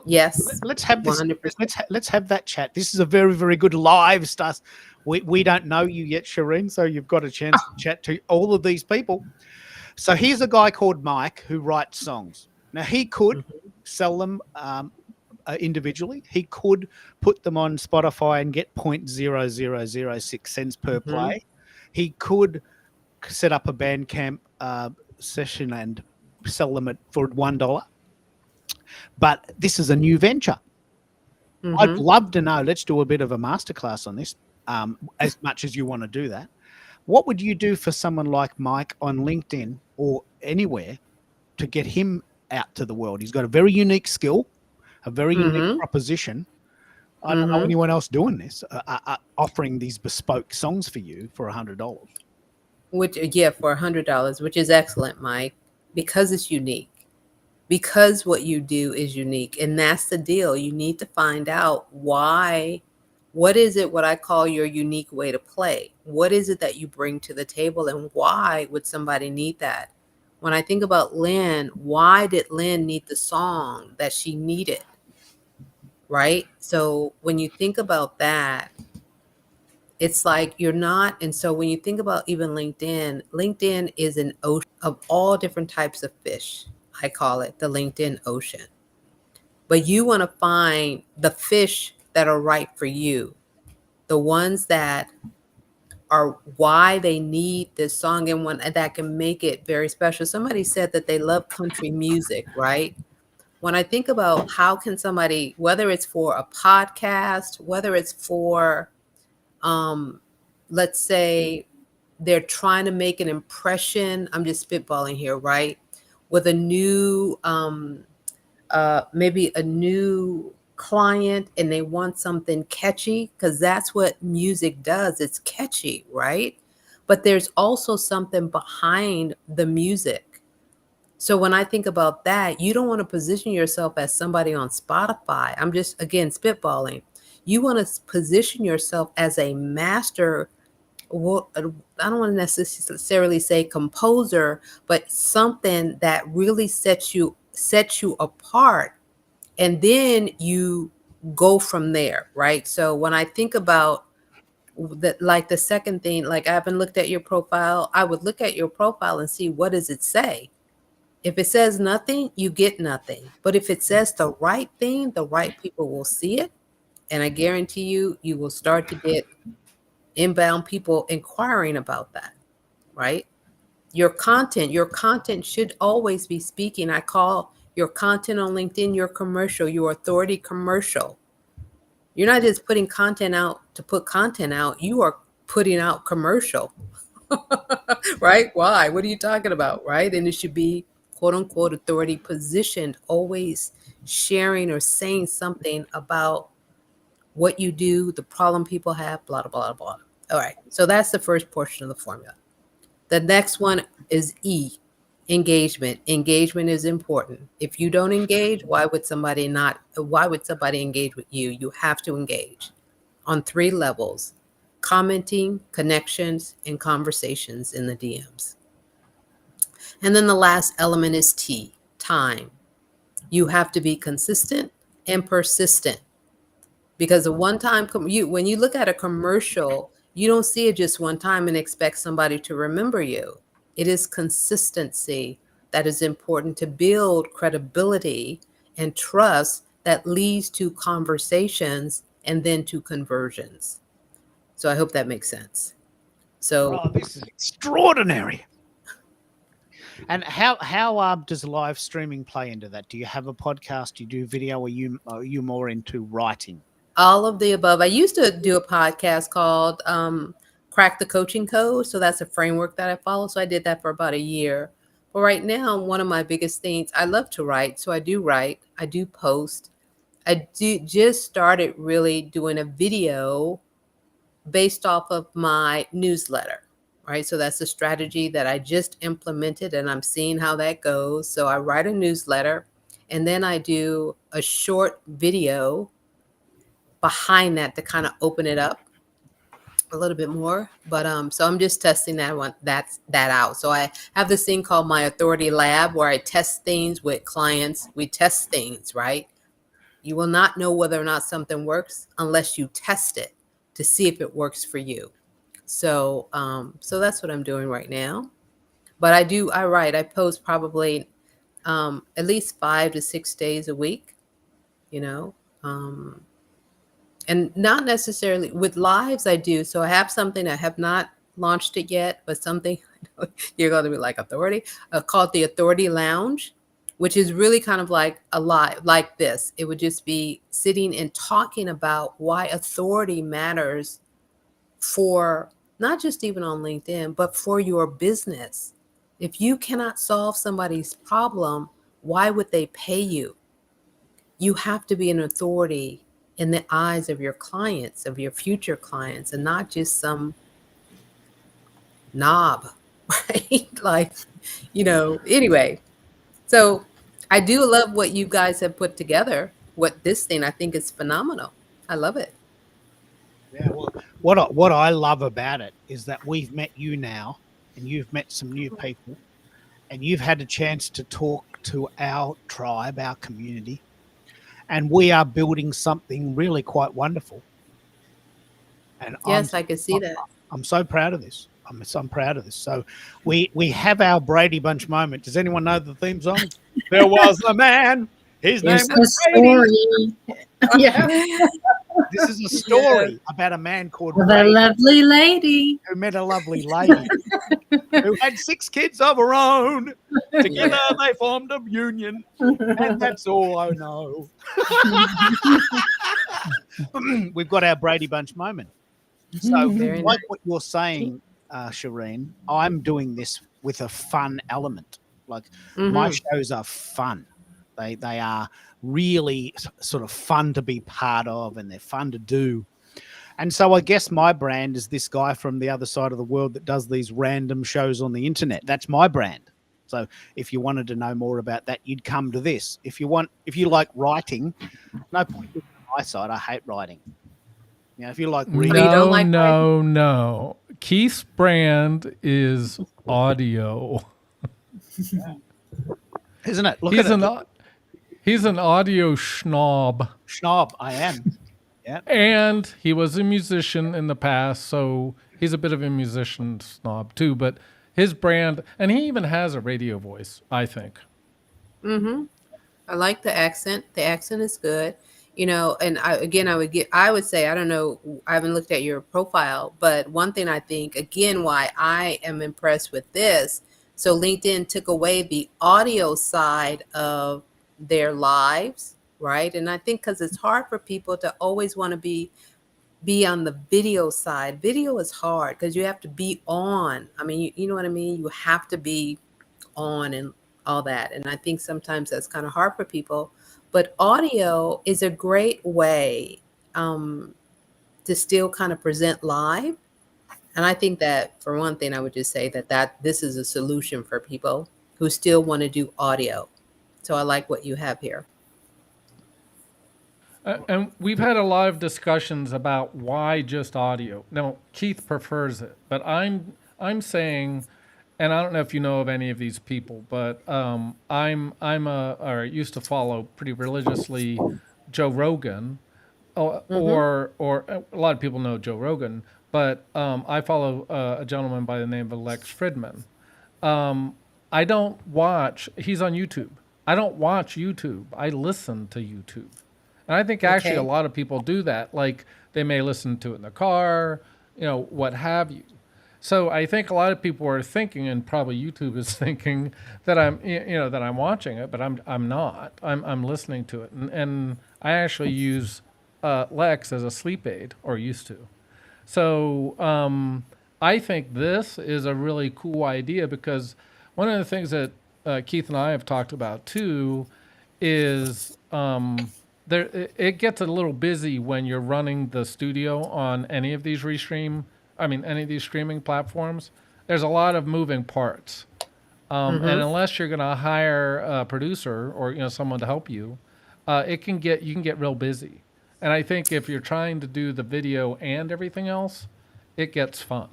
Yes. Let's have this. 100%. Let's have that chat. This is a very, very good live stuff. We don't know you yet, Shireen, so you've got a chance to chat to all of these people. So here's a guy called Mike who writes songs. Now, he could sell them individually. He could put them on Spotify and get 0.0006 cents per play. He could set up a Bandcamp session and sell them for $1. But this is a new venture. I'd love to know. Let's do a bit of a masterclass on this, as much as you want to do that. What would you do for someone like Mike on LinkedIn or anywhere to get him out to the world? He's got a very unique skill, a very unique proposition. I don't know anyone else doing this, offering these bespoke songs for you for $100. For $100, which is excellent, Mike, because it's unique. Because what you do is unique. And that's the deal. You need to find out why. What is it, what I call your unique way to play? What is it that you bring to the table, and why would somebody need that? When I think about Lynn, why did Lynn need the song that she needed? Right? So when you think about that, it's like you're not. And so when you think about even LinkedIn is an ocean of all different types of fish. I call it the LinkedIn Ocean. But you want to find the fish that are right for you, the ones that are why they need this song and one that can make it very special. Somebody said that they love country music, right? When I think about how can somebody, whether it's for a podcast, whether it's for, let's say they're trying to make an impression, I'm just spitballing here, right? With a new, maybe a new client, and they want something catchy, because that's what music does. It's catchy, right? But there's also something behind the music. So when I think about that, you don't want to position yourself as somebody on Spotify. I'm just, again, spitballing. You want to position yourself as a master. Well, I don't want to necessarily say composer, but something that really sets you apart. And then you go from there, right? So when I think about that, like the second thing, like I haven't looked at your profile, I would look at your profile and see, what does it say? If it says nothing, you get nothing. But if it says the right thing, the right people will see it. And I guarantee you will start to get inbound people inquiring about that, right? Your content should always be speaking. I call your content on LinkedIn your commercial, your authority commercial. You're not just putting content out to put content out. You are putting out commercial, right? Why? What are you talking about, right? And it should be quote unquote authority positioned, always sharing or saying something about what you do, the problem people have, blah, blah, blah, blah. All right. So that's the first portion of the formula. The next one is E, engagement. Engagement is important. If you don't engage, why would somebody engage with you? You have to engage on 3 levels: commenting, connections, and conversations in the DMs. And then the last element is T, time. You have to be consistent and persistent, because a one-time, when you look at a commercial, you don't see it just one time and expect somebody to remember you. It is consistency that is important to build credibility and trust that leads to conversations and then to conversions. So I hope that makes sense. So this is extraordinary. And how does live streaming play into that? Do you have a podcast? Do you do video? Or are you more into writing? all of the above. I used to do a podcast called Crack the Coaching Code. So that's a framework that I follow. So I did that for about a year. But right now, one of my biggest things, I love to write. So I do write. I do post. Just started really doing a video based off of my newsletter, right? So that's a strategy that I just implemented and I'm seeing how that goes. So I write a newsletter and then I do a short video behind that to kind of open it up a little bit more. But so I'm just testing that out. So I have this thing called my Authority Lab where I test things with clients. We test things, right? You will not know whether or not something works unless you test it to see if it works for you. So so that's what I'm doing right now. But I post probably at least 5 to 6 days a week, you know. And not necessarily with lives I do. So I have something, I have not launched it yet, but something you're going to be like authority, called the Authority Lounge, which is really kind of like a live like this. It would just be sitting and talking about why authority matters for not just even on LinkedIn, but for your business. If you cannot solve somebody's problem, why would they pay you? You have to be an authority in the eyes of your clients, of your future clients, and not just some knob, right? Like, anyway. So I do love what you guys have put together. This thing, I think, is phenomenal. I love it. Yeah, well, what I love about it is that we've met you now, and you've met some new people, and you've had a chance to talk to our tribe, our community, and we are building something really quite wonderful. And Yes, I can see that. I'm so proud of this. I'm proud of this. So we have our Brady Bunch moment. Does anyone know the theme song? There was a man. His name There's a was Brady. story. Yeah. This is a story about a man called Of a Brady lovely lady. who met a lovely lady who had 6 kids of her own. Together they formed a union, and that's all I know. We've got our Brady Bunch moment. So, Very like what you're saying, Shireen, I'm doing this with a fun element. Like my shows are fun. They are really sort of fun to be part of, and they're fun to do. And so I guess my brand is this guy from the other side of the world that does these random shows on the internet. That's my brand. So if you wanted to know more about that, you'd come to this. If you like writing, no point on my side. I hate writing. If you like reading, you don't like No. Keith's brand is audio. isn't it? Look He's at it. he's an audio schnob. Schnob, I am. Yeah. And he was a musician in the past, so he's a bit of a musician snob too. But his brand, and he even has a radio voice, I think. I like the accent. The accent is good. And I would say, I don't know, I haven't looked at your profile, but one thing I think, again, why I am impressed with this, so LinkedIn took away the audio side of their lives, right? And I think because it's hard for people to always want to be on the video side. Video is hard because you have to be on. I mean, you know what I mean? You have to be on and all that. And I think sometimes that's kind of hard for people. But audio is a great way to still kind of present live. And I think that, for one thing, I would just say that this is a solution for people who still want to do audio. So I like what you have here. And we've had a lot of discussions about why just audio. Now, Keith prefers it, but I'm saying, and I don't know if you know of any of these people, but I used to follow pretty religiously Joe Rogan, or a lot of people know Joe Rogan, but I follow a gentleman by the name of Lex Fridman. I don't watch. He's on YouTube. I don't watch YouTube. I listen to YouTube. And I think actually a lot of people do that. Like they may listen to it in the car, what have you. So I think a lot of people are thinking, and probably YouTube is thinking that I'm watching it, but I'm not. I'm listening to it, and I actually use Lex as a sleep aid, or used to. So I think this is a really cool idea because one of the things that Keith and I have talked about too is it gets a little busy when you're running the studio on any of these any of these streaming platforms. There's a lot of moving parts. And unless you're going to hire a producer or someone to help you, you can get real busy. And I think if you're trying to do the video and everything else, it gets fun.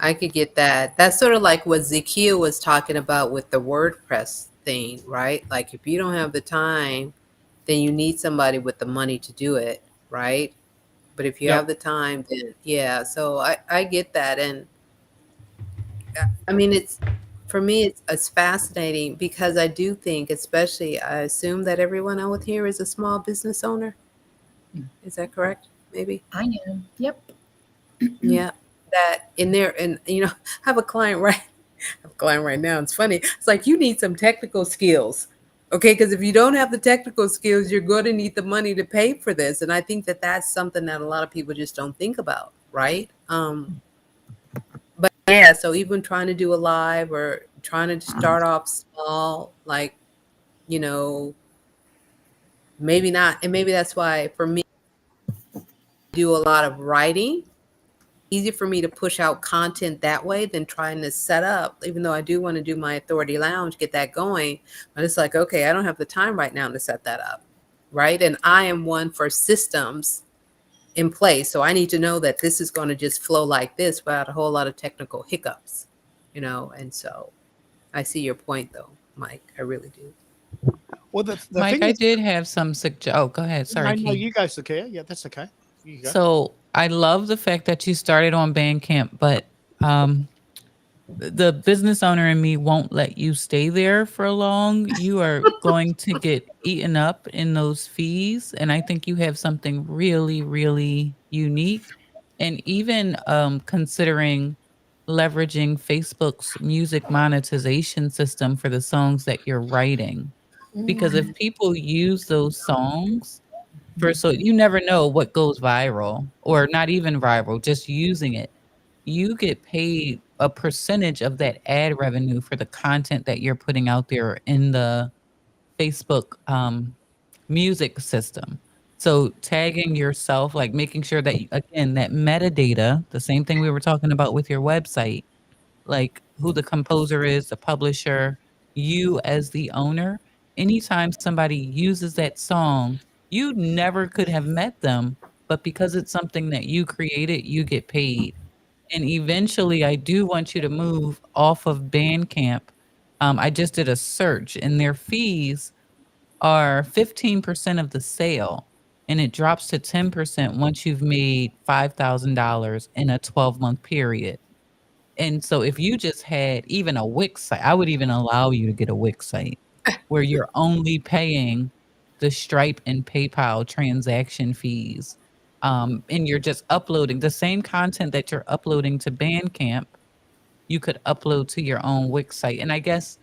I could get that. That's sort of like what Zakiya was talking about with the WordPress thing, right? Like if you don't have the time, then you need somebody with the money to do it, right? But if you Yep. have the time, then yeah. So I get that. And I mean, for me, it's fascinating because I do think, especially, I assume that everyone out here is a small business owner. Is that correct? Maybe. I am. Yep. Yeah. That in there, and I have a client right. I have a client right now. It's funny. It's like you need some technical skills, okay? Because if you don't have the technical skills, you're going to need the money to pay for this. And I think that that's something that a lot of people just don't think about, right? But yeah, so even trying to do a live or trying to start off small, like, maybe not. And maybe that's why for me, I do a lot of writing. Easier for me to push out content that way than trying to set up, even though I do want to do my Authority Lounge, get that going. But it's like, okay, I don't have the time right now to set that up. Right. And I am one for systems in place. So I need to know that this is going to just flow like this without a whole lot of technical hiccups, and so I see your point though, Mike. I really do. Well, the Mike, thing I is, did have some Oh, go ahead. Sorry, no, Keith. you go, Zakia. Yeah, that's okay. You go. So I love the fact that you started on Bandcamp, but the business owner in me won't let you stay there for long. You are going to get eaten up in those fees. And I think you have something really, really unique. And even considering leveraging Facebook's music monetization system for the songs that you're writing. Because if people use those songs, so you never know what goes viral, or not even viral, just using it, you get paid a percentage of that ad revenue for the content that you're putting out there in the Facebook music system. So tagging yourself, like making sure that, again, that metadata, the same thing we were talking about with your website, like who the composer is, the publisher, you as the owner, anytime somebody uses that song, you never could have met them, but because it's something that you created, you get paid. And eventually, I do want you to move off of Bandcamp. I just did a search, and their fees are 15% of the sale, and it drops to 10% once you've made $5,000 in a 12-month period. And so if you just had even a Wix site, I would even allow you to get a Wix site where you're only paying the Stripe and PayPal transaction fees. And you're just uploading the same content that you're uploading to Bandcamp, you could upload to your own Wix site. And I guess,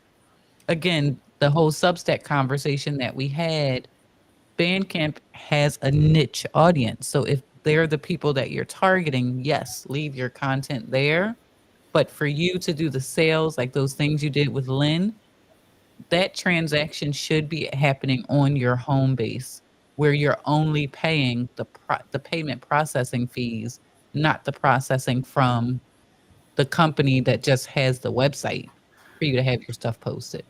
again, the whole Substack conversation that we had, Bandcamp has a niche audience. So if they're the people that you're targeting, yes, leave your content there. But for you to do the sales, like those things you did with Lynn, that transaction should be happening on your home base, where you're only paying the payment processing fees, not the processing from the company that just has the website for you to have your stuff posted.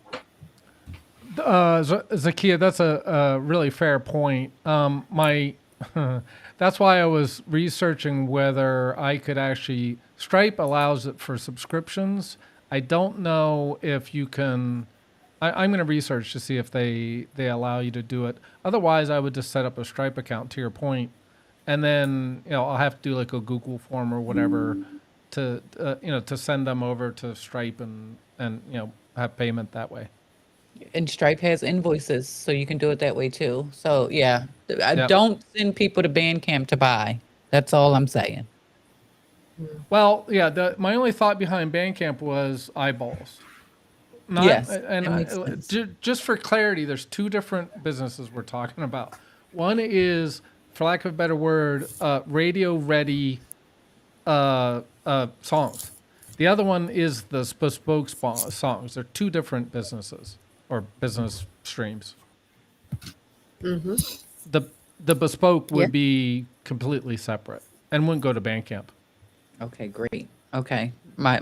Zakia, that's a really fair point. That's why I was researching whether I could actually. Stripe allows it for subscriptions. I don't know if you can. I'm going to research to see if they allow you to do it. Otherwise, I would just set up a Stripe account. To your point, and then I'll have to do like a Google form or whatever to to send them over to Stripe and have payment that way. And Stripe has invoices, so you can do it that way too. So yeah, Yep. don't send people to Bandcamp to buy. That's all I'm saying. Well, yeah. My only thought behind Bandcamp was eyeballs. Yes, that makes sense. Just for clarity, there's two different businesses we're talking about. One is, for lack of a better word, radio-ready songs. The other one is the bespoke songs. They're two different businesses or business streams. Mm-hmm. The bespoke would Yeah. be completely separate and wouldn't go to Bandcamp. Okay, great. Okay, my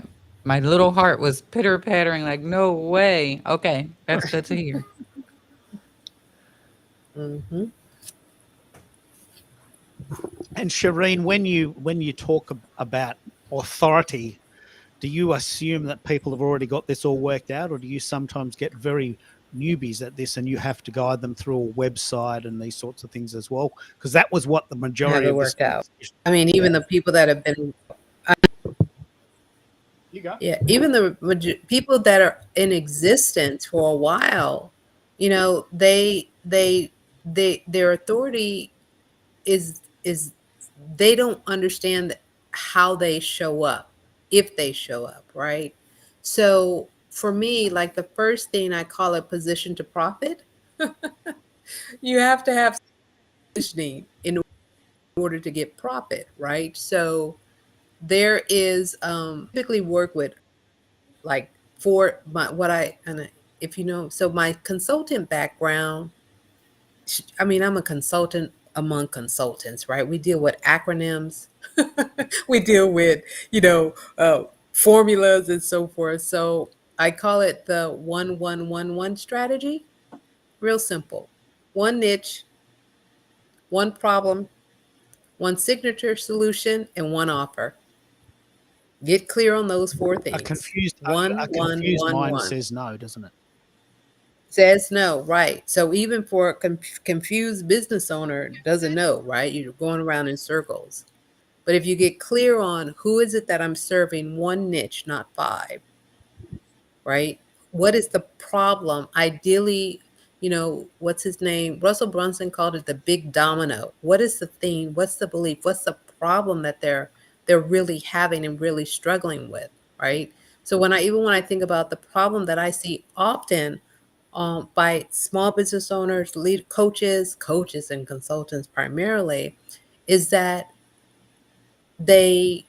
little heart was pitter pattering like, no way. Okay, that's good to hear. Mm-hmm. And Shireen, when you talk about authority, do you assume that people have already got this all worked out, or do you sometimes get very newbies at this, and you have to guide them through a website and these sorts of things as well, because that was what the majority Never of this worked out. I mean, even the people that have been, You go. yeah, even the people that are in existence for a while, you know, their authority is they don't understand how they show up, if they show up, right? So for me, like the first thing I call it position to profit. You have to have positioning in order to get profit, right? So there is typically work with like for my what I and if you know, so my consultant background, I mean, I'm a consultant among consultants, right? We deal with acronyms, we deal with, you know, formulas and so forth. So I call it the 1-1-1-1 strategy. Real simple. One niche, one problem, one signature solution, and one offer. Get clear on those four A things. confused, One, a one, confused one, mind one. says no, doesn't it? Says no, right? So even for a confused business owner, doesn't know, right? You're going around in circles. But if you get clear on who is it that I'm serving, one niche, not five, right? What is the problem? Ideally, you know, what's his name? Russell Brunson called it the big domino. What is the theme? What's the belief? What's the problem that they're really having and really struggling with, right? So when I think about the problem that I see often by small business owners, lead coaches and consultants primarily, is that they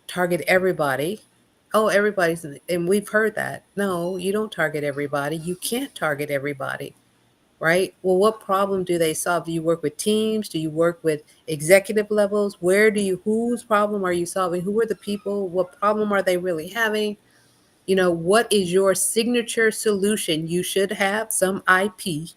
target everybody. Oh, everybody's and we've heard that. No, you don't target everybody. You can't target everybody, right? Well, what problem do they solve? Do you work with teams? Do you work with executive levels? Whose problem are you solving? Who are the people? What problem are they really having? You know, what is your signature solution? You should have some IP.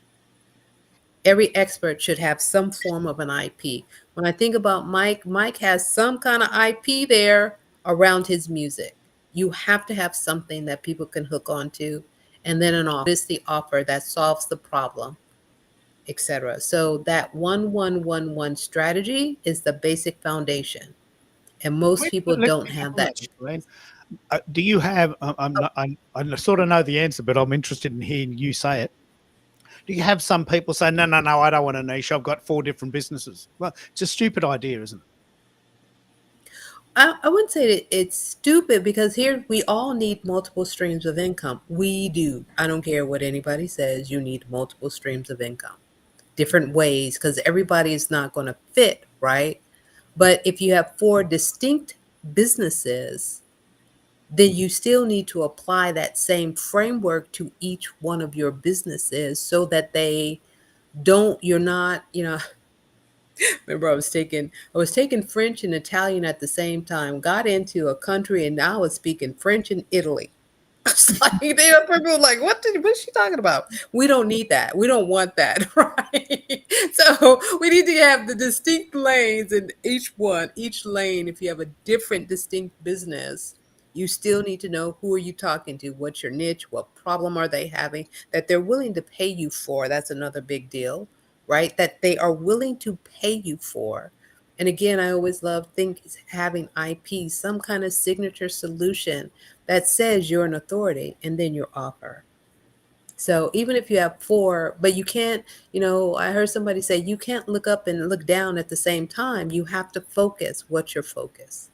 Every expert should have some form of an IP. When I think about Mike has some kind of IP there around his music. You have to have something that people can hook onto, and then an offer. What is the offer that solves the problem, etc. So that 1-1-1-1 strategy is the basic foundation, and most people Let's don't pick up have on that. Shireen. Do you have? I sort of know the answer, but I'm interested in hearing you say it. Do you have some people say, no, I don't want a niche. I've got 4 different businesses. Well, it's a stupid idea, isn't it? I wouldn't say that it's stupid, because here we all need multiple streams of income. We do. I don't care what anybody says. You need multiple streams of income, different ways, because everybody is not going to fit, right? But if you have 4 distinct businesses, then you still need to apply that same framework to each one of your businesses so that you're not, you know, remember I was taking French and Italian at the same time, got into a country, and now I was speaking French in Italy. It's like people were like, what's she talking about? We don't need that. We don't want that, right? So we need to have the distinct lanes in each lane. If you have a different distinct business, you still need to know who are you talking to, what's your niche, what problem are they having that they're willing to pay you for. That's another big deal, right? That they are willing to pay you for. And again, I always love having IP, some kind of signature solution that says you're an authority, and then your offer. So even if you have 4, but you can't, you know, I heard somebody say you can't look up and look down at the same time. You have to focus. What's your focus,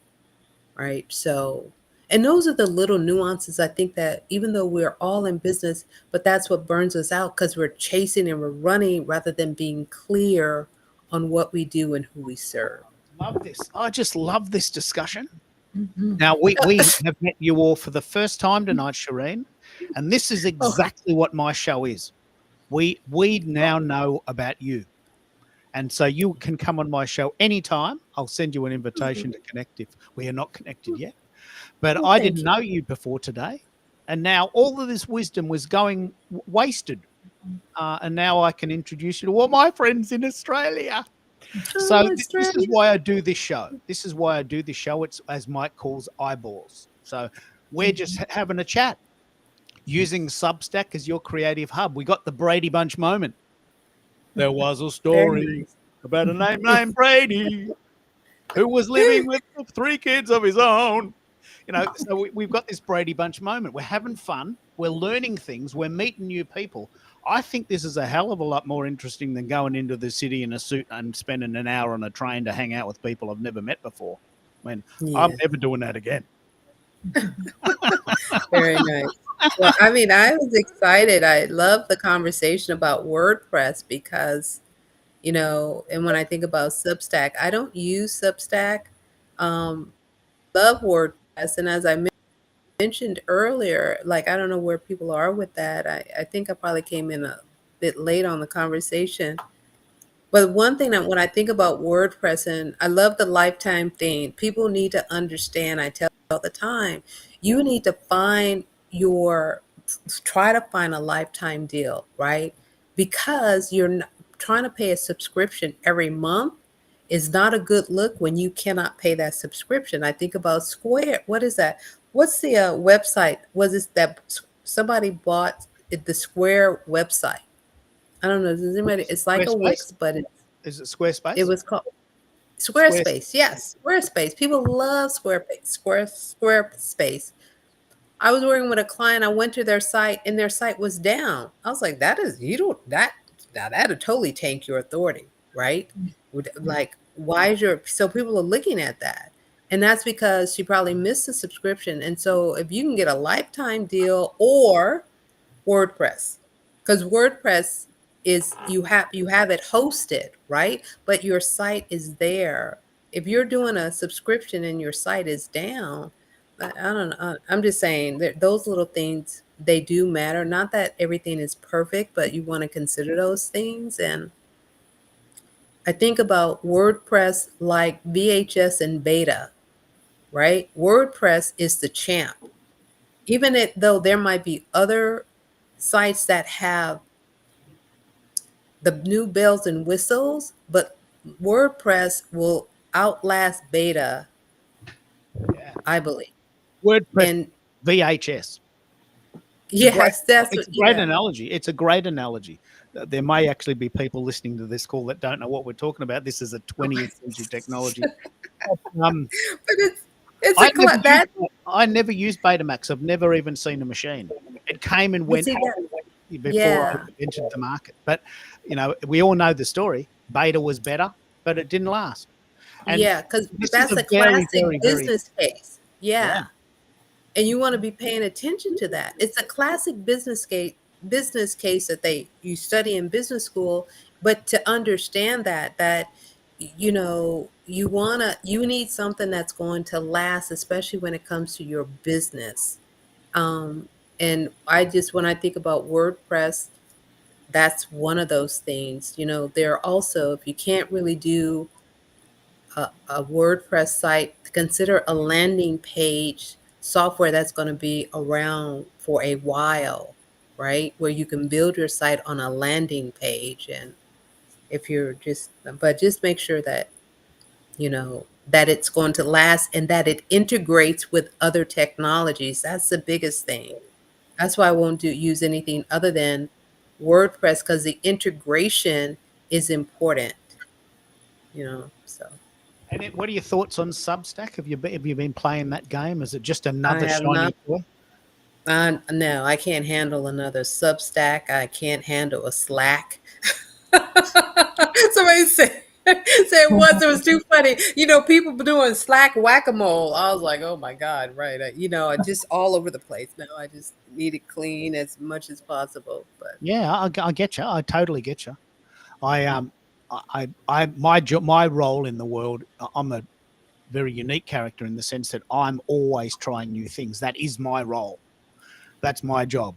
right? So, and those are the little nuances, I think, that even though we're all in business, but that's what burns us out, because we're chasing and we're running rather than being clear on what we do and who we serve. Love this. I just love this discussion. Now, we have met you all for the first time tonight, Shireen, and this is exactly what my show is. We now know about you, and so you can come on my show anytime. I'll send you an invitation to connect if we are not connected yet. But I didn't know you before today, and now all of this wisdom was going wasted, and now I can introduce you to all my friends in Australia. So this is why I do this show. It's, as Mike calls, eyeballs. So we're just having a chat. using Substack as your creative hub. We got the Brady Bunch moment. There was a Very story nice. about a name named Brady who was living with 3 kids of his own. So we've got this Brady Bunch moment. We're having fun. We're learning things. We're meeting new people. I think this is a hell of a lot more interesting than going into the city in a suit and spending an hour on a train to hang out with people I've never met before. I'm Yeah, never doing that again. very nice. Well, I mean, I was excited. I love the conversation about WordPress because, and when I think about Substack, I don't use Substack. Um, love WordPress. And as I mentioned earlier, like, I don't know where people are with that. I think I probably came in a bit late on the conversation. But one thing that when I think about WordPress, and I love the lifetime thing, people need to understand, I tell all the time, you need to try to find a lifetime deal, right? Because you're trying to pay a subscription every month is not a good look when you cannot pay that subscription. I think about Square. What is that? What's the website? Was it that somebody bought the Square website? I don't know. Does anybody? It's like a Squarespace? Wix, but Is it Squarespace? it was called Square- Squarespace. Yes, Squarespace. People love Squarespace. Squarespace. I was working with a client. I went to their site, and their site was down. I was like, that'd totally tank your authority, right? Like, why is so people are looking at that, and that's because she probably missed the subscription. And so, if you can get a lifetime deal or WordPress, because WordPress is you have it hosted, right? But your site is there. If you're doing a subscription and your site is down, I don't know. I'm just saying that those little things, they do matter. Not that everything is perfect, but you want to consider those things. And I think about WordPress like VHS and beta, right? WordPress is the champ. Even though there might be other sites that have the new bells and whistles, but WordPress will outlast beta, Yeah. I believe. WordPress And VHS. yes, that's It's a what, great yeah. analogy. It's a great analogy. There may actually be people listening to this call that don't know what we're talking about. This is a 20th century technology. Um, But it's I a cl- that I never used Betamax. I've never even seen a machine. It came and you went see that. before Yeah. I entered the market. But we all know the story. Beta was better, but it didn't last. And Yeah, because this is that's a a very, classic very, very business case. Yeah. yeah. And you want to be paying attention to that. It's a classic business case that you study in business school, but to understand that you need something that's going to last, especially when it comes to your business. And when I think about WordPress, that's one of those things. There are also, if you can't really do a WordPress site, consider a landing page software that's going to be around for a while, right? Where you can build your site on a landing page. And but just make sure that, that it's going to last and that it integrates with other technologies. That's the biggest thing. That's why I won't use anything other than WordPress, because the integration is important, so. And what are your thoughts on Substack? Have you been playing that game? Is it just I another have shiny not. toy? No, I can't handle another Substack. I can't handle a Slack. Somebody said it was too funny. People doing Slack whack-a-mole. I was like, oh my God, right. Just all over the place. No, I just need it clean as much as possible. But Yeah, I get you. I totally get you. My role in the world, I'm a very unique character in the sense that I'm always trying new things. That is my role. That's my job.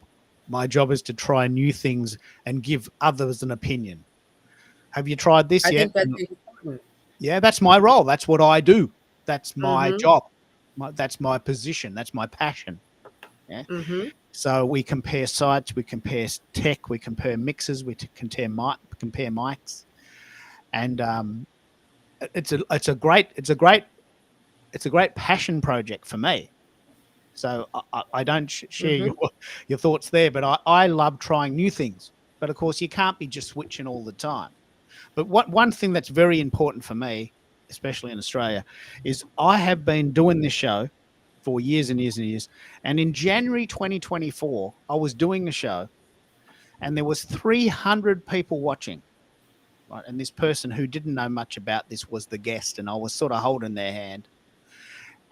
My job is to try new things and give others an opinion. Have you tried this I yet? think that's important. Yeah, that's my role. That's what I do. That's my Mm-hmm. job. That's my position. That's my passion. Yeah. Mm-hmm. So we compare sites, we compare tech, we compare mixes, we compare mics, and it's a great passion project for me. So I don't share Mhm. your thoughts there, but I love trying new things. But of course, you can't be just switching all the time. But one thing that's very important for me, especially in Australia, is I have been doing this show for years and years and years. And in January 2024, I was doing the show, and there was 300 people watching. Right, and this person who didn't know much about this was the guest, and I was sort of holding their hand.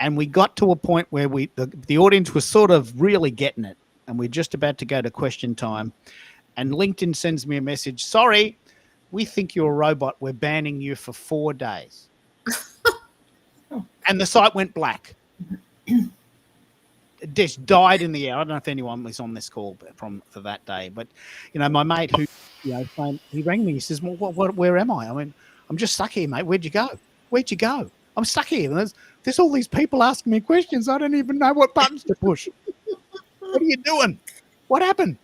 And we got to a point where the audience was sort of really getting it, and we're just about to go to question time. And LinkedIn sends me a message. Sorry, we think you're a robot. We're banning you for 4 days. And the site went black. It just died in the air. I don't know if anyone was on this call for that day, but my mate who, he rang me. He says, "Well, where am I? I mean, I'm just stuck here, mate. Where'd you go? Where'd you go? I'm stuck here. There's all these people asking me questions. I don't even know what buttons to push. What are you doing? What happened?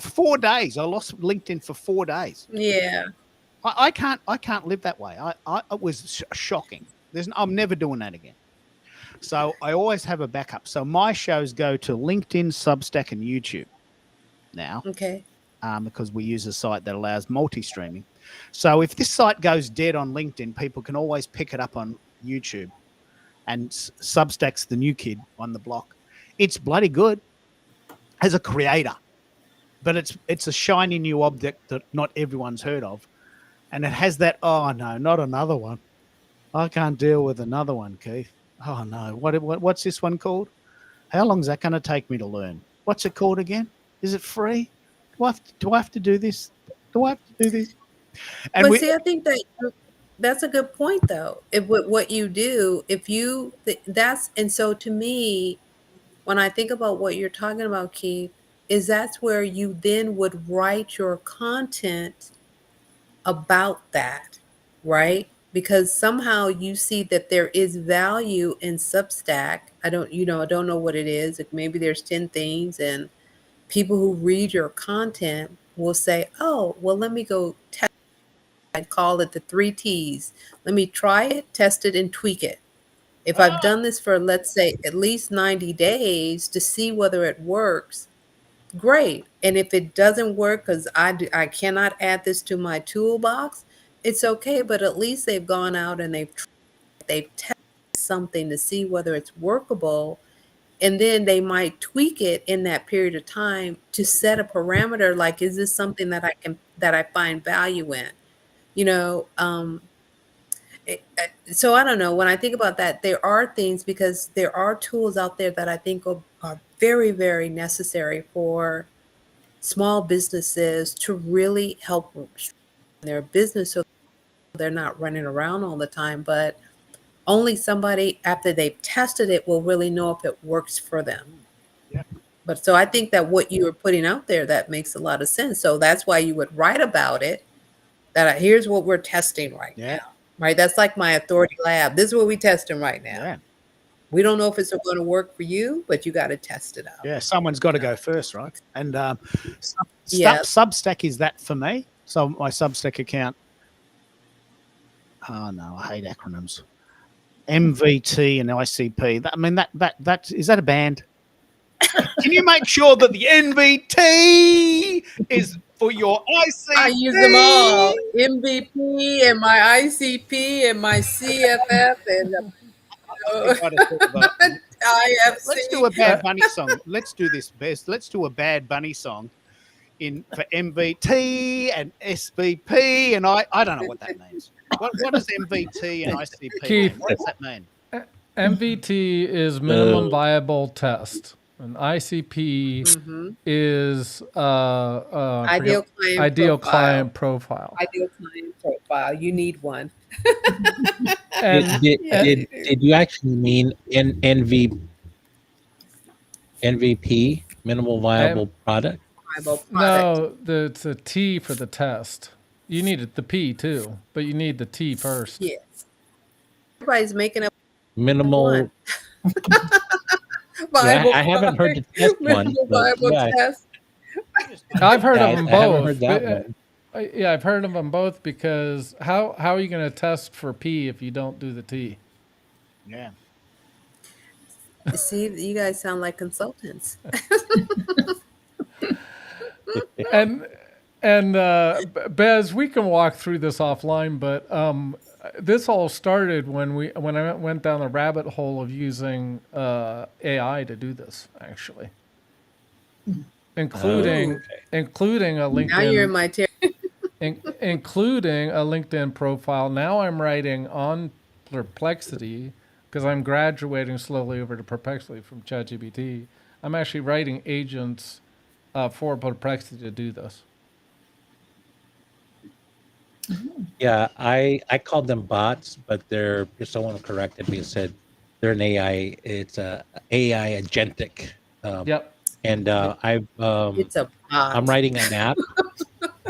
4 days. I lost LinkedIn for 4 days. Yeah. I can't live that way. It was shocking. I'm never doing that again. So I always have a backup. So my shows go to LinkedIn, Substack, and YouTube now. Okay. Because we use a site that allows multi-streaming. So if this site goes dead on LinkedIn, people can always pick it up on YouTube. And Substack's the new kid on the block. It's bloody good as a creator, but it's a shiny new object that not everyone's heard of. And it has that, oh no, not another one. I can't deal with another one, Keith. Oh no, what's this one called? How long is that going to take me to learn? What's it called again? Is it free? Do I have to do this? Do I have to do this? And But see, I think that's a good point, though. If what you do, and so to me, when I think about what you're talking about, Keith, is that's where you then would write your content about that, right? Because somehow you see that there is value in Substack. I don't know what it is. Maybe there's 10 things, and people who read your content will say, oh, well, let me go test. I'd call it the 3 T's. Let me try it, test it, and tweak it. If I've done this for, let's say, at least 90 days to see whether it works, great. And if it doesn't work because I cannot add this to my toolbox, it's okay. But at least they've gone out and they've tested something to see whether it's workable. And then they might tweak it in that period of time to set a parameter like, is this something that I find value in? So I don't know. When I think about that, there are things, because there are tools out there that I think are very, very necessary for small businesses to really help their business so they're not running around all the time. But only somebody after they've tested it will really know if it works for them. Yeah. But so I think that what you are putting out there, that makes a lot of sense. So that's why you would write about it. Here's what we're testing right now. Right? That's like my Authority Lab. This is what we're testing right now. Yeah. We don't know if it's going to work for you, but you got to test it out. Yeah, someone's got to go first, right? And Yeah. Substack is that for me. So my Substack account. Oh no, I hate acronyms. MVT and ICP. That is that a band? Can you make sure that the NVT is for your ICP? I use them all. MVP and my ICP and my CFF and IFC. Let's do a Bad Bunny song. Let's do this best. Let's do a Bad Bunny song for MVT and SVP, and I don't know what that means. What does MVT and ICP Keith. mean? What does that mean? MVT is minimum viable test. And ICP is ideal client profile. Ideal client profile. You need one. And Did you actually mean MVP, minimal viable product? no, it's a T for the test. You need the P too, but you need the T first. Yes. Everybody's making up Minimal. one. I haven't heard the test one. Minimal but viable yeah, test. I've heard I of them haven't both. heard that one. Yeah, I've heard of them both because how are you going to test for P if you don't do the T? Yeah. See, you guys sound like consultants. And Bez, we can walk through this offline, but this all started when I went down the rabbit hole of using AI to do this, actually, including including a Now you're in LinkedIn my including a LinkedIn profile. Now I'm writing on Perplexity because I'm graduating slowly over to Perplexity from ChatGPT. I'm actually writing agents for Perplexity to do this. Yeah, I called them bots, but they're just someone corrected me and said they're an AI. It's a AI agentic. Yep. And It's a bot. I'm writing an app.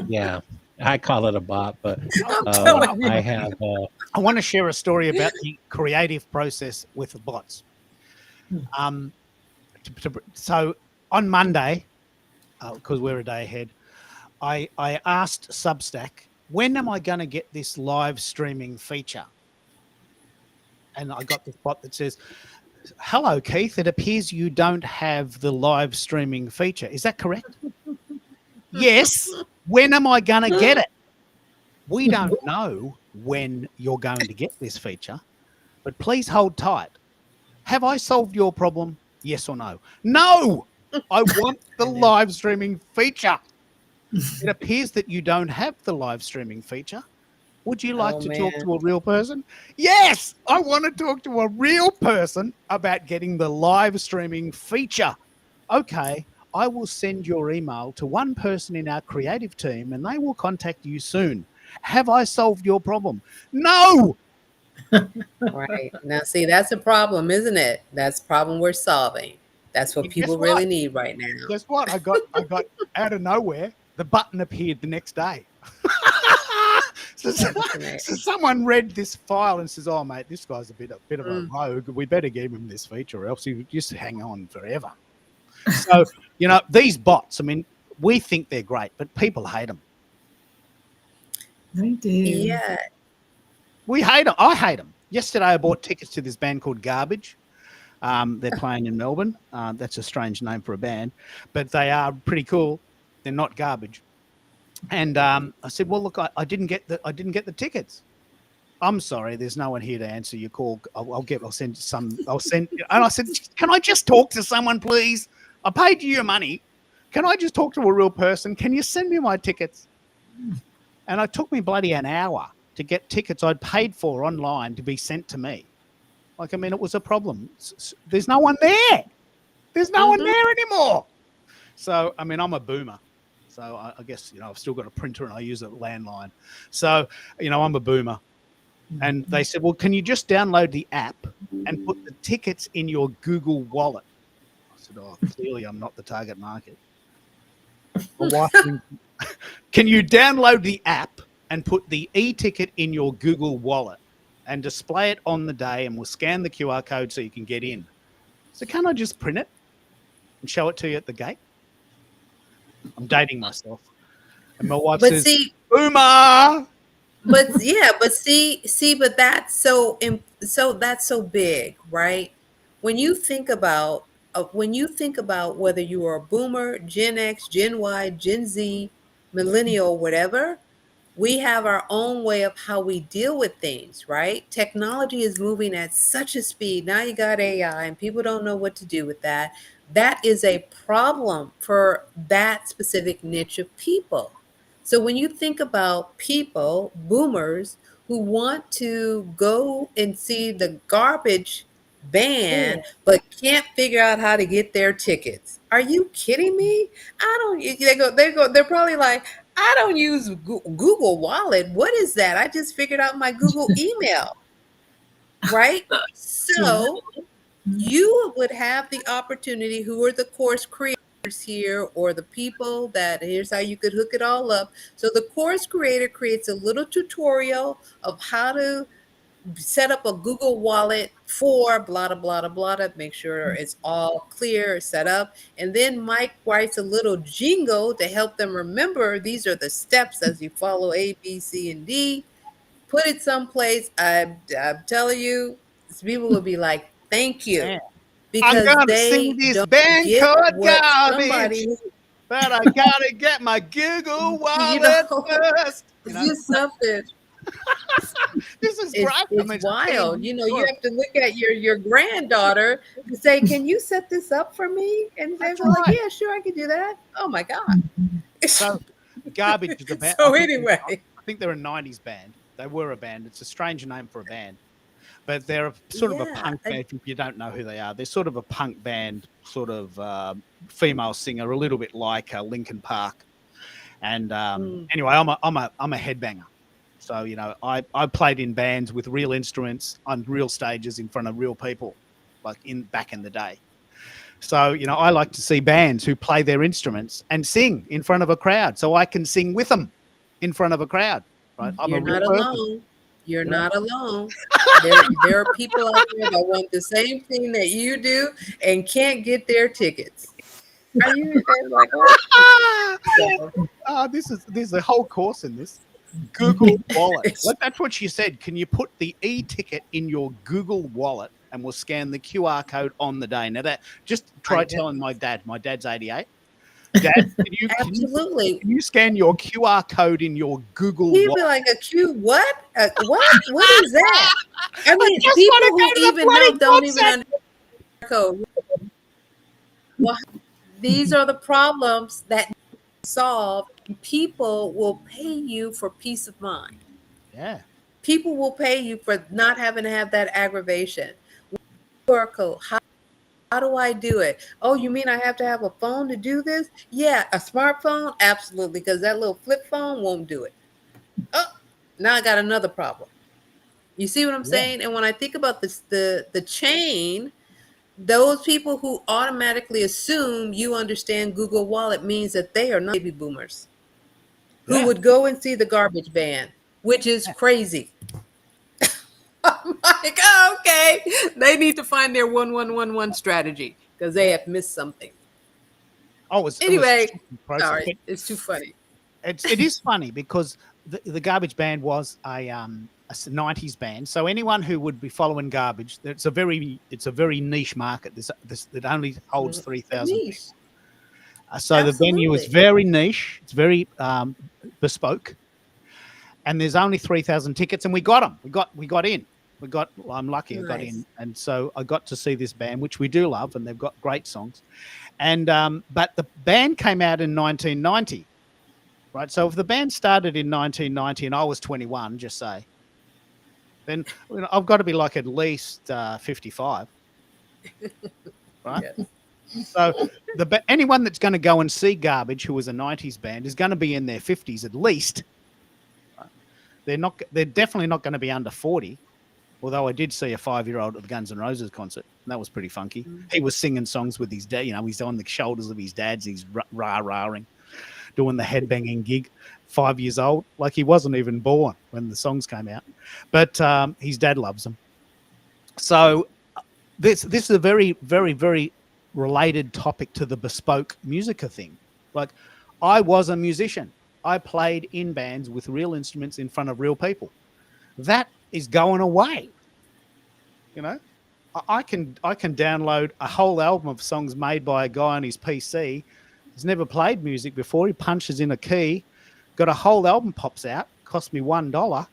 Yeah, I call it a bot, but telling you. I have. I want to share a story about the creative process with the bots. So on Monday, because we're a day ahead, I asked Substack, when am I going to get this live streaming feature? And I got this bot that says, hello, Keith, it appears you don't have the live streaming feature. Is that correct? Yes. When am I going to get it? We don't know when you're going to get this feature, but please hold tight. Have I solved your problem? Yes or no? No! I want the live streaming feature. It appears that you don't have the live streaming feature. Would you like to talk to a real person? Yes, I want to talk to a real person about getting the live streaming feature. Okay, I will send your email to one person in our creative team and they will contact you soon. Have I solved your problem? No. Right. Now, see, that's a problem, isn't it? That's a problem we're solving. That's what people really need right now. Guess what? I got out of nowhere, the button appeared the next day. So someone read this file and says, "Oh, mate, this guy's a bit of a rogue. We better give him this feature, or else he would just hang on forever." So, these bots. I mean, we think they're great, but people hate them. They do. Yeah. We hate them. I hate them. Yesterday, I bought tickets to this band called Garbage. They're playing in Melbourne. That's a strange name for a band, but they are pretty cool. They're not garbage. And I said, "Well, look, I didn't get the tickets. I'm sorry, there's no one here to answer your call. I'll send some. And I said, "Can I just talk to someone, please? I paid you your money. Can I just talk to a real person? Can you send me my tickets?" And it took me bloody an hour to get tickets I'd paid for online to be sent to me. Like, I mean, it was a problem. There's no one there. There's no one there anymore. So, I mean, I'm a boomer. So I guess, I've still got a printer and I use a landline. So, I'm a boomer. And they said, "Well, can you just download the app and put the tickets in your Google Wallet?" I said, "Oh, clearly I'm not the target market." My wife said, "Can you download the app and put the e-ticket in your Google Wallet and display it on the day, and we'll scan the QR code so you can get in?" So can't I just print it and show it to you at the gate? I'm dating myself. And my wife says, "Boomer!" But that's that's so big, right? When you think about whether you are a boomer, Gen X, Gen Y, Gen Z, millennial, whatever, we have our own way of how we deal with things, right? Technology is moving at such a speed. Now you got AI and people don't know what to do with that. That is a problem for that specific niche of people. So when you think about people, boomers, who want to go and see the Garbage band, but can't figure out how to get their tickets. Are you kidding me? They're probably like, "I don't use Google Wallet. What is that? I just figured out my Google email." Right? So you would have the opportunity, who are the course creators here, or the people that, here's how you could hook it all up. So the course creator creates a little tutorial of how to set up a Google Wallet for blah, blah, blah, blah, to make sure it's all clear, set up. And then Mike writes a little jingle to help them remember these are the steps as you follow A, B, C, and D. Put it someplace. I'm telling you, people will be like, "Thank you." because gonna they sing this don't band get called what Garbage, somebody but I gotta get my Google wallet know, first. You it's know, just something. this is great. I It's mean, wild. You know, you sure. have to look at your granddaughter to say, "Can you set this up for me?" And they're That's like, right. "Yeah, sure, I can do that." Oh my god. So Garbage is a band. So I think anyway, I think they're a '90s band. They were a band. It's a strange name for a band, but they're sort of a yeah, punk band. If you don't know who they are, they're sort of a punk band, sort of female singer, a little bit like Linkin Park. And anyway, I'm a headbanger. So you know, I played in bands with real instruments on real stages in front of real people, like back in the day. So you know, I like to see bands who play their instruments and sing in front of a crowd, so I can sing with them in front of a crowd. Right? I'm a you're real not person. alone. You're Yeah. not alone. There are people out there that want the same thing that you do and can't get their tickets. Are you they're like, what? So, There's a whole course in this. Google Wallet. That's what she said. Can you put the e-ticket in your Google Wallet and we'll scan the QR code on the day? Now that just try telling my dad. My dad's 88. Dad, absolutely. can you scan your QR code in your Google He'd be Wallet? like, a Q, what? What? What is that? I mean, just people wanna who go to the even bloody know don't even concert. understand code. Well, these are the problems that solve. People will pay you for peace of mind. Yeah. People will pay you for not having to have that aggravation. QR code. How do I do it? Oh, you mean I have to have a phone to do this? Yeah, a smartphone? Absolutely, because that little flip phone won't do it. Oh, now I got another problem. You see what I'm saying? And when I think about this, the chain, those people who automatically assume you understand Google Wallet means that they are not baby boomers who would go and see the garbage ban, which is crazy. I'm like, oh, okay, they need to find their 1111 strategy because they have missed something. Oh, Anyway, process. sorry, it's too funny. It is funny because the Garbage Band was a 90s band. So anyone who would be following Garbage, it's a very niche market. It only holds 3,000 people. So the venue is very niche. It's very bespoke, and there's only 3,000 tickets, and we got them. We got in. I'm lucky. I got in, and so I got to see this band, which we do love, and they've got great songs. And but the band came out in 1990, right? So if the band started in 1990 and I was 21, just say, then I've got to be like at least 55, right? Yes. So anyone that's going to go and see Garbage, who was a 90s band, is going to be in their 50s at least. They're definitely not going to be under 40. Although I did see a 5-year-old at the Guns N' Roses concert, and that was pretty funky. He was singing songs with his dad. He's on the shoulders of his dad's. He's rah-rahing, doing the headbanging gig. 5 years old, like he wasn't even born when the songs came out. But his dad loves him. So this is a very, very, very related topic to the bespoke musica thing. Like, I was a musician. I played in bands with real instruments in front of real people. That is going away. I can download a whole album of songs made by a guy on his PC. He's never played music before. He punches in a key, got a whole album pops out, cost me $1.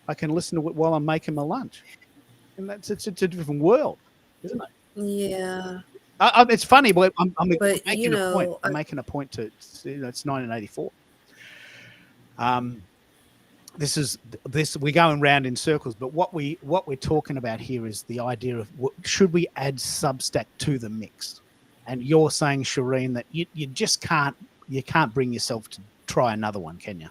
I can listen to it while I'm making my lunch. And it's a different world, isn't it? Yeah. It's funny, but I'm making a point. I'm making a point to it's 1984. We're going round in circles, but what we're talking about here is the idea of should we add Substack to the mix? And you're saying, Shireen, that you just can't bring yourself to try another one, can you?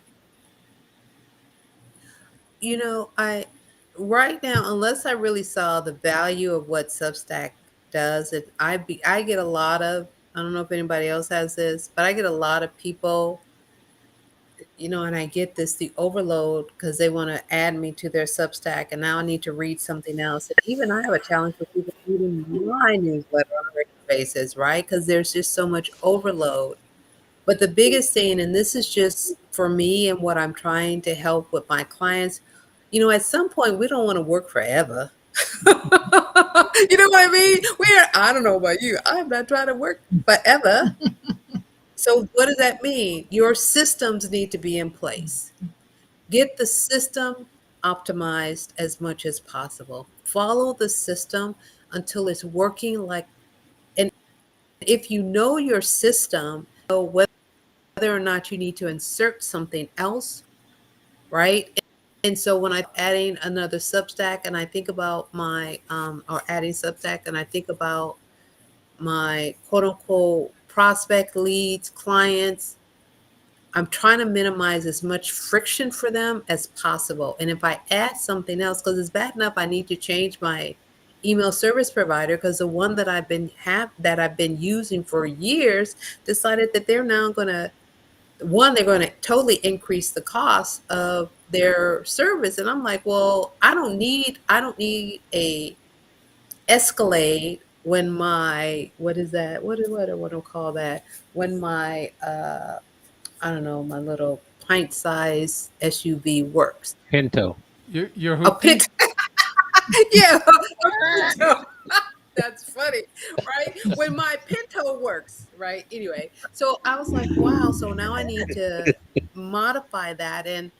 Right now, unless I really saw the value of what Substack does, I get a lot of, I don't know if anybody else has this, but I get a lot of people, and I get the overload because they want to add me to their Substack, and now I need to read something else. And even I have a challenge with people reading my newsletter on a regular basis, right? Because there's just so much overload. But the biggest thing, and this is just for me and what I'm trying to help with my clients, at some point we don't want to work forever. You know what I mean? I don't know about you. I'm not trying to work forever. So what does that mean? Your systems need to be in place. Get the system optimized as much as possible. Follow the system until it's working like, and if you know your system, know whether or not you need to insert something else, right? And so when I'm adding another Substack and I think about my, or adding Substack and I think about my quote unquote prospect leads, clients, I'm trying to minimize as much friction for them as possible. And if I add something else, because it's bad enough, I need to change my email service provider because the one that I've been using for years decided that they're now going to, they're going to totally increase the cost of their service. And I'm like, well, I don't need a Escalade when my, what is that? What do I want to call that? When my, I don't know, my little pint size SUV works. Pinto. Your A hoopty? pit. Yeah. a Pinto. That's funny, right? When my Pinto works, right? Anyway, so I was like, wow, so now I need to modify that. And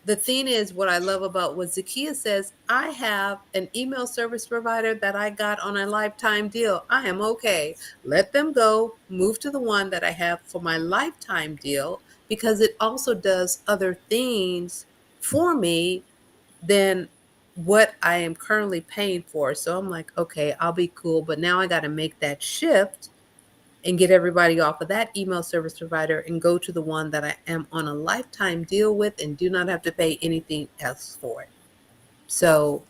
the thing is, what I love about what Zakia says, I have an email service provider that I got on a lifetime deal. I am okay. Let them go, move to the one that I have for my lifetime deal because it also does other things for me than what I am currently paying for. So I'm like, okay, I'll be cool. But now I got to make that shift and get everybody off of that email service provider and go to the one that I am on a lifetime deal with and do not have to pay anything else for it. So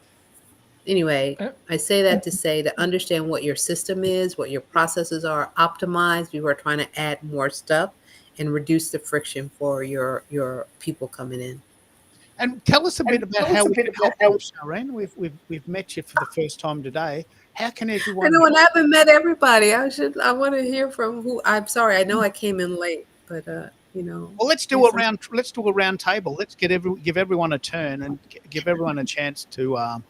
anyway, I say that to say to understand what your system is, what your processes are, optimize before trying to add more stuff and reduce the friction for your people coming in. And tell us a bit about how we can help you, Shireen. We've met you for the first time today. How can everyone? I know, and I haven't met everybody. I want to hear from who. I'm sorry, I know I came in late, but you know. Well, let's do a round table. Let's give everyone a turn and give everyone a chance to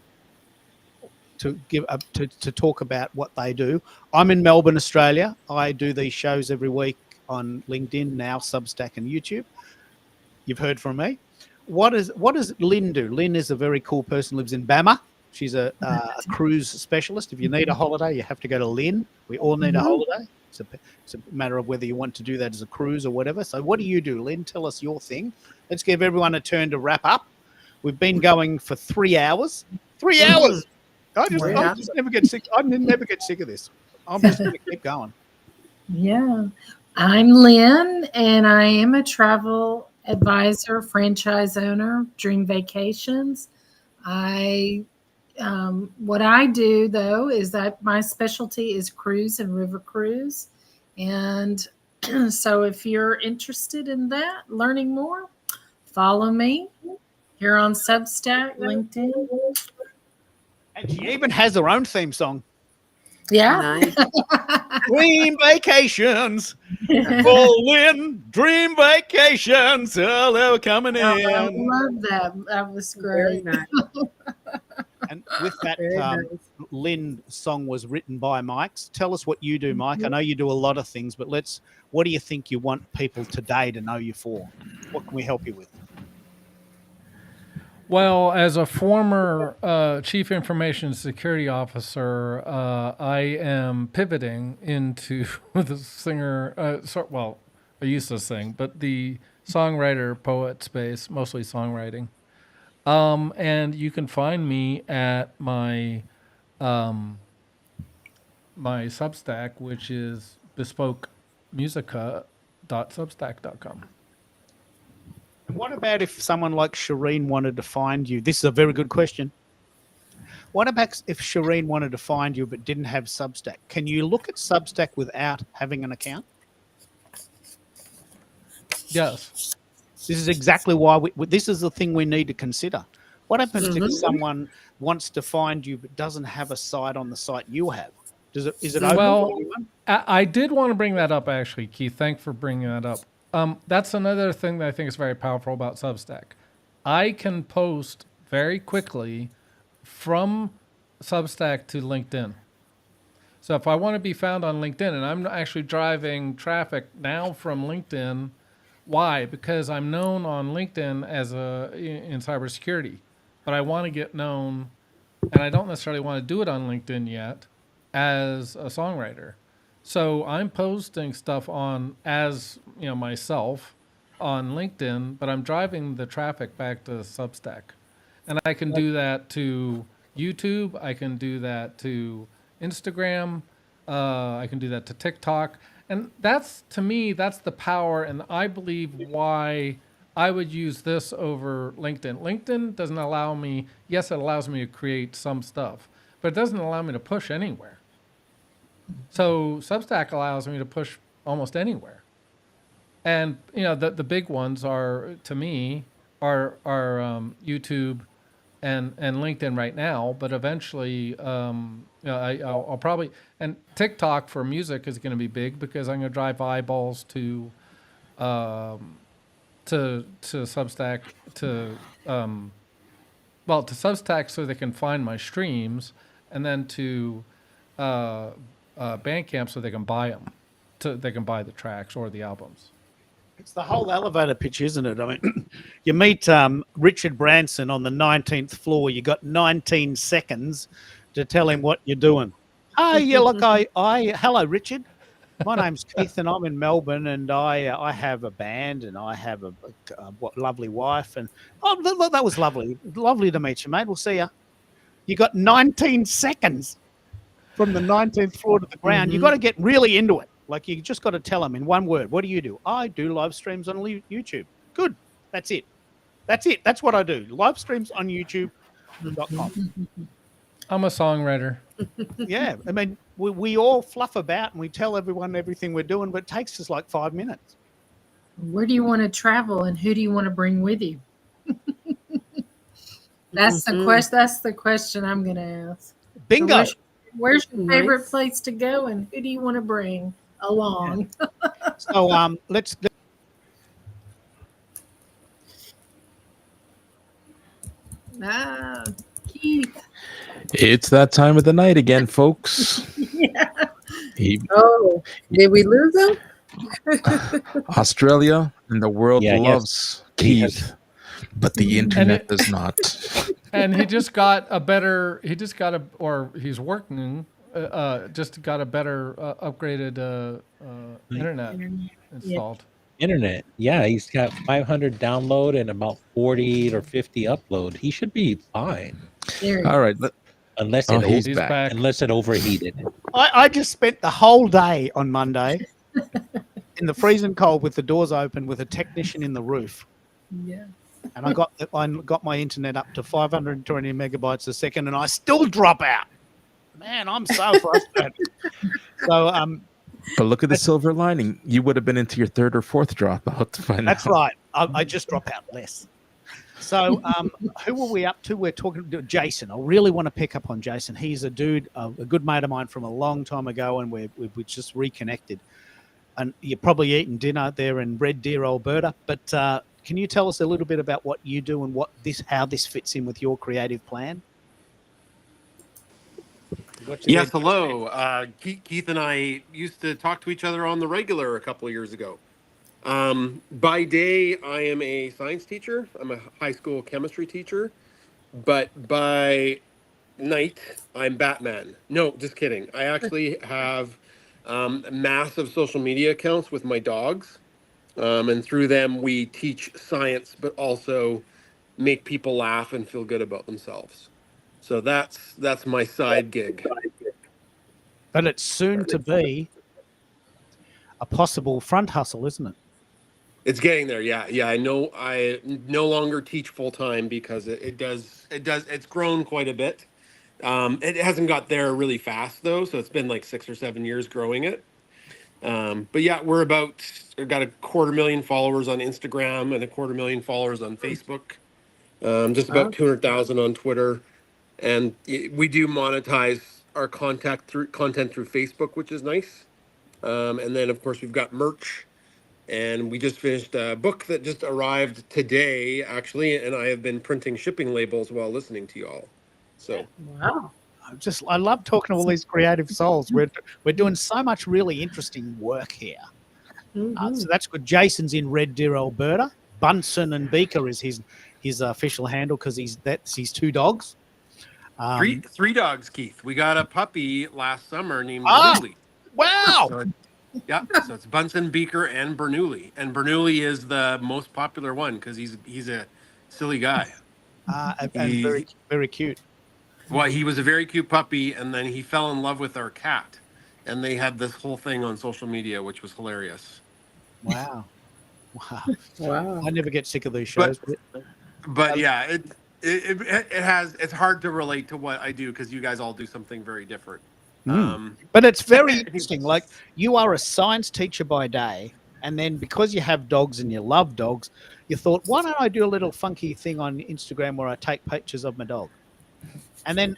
talk about what they do. I'm in Melbourne, Australia. I do these shows every week on LinkedIn, now Substack and YouTube. You've heard from me. What does Lynn do? Lynn is a very cool person, lives in Bama. She's a cruise specialist. If you need a holiday, you have to go to Lynn. We all need a holiday. It's a matter of whether you want to do that as a cruise or whatever. So what do you do, Lynn? Tell us your thing. Let's give everyone a turn to wrap up. We've been going for 3 hours. 3 hours. I just never get sick. I never get sick of this. I'm just going to keep going. Yeah. I'm Lynn, and I am a travel advisor, franchise owner, Dream Vacations. What I do though is that my specialty is cruise and river cruise. And so if you're interested in that, learning more, follow me here on Substack, LinkedIn. And she even has her own theme song. Yeah. Nice. Dream Vacations. For Lynn, Dream Vacations. Oh, they were coming in. I love that. That was Very great. nice. And with that, Very nice. Lynn's song was written by Mike's. Tell us what you do, Mike. I know you do a lot of things, but what do you think you want people today to know you for? What can we help you with? Well, as a former chief information security officer, I am pivoting into the singer. I used to sing, but the songwriter, poet space, mostly songwriting. And you can find me at my my Substack, which is bespokemusica.substack.com. What about if someone like Shireen wanted to find you? This is a very good question. What about if Shireen wanted to find you but didn't have Substack? Can you look at Substack without having an account? Yes. This is exactly why this is the thing we need to consider. What happens if someone wants to find you but doesn't have a site on the site you have? Is it open Well, for anyone? I did want to bring that up, actually, Keith. Thanks for bringing that up. That's another thing that I think is very powerful about Substack. I can post very quickly from Substack to LinkedIn. So if I want to be found on LinkedIn, and I'm actually driving traffic now from LinkedIn, why? Because I'm known on LinkedIn as in cybersecurity, but I want to get known, and I don't necessarily want to do it on LinkedIn yet, as a songwriter. So I'm posting stuff on as myself on LinkedIn, but I'm driving the traffic back to Substack, and I can do that to YouTube. I can do that to Instagram. I can do that to TikTok. And that's, to me, that's the power. And I believe why I would use this over LinkedIn. LinkedIn doesn't allow me, yes, it allows me to create some stuff, but it doesn't allow me to push anywhere. So Substack allows me to push almost anywhere. And, the big ones are, to me, are YouTube and LinkedIn right now, but eventually, I'll probably, and TikTok for music is going to be big because I'm going to drive eyeballs to Substack to Substack so they can find my streams, and then to Bandcamp so they can buy them, they can buy the tracks or the albums. It's the whole elevator pitch, isn't it? I mean, you meet Richard Branson on the 19th floor. You got 19 seconds to tell him what you're doing. Oh, yeah, look, hello, Richard. My name's Keith, and I'm in Melbourne, and I have a band, and I have a lovely wife, and that was lovely. Lovely to meet you, mate. We'll see ya. You got 19 seconds from the 19th floor to the ground. You got to get really into it. Like, you just got to tell them in one word, what do you do? I do live streams on YouTube. Good. That's it. That's what I do. Live streams on YouTube.com. I'm a songwriter. Yeah. I mean, we all fluff about and we tell everyone everything we're doing, but it takes us like 5 minutes. Where do you want to travel, and who do you want to bring with you? That's the question. That's the question I'm going to ask. Bingo. So where's your favorite place to go, and who do you want to bring along? So let's. Keith. It's that time of the night again, folks. Yeah. Oh, did we lose him? Australia and the world loves Keith, but the internet does not. And he just got a better. Or he's working. Just got a better upgraded internet installed. Internet, yeah, he's got 500 download and about 40 or 50 upload. He should be fine. All right, unless he's back. Unless it overheated. I just spent the whole day on Monday in the freezing cold with the doors open with a technician in the roof. Yeah. And I got my internet up to 520 megabytes a second, and I still drop out. Man, I'm so frustrated. So, but look at the silver lining. You would have been into your third or fourth dropout by now. That's right. I just drop out less. So, who are we up to? We're talking to Jason. I really want to pick up on Jason. He's a dude, a good mate of mine from a long time ago, and we just reconnected. And you're probably eating dinner there in Red Deer, Alberta. But can you tell us a little bit about what you do and how this fits in with your creative plan? Yes, hello. Keith and I used to talk to each other on the regular a couple of years ago. By day, I am a science teacher. I'm a high school chemistry teacher. But by night, I'm Batman. No, just kidding. I actually have massive social media accounts with my dogs. And through them, we teach science, but also make people laugh and feel good about themselves. So that's my side gig. But it's soon to be a possible front hustle, isn't it? It's getting there. Yeah. I know I no longer teach full time because it's grown quite a bit. It hasn't got there really fast though. So it's been like 6 or 7 years growing it. But yeah, we've got 250,000 followers on Instagram and 250,000 followers on Facebook. Just about 200,000 on Twitter. And we do monetize our content through Facebook, which is nice. And then, of course, we've got merch. And we just finished a book that just arrived today, actually. And I have been printing shipping labels while listening to you all. So, wow. I love talking to all these creative souls. We're doing so much really interesting work here. So that's good. Jason's in Red Deer, Alberta. Bunsen and Beaker is his official handle because that's his two dogs. Three dogs, Keith. We got a puppy last summer named Ah! Bernoulli. Wow. So so it's Bunsen, Beaker, and Bernoulli. And Bernoulli is the most popular one because he's a silly guy. And very, very cute. Well, he was a very cute puppy, and then he fell in love with our cat. And they had this whole thing on social media, which was hilarious. Wow. Wow. Wow. I never get sick of these shows. But yeah, it's hard to relate to what I do because you guys all do something very different. But it's very interesting. Like, you are a science teacher by day, and then because you have dogs and you love dogs, you thought, why don't I do a little funky thing on Instagram where I take pictures of my dog? And then,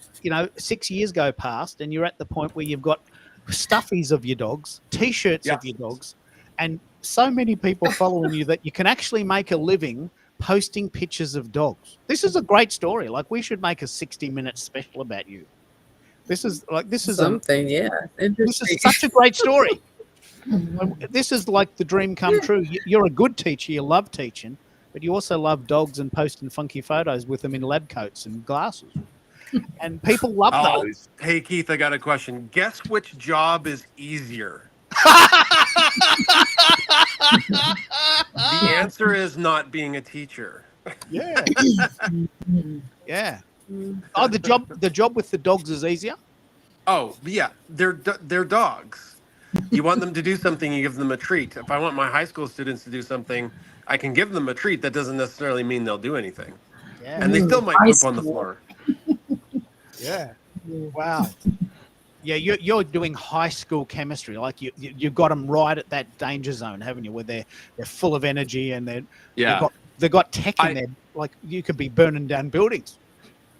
6 years go past, and you're at the point where you've got stuffies of your dogs, T-shirts of your dogs, and so many people following you that you can actually make a living posting pictures of dogs. This is a great story. Like, we should make a 60-minute special about you. This is Something, yeah. this is such a great story. This is like the dream come true. You're a good teacher. You love teaching, but you also love dogs and posting funky photos with them in lab coats and glasses. And people love those. Hey, Keith, I got a question. Guess which job is easier? The answer is not being a teacher. Yeah. Yeah. Oh, the job with the dogs is easier? Oh, yeah. They're dogs. You want them to do something, you give them a treat. If I want my high school students to do something, I can give them a treat. That doesn't necessarily mean they'll do anything. Yeah. And they still might poop on the floor. Yeah. Wow. Yeah, you're doing high school chemistry. Like you've got them right at that danger zone, haven't you? Where they're full of energy and they've got tech in there. Like, you could be burning down buildings.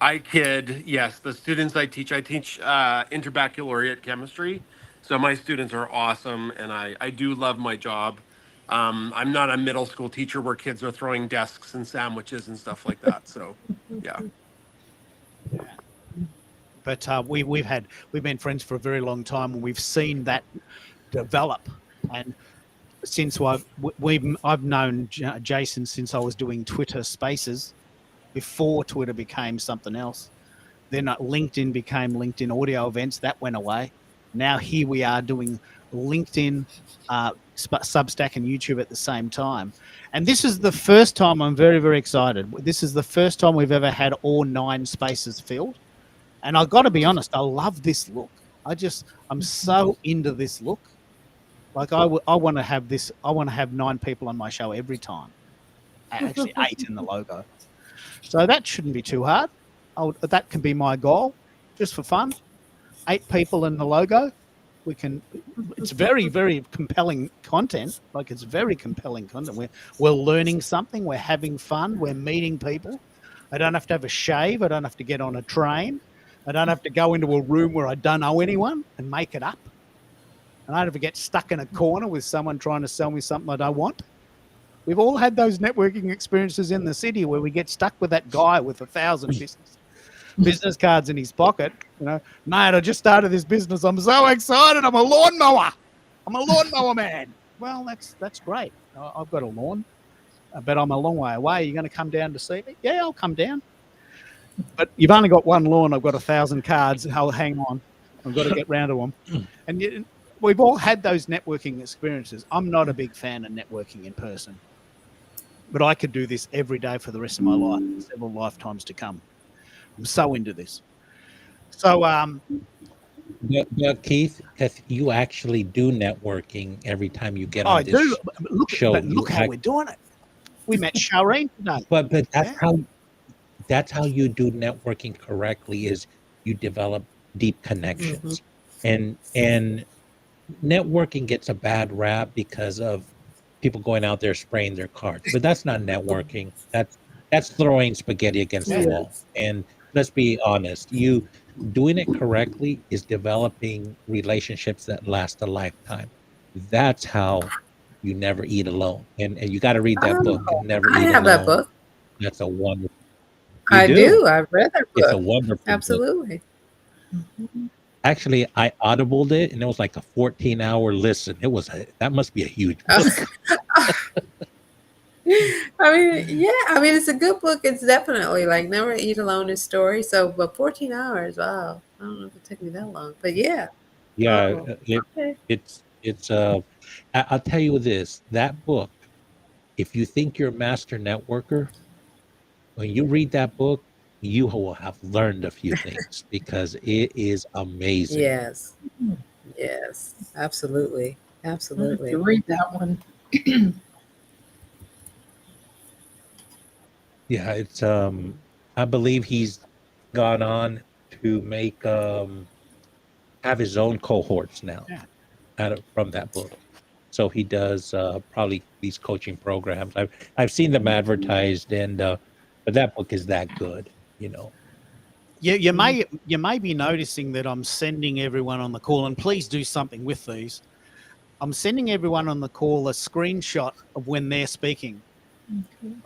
I kid. Yes, the students I teach interbaccalaureate chemistry. So my students are awesome, and I do love my job. I'm not a middle school teacher where kids are throwing desks and sandwiches and stuff like that. So, yeah. But we've been friends for a very long time, and we've seen that develop. And since I've known Jason since I was doing Twitter Spaces, before Twitter became something else. Then LinkedIn became LinkedIn Audio Events. That went away. Now here we are doing LinkedIn, Substack, and YouTube at the same time. And this is the first time. I'm very, very excited. This is the first time we've ever had all 9 spaces filled. And I've got to be honest, I love this look. I'm so into this look. Like, I want to have this. I want to have 9 people on my show every time. Actually, 8 in the logo. So that shouldn't be too hard. That can be my goal, just for fun. 8 people in the logo. It's very, very compelling content. Like, it's very compelling content. We're learning something. We're having fun. We're meeting people. I don't have to have a shave. I don't have to get on a train. I don't have to go into a room where I don't know anyone and make it up. And I don't have to get stuck in a corner with someone trying to sell me something I don't want. We've all had those networking experiences in the city where we get stuck with that guy with 1,000 business cards in his pocket. Mate, I just started this business. I'm so excited. I'm a lawnmower. I'm a lawnmower man. Well, that's great. I've got a lawn, but I'm a long way away. Are you going to come down to see me? Yeah, I'll come down. But you've only got one lawn. I've got 1,000 cards. Hang on. I've got to get round to them. And we've all had those networking experiences. I'm not a big fan of networking in person. But I could do this every day for the rest of my life, several lifetimes to come. I'm so into this. So, but Keith, because you actually do networking every time you get on I this do. show. Look how we're doing it. We met Shireen today. But that's how you do networking correctly, is you develop deep connections. And networking gets a bad rap because of people going out there spraying their cards, but that's not networking. That's throwing spaghetti against the wall. And let's be honest, you doing it correctly is developing relationships that last a lifetime. That's how you never eat alone. And you got to read that book. Never I Eat have Alone. that book. That's a wonderful. I do. I've read that book. It's a wonderful book. Absolutely. Actually, I audibled it, and it was like a 14-hour listen. That must be a huge Oh. book. I mean, yeah, I mean, it's a good book. It's definitely like Never Eat Alone is story. So, but 14 hours, wow. I don't know if it took me that long, but yeah. Yeah, Oh, it, okay. it's I'll tell you this, that book, if you think you're a master networker, when you read that book, you will have learned a few things because it is amazing. Yes, yes, absolutely, I have absolutely. to read that one. Yeah, it's I believe he's gone on to make have his own cohorts now Yeah. from that book. So he does probably these coaching programs. I've seen them advertised, and but that book is that good, you know. You may be noticing that I'm sending everyone on the call, and please do something with these. I'm sending everyone on the call a screenshot of when they're speaking.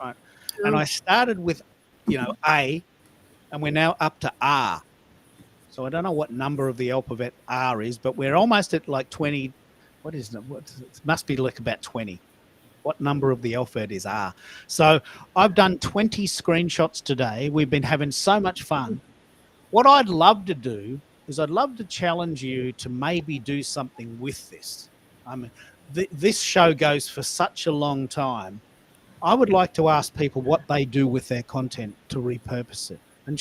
Right. And I started with, A, and we're now up to R. So I don't know what number of the alphabet R is, but we're almost at like 20. What is it? It must be like about 20. What number of the alphabet is R? So I've done 20 screenshots today. We've been having so much fun. What I'd love to do is I'd love to challenge you to maybe do something with this. I mean, this show goes for such a long time. I would like to ask people what they do with their content to repurpose it. And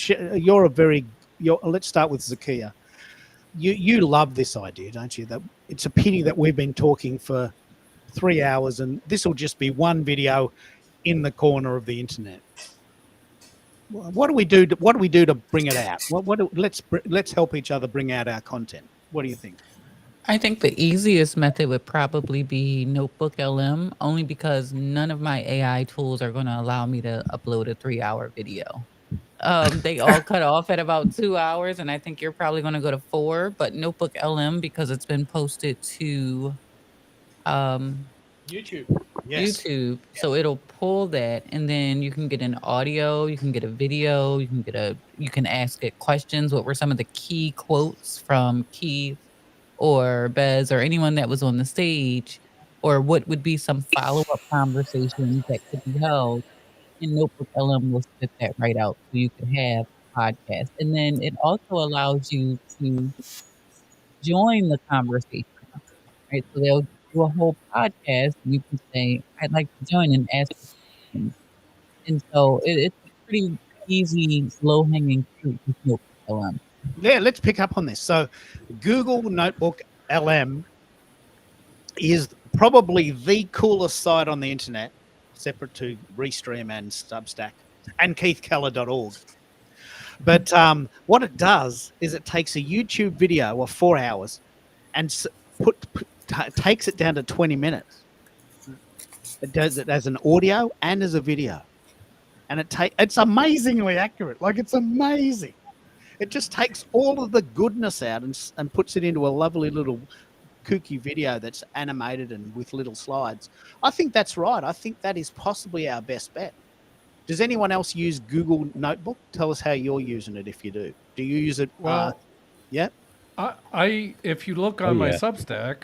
let's start with Zakia. You love this idea, don't you? That it's a pity that we've been talking for 3 hours and this will just be one video in the corner of the internet. What do we do? What do we do to bring it out? Let's help each other bring out our content. What do you think? I think the easiest method would probably be Notebook LM, only because none of my AI tools are going to allow me to upload a 3-hour video. They all cut off at about 2 hours, and I think you're probably going to go to 4. But Notebook LM, because it's been posted to YouTube. Yes. YouTube, so it'll pull that, and then you can get an audio, you can get a video, you can ask it questions. What were some of the key quotes from Keith or Bez or anyone that was on the stage, or what would be some follow-up conversations that could be held, and Notebook LM will spit that right out so you can have a podcast. And then it also allows you to join the conversation, right? So they'll do a whole podcast and you can say, I'd like to join and ask questions. And so it's a pretty easy, low-hanging fruit with Notebook LM. Yeah, let's pick up on this. So Google Notebook LM is probably the coolest site on the internet, separate to Restream and Substack and keithkeller.org. But what it does is it takes a YouTube video of 4 hours and takes it down to 20 minutes. It does it as an audio and as a video. And it's amazingly accurate. Like, it's amazing. It just takes all of the goodness out and puts it into a lovely little kooky video that's animated and with little slides. I think that's right. I think that is possibly our best bet. Does anyone else use Google Notebook? Tell us how you're using it if you do. Do you use it? Well, yeah. I if you look on my yeah. Substack,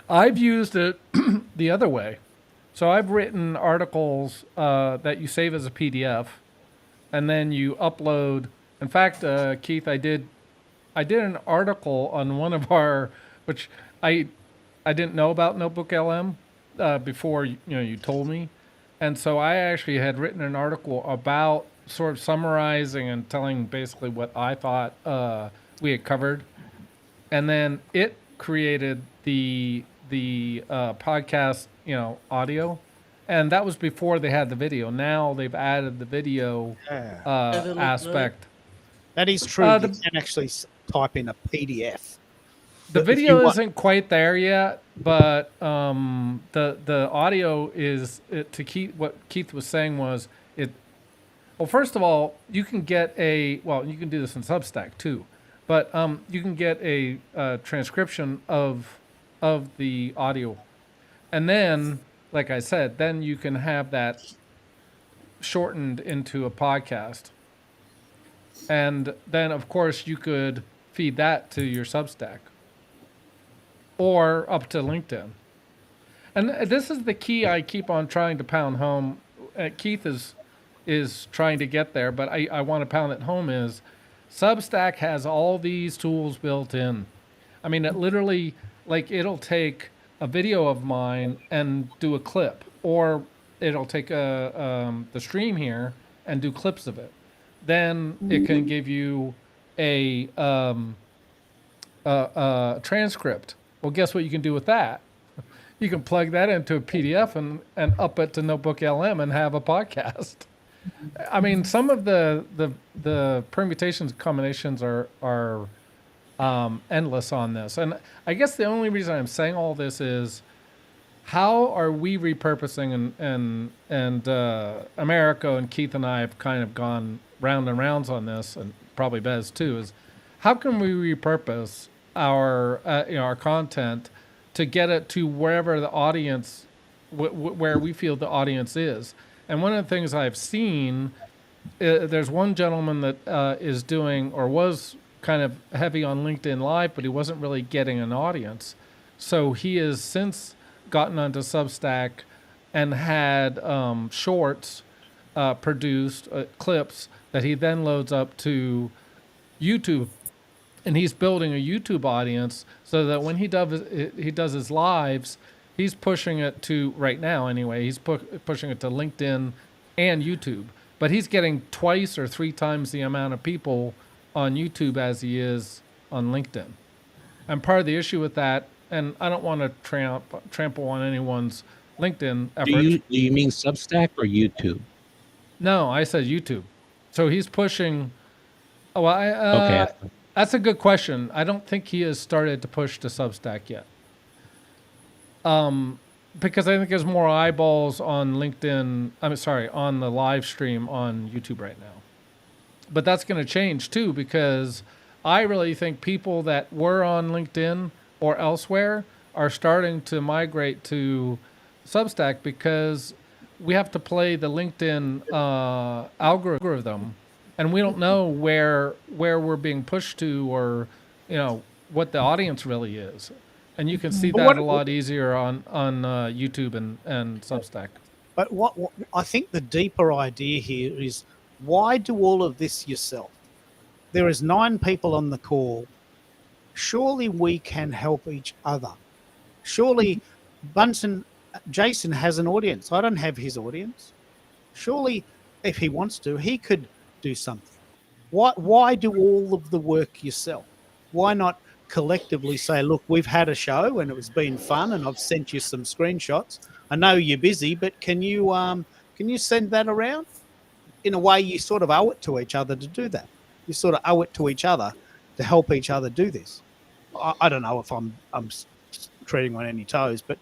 I've used it the other way. So I've written articles that you save as a PDF, and then you upload. In fact, Keith, I did an article on one of our, which I didn't know about Notebook LM before you told me, and so I actually had written an article about sort of summarizing and telling basically what I thought we had covered, and then it created the podcast audio. And that was before they had the video. Now they've added the video aspect. That is true. You can actually type in a PDF. The video isn't quite there yet, but the audio is to Keith. What Keith was saying was it. Well, first of all, you can get you can do this in Substack too, but you can get a transcription of the audio, and then, like I said, then you can have that shortened into a podcast. And then, of course, you could feed that to your Substack or up to LinkedIn. And this is the key I keep on trying to pound home. Keith is trying to get there, but I want to pound it home is Substack has all these tools built in. I mean, it literally, like, it'll take a video of mine and do a clip, or it'll take the stream here and do clips of it. Then it can give you a transcript. Well, guess what you can do with that? You can plug that into a PDF and up it to Notebook LM and have a podcast. I mean, some of the permutations, combinations are endless on this. And I guess the only reason I'm saying all this is, how are we repurposing, and Americo and Keith and I have kind of gone round and rounds on this, and probably Bez too, is how can we repurpose our content to get it to wherever the audience, where we feel the audience is. And one of the things I've seen, there's one gentleman that is doing, or was kind of heavy on LinkedIn Live, but he wasn't really getting an audience. So he has since gotten onto Substack and had shorts produced, clips that he then loads up to YouTube. And he's building a YouTube audience so that when he does his lives, he's pushing it to, right now anyway, he's pushing it to LinkedIn and YouTube. But he's getting twice or three times the amount of people on YouTube as he is on LinkedIn. And part of the issue with that, and I don't want to trample on anyone's LinkedIn efforts. Do you mean Substack or YouTube? No, I said YouTube. So he's pushing. Oh, Okay. That's a good question. I don't think he has started to push to Substack yet. Because I think there's more eyeballs on LinkedIn. On the live stream on YouTube right now. But that's going to change too, because I really think people that were on LinkedIn or elsewhere are starting to migrate to Substack, because we have to play the LinkedIn algorithm. And we don't know where we're being pushed to, or what the audience really is. And you can see that a lot easier on YouTube and Substack. But what I think the deeper idea here is, why do all of this yourself? There is 9 people on the call. Surely we can help each other. Surely Jason has an audience. I don't have his audience. Surely if he wants to, he could do something. Why do all of the work yourself? Why not collectively say, look, we've had a show and it's been fun and I've sent you some screenshots. I know you're busy, but can you send that around? In a way, you sort of owe it to each other to do that. You sort of owe it to each other to help each other do this. I don't know if I'm treading on any toes, but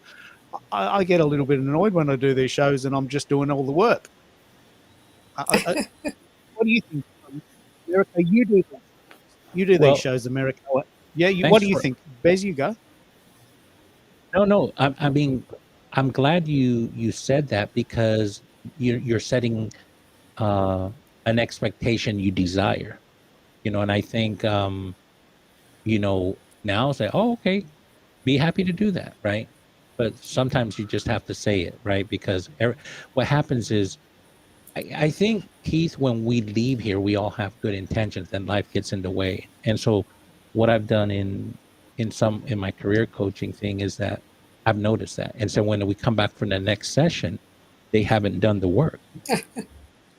I get a little bit annoyed when I do these shows and I'm just doing all the work. What do you think, America? You do these shows, America. Yeah. What do you think, Bez? You go. No. I mean, I'm glad you said that, because you're setting an expectation you desire, and I think now say, oh, okay, be happy to do that, right? But sometimes you just have to say it, right? Because what happens is, I think, Keith, when we leave here, we all have good intentions, and life gets in the way. And so what I've done in my career coaching thing is that I've noticed that. And so when we come back for the next session, they haven't done the work.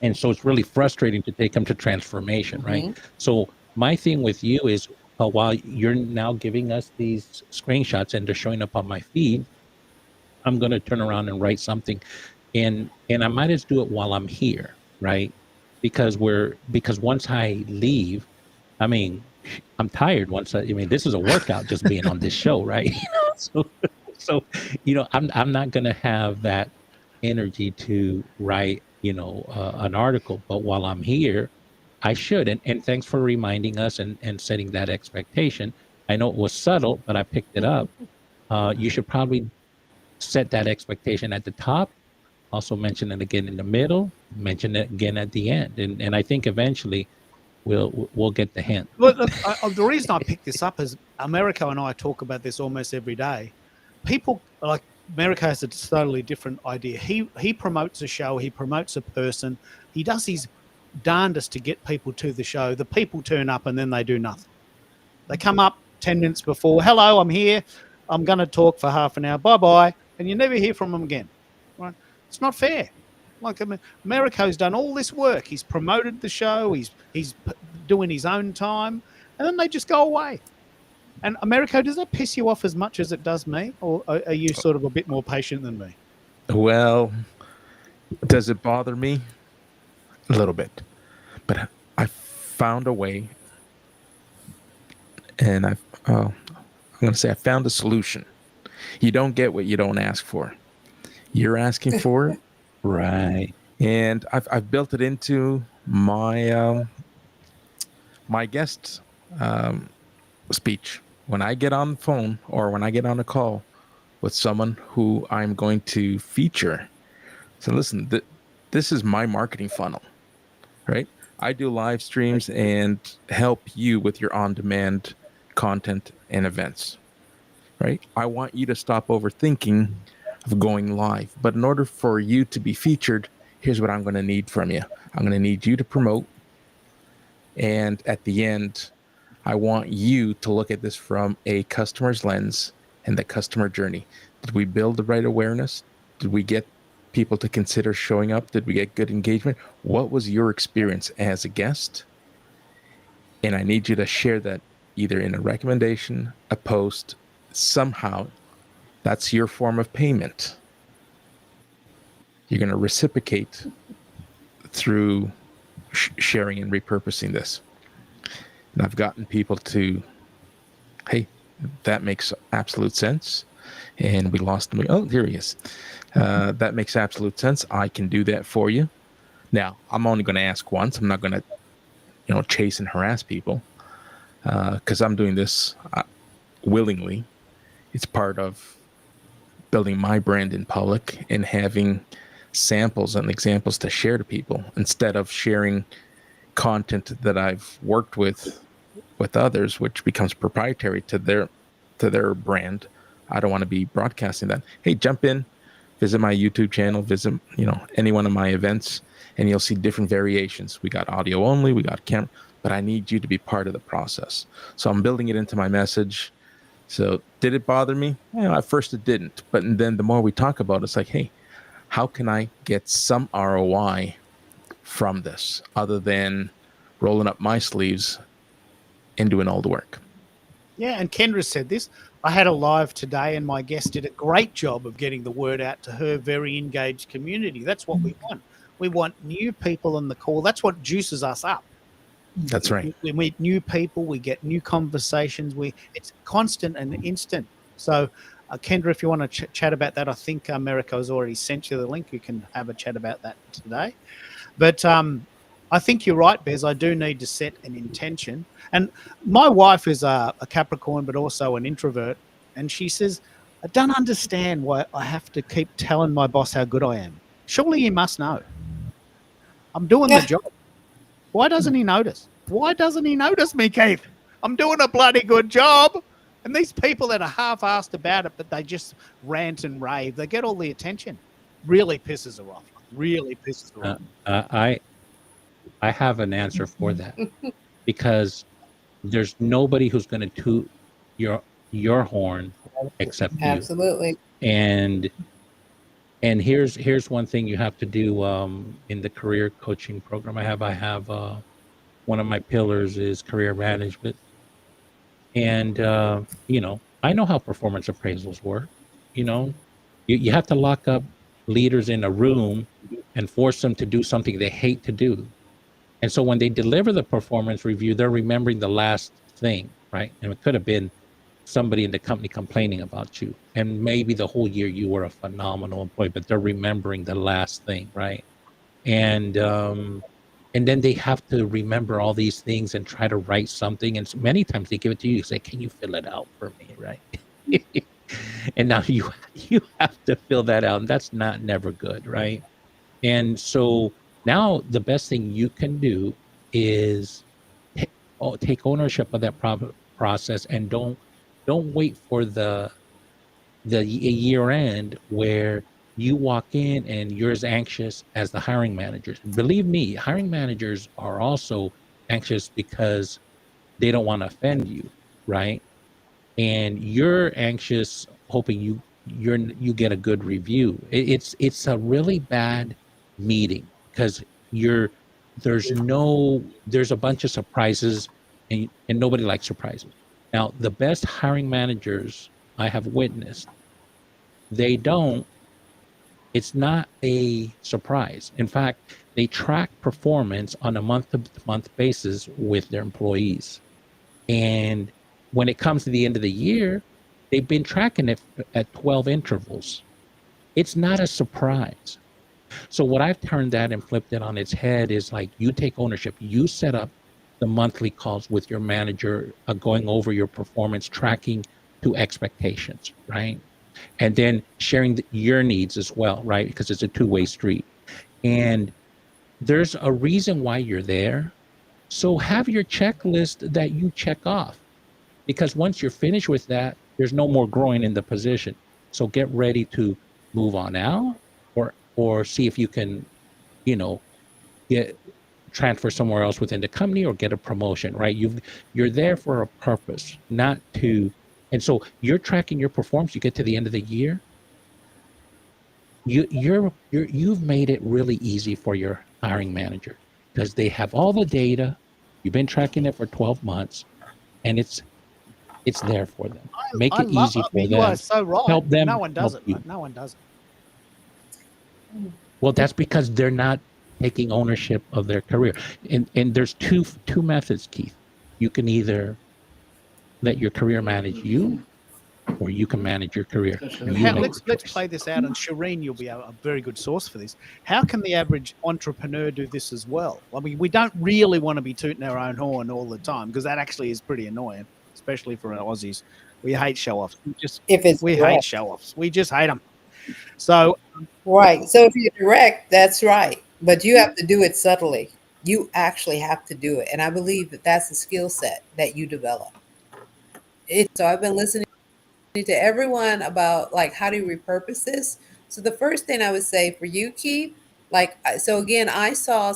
And so it's really frustrating to take them to transformation, right? So my thing with you is, while you're now giving us these screenshots and they're showing up on my feed, I'm going to turn around and write something. And I might as do it while I'm here, right? Because once I leave, I mean, I'm tired this is a workout just being on this show, right? So I'm not going to have that energy to write, an article, but while I'm here, I should. And thanks for reminding us and setting that expectation. I know it was subtle, but I picked it up. You should probably set that expectation at the top. Also mention it again in the middle, mention it again at the end. And I think eventually we'll get the hint. Well, the reason I picked this up is Americo and I talk about this almost every day. People like Americo has a totally different idea. He promotes a show, he promotes a person, he does his darndest to get people to the show. The people turn up and then they do nothing. They come up 10 minutes before, hello, I'm here, I'm going to talk for half an hour, bye-bye, and you never hear from them again. Right? It's not fair. Like, I mean, Americo's done all this work. He's promoted the show. He's doing his own time, and then they just go away. And Americo, does that piss you off as much as it does me, or are you sort of a bit more patient than me? Well, does it bother me? A little bit. But I found a way, and I'm going to say I found a solution. You don't get what you don't ask for. You're asking for it. Right. And I've built it into my my guest speech. When I get on the phone or when I get on a call with someone who I'm going to feature, so listen, this is my marketing funnel, right? I do live streams and help you with your on-demand content and events, right? I want you to stop overthinking of going live. But in order for you to be featured, here's what I'm going to need from you. I'm going to need you to promote. And at the end, I want you to look at this from a customer's lens and the customer journey. Did we build the right awareness? Did we get people to consider showing up? Did we get good engagement? What was your experience as a guest? And I need you to share that either in a recommendation, a post, somehow. That's your form of payment. You're going to reciprocate through sharing and repurposing this. And I've gotten people to, hey, that makes absolute sense. And we lost him. Oh, there he is. That makes absolute sense. I can do that for you. Now, I'm only going to ask once. I'm not going to, chase and harass people because I'm doing this willingly. It's part of building my brand in public and having samples and examples to share to people instead of sharing content that I've worked with others, which becomes proprietary to their brand. I don't want to be broadcasting that. Hey, jump in, visit my YouTube channel, visit any one of my events, and you'll see different variations. We got audio only, we got camera, but I need you to be part of the process. So I'm building it into my message. So did it bother me? At first it didn't. But then the more we talk about it, it's like, hey, how can I get some ROI from this other than rolling up my sleeves and doing all the work? Yeah, and Kendra said this. I had a live today and my guest did a great job of getting the word out to her very engaged community. That's what we want. We want new people on the call. That's what juices us up. That's right. We meet new people. We get new conversations. It's constant and instant. So, Kendra, if you want to chat about that, I think Americo has already sent you the link. You can have a chat about that today. But I think you're right, Bez. I do need to set an intention. And my wife is a Capricorn, but also an introvert. And she says, I don't understand why I have to keep telling my boss how good I am. Surely he must know. I'm doing the job. Why doesn't he notice? Why doesn't he notice me, Keith? I'm doing a bloody good job. And these people that are half-assed about it, but they just rant and rave, they get all the attention. Really pisses her off. Really pisses her off. I have an answer for that because there's nobody who's going to toot your horn except you. Absolutely. And here's one thing you have to do in the career coaching program I have one of my pillars is career management. And I know how performance appraisals work. You have to lock up leaders in a room and force them to do something they hate to do. And so when they deliver the performance review, they're remembering the last thing, right? And it could have been somebody in the company complaining about you. And maybe the whole year you were a phenomenal employee, but they're remembering the last thing, right? And then they have to remember all these things and try to write something. And so many times they give it to you, say, can you fill it out for me, right? And now you have to fill that out. And that's never good, right? And so now the best thing you can do is take ownership of that process, and don't wait for the year end where you walk in and you're as anxious as the hiring managers. Believe me, hiring managers are also anxious because they don't want to offend you, right? And you're anxious hoping you get a good review. It's a really bad meeting because there's a bunch of surprises, and nobody likes surprises. Now, the best hiring managers I have witnessed, it's not a surprise. In fact, they track performance on a month-to-month basis with their employees. And when it comes to the end of the year, they've been tracking it at 12 intervals. It's not a surprise. So what I've turned that and flipped it on its head is like, you take ownership. You set up the monthly calls with your manager, going over your performance, tracking to expectations, right? And then sharing your needs as well, right? Because it's a two-way street. And there's a reason why you're there. So have your checklist that you check off, because once you're finished with that, there's no more growing in the position. So get ready to move on out, or see if you can, transfer somewhere else within the company or get a promotion, right? You're there for a purpose, not to. And so you're tracking your performance. You get to the end of the year. You've made it really easy for your hiring manager because they have all the data. You've been tracking it for 12 months, and it's there for them. Make it easy for them. You are so right. Help them. No one does help it. you. Right? No one does it. Well, that's because they're not taking ownership of their career. And there's two methods, Keith. You can either let your career manage you, or you can manage your career. And you make Let's the choice. play this out, and Shireen, you'll be a very good source for this. How can the average entrepreneur do this as well? I mean, we don't really want to be tooting our own horn all the time, because that actually is pretty annoying, especially for our Aussies. We hate show-offs. We hate show-offs. We just hate them. So Right. So if you're direct, that's right. But you have to do it subtly. You actually have to do it. And I believe that that's a skill set that you develop. So I've been listening to everyone about like, how do you repurpose this? So the first thing I would say for you, Keith, so again, I saw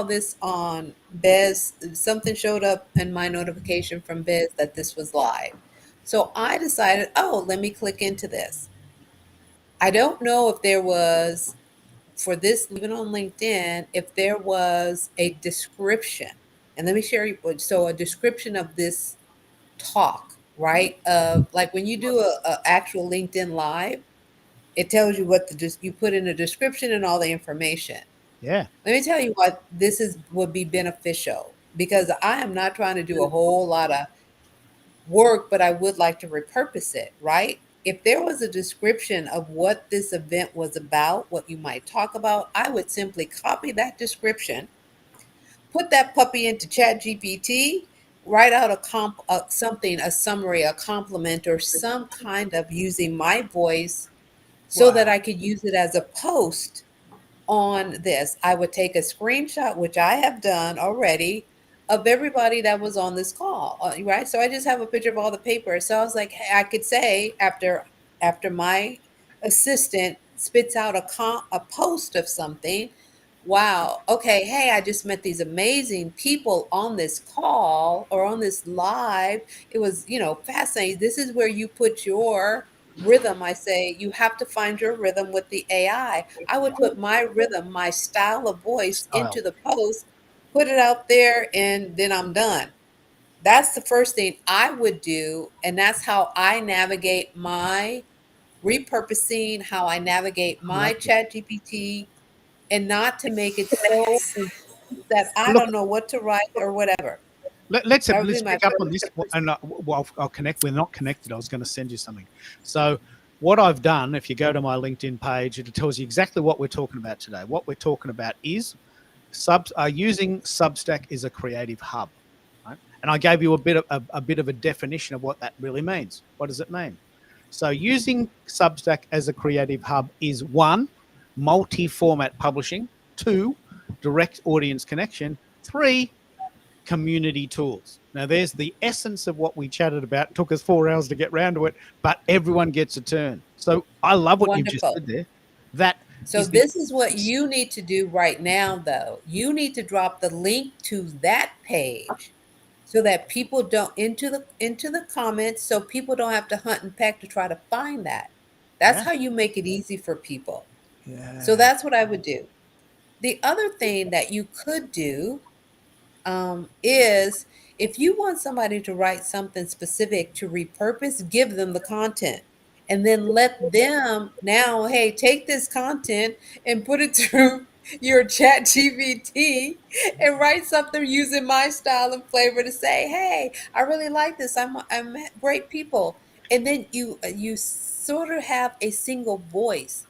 this on Bez. Something showed up in my notification from Bez that this was live. So I decided, let me click into this. I don't know if there was, for this, even on LinkedIn, if there was a description. And let me share you. So a description of this talk, right? Like when you do a actual LinkedIn live, it tells you you put in a description and all the information. yeah, Let me tell you why this would be beneficial, because I am not trying to do a whole lot of work, but I would like to repurpose it, right? If there was a description of what this event was about, what you might talk about, I would simply copy that description, put that puppy into ChatGPT, write out a summary, a compliment, or some kind of using my voice so that I could use it as a post on this. I would take a screenshot, which I have done already, of everybody that was on this call, right? So I just have a picture of all the papers. So I was like, hey, I could say after my assistant spits out a post of something, wow, okay, hey, I just met these amazing people on this call or on this live. It was, fascinating. This is where you put your rhythm. I say you have to find your rhythm with the AI. I would put my rhythm, my style of voice into the post, put it out there, and then I'm done. That's the first thing I would do. And that's how I navigate my repurposing, how I navigate my ChatGPT, and not to make it so that I don't know what to write or whatever. let's pick up on this, and I'll connect. We're not connected. I was going to send you something. So what I've done, if you go to my LinkedIn page, it tells you exactly what we're talking about today. What we're talking about is using Substack is a creative hub, right? And I gave you a bit of a definition of what that really means. What does it mean? So using Substack as a creative hub is 1, multi-format publishing, 2, direct audience connection, 3, community tools. Now, there's the essence of what we chatted about. It took us 4 hours to get round to it, but everyone gets a turn. So I love what you just Wonderful. said there. That So is the this is what you need to do right now, though. You need to drop the link to that page so that people don't into the comments, so people don't have to hunt and peck to try to find that. That's Yeah. how you make it easy for people. yeah. So that's what I would do. The other thing that you could do is if you want somebody to write something specific to repurpose, give them the content and then let them now, hey, take this content and put it through your chat GPT and write something using my style and flavor to say, hey, I really like this. I'm great people. And then you sort of have a single voice.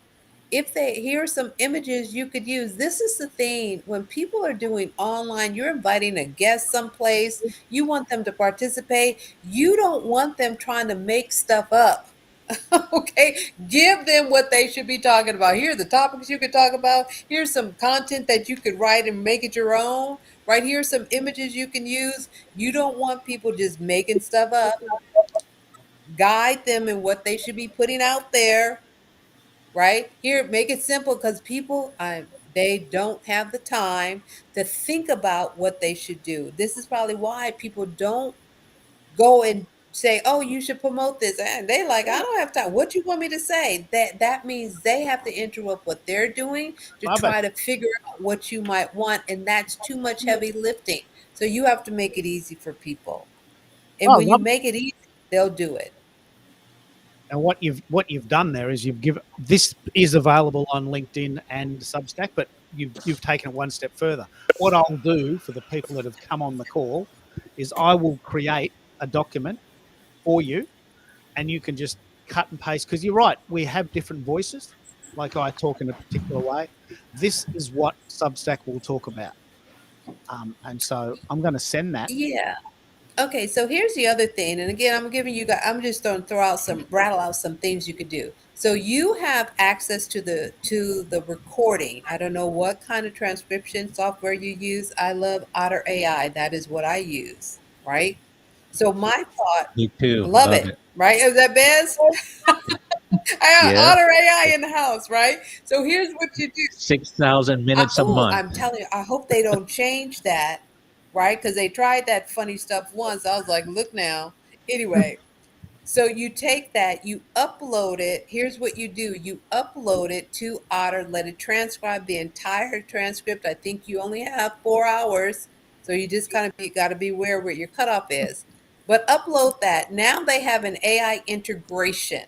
If they here are some images you could use. This is the thing when people are doing online, you're inviting a guest someplace, you want them to participate, you don't want them trying to make stuff up. Okay, give them what they should be talking about. Here are the topics you could talk about. Here's some content that you could write and make it your own. Right here are some images you can use. You don't want people just making stuff up. Guide them in what they should be putting out there. Right here, make it simple because people they don't have the time to think about what they should do. This is probably why people don't go and say, oh, you should promote this, and they like, I don't have time. What you want me to say? That means they have to interrupt what they're doing to Love try it. to figure out what you might want, and that's too much heavy lifting. So you have to make it easy for people, and Oh, when you love it. make it easy, they'll do it. And what you've done there is you've given this is available on LinkedIn and Substack, but you've taken it one step further. What I'll do for the people that have come on the call is I will create a document for you, and you can just cut and paste, because you're right, we have different voices. Like I talk in a particular way. This is what Substack will talk about, and so I'm going to send that. Yeah. Okay, so here's the other thing, and again, I'm giving you guys. I'm just going to rattle out some things you could do. So you have access to the recording. I don't know what kind of transcription software you use. I love Otter AI. That is what I use. Right. So my thought, Me too. love it. Right? Is that Bez? I got Yeah. Otter AI in the house. Right. So here's what you do. 6,000 minutes a Ooh, month. I'm telling you, I hope they don't change that, right? Because they tried that funny stuff once. I was like, look now. Anyway, so you take that, you upload it. Here's what you do. You upload it to Otter, let it transcribe the entire transcript. I think you only have 4 hours. So you just kind of got to be aware where your cutoff is. But upload that. Now they have an AI integration,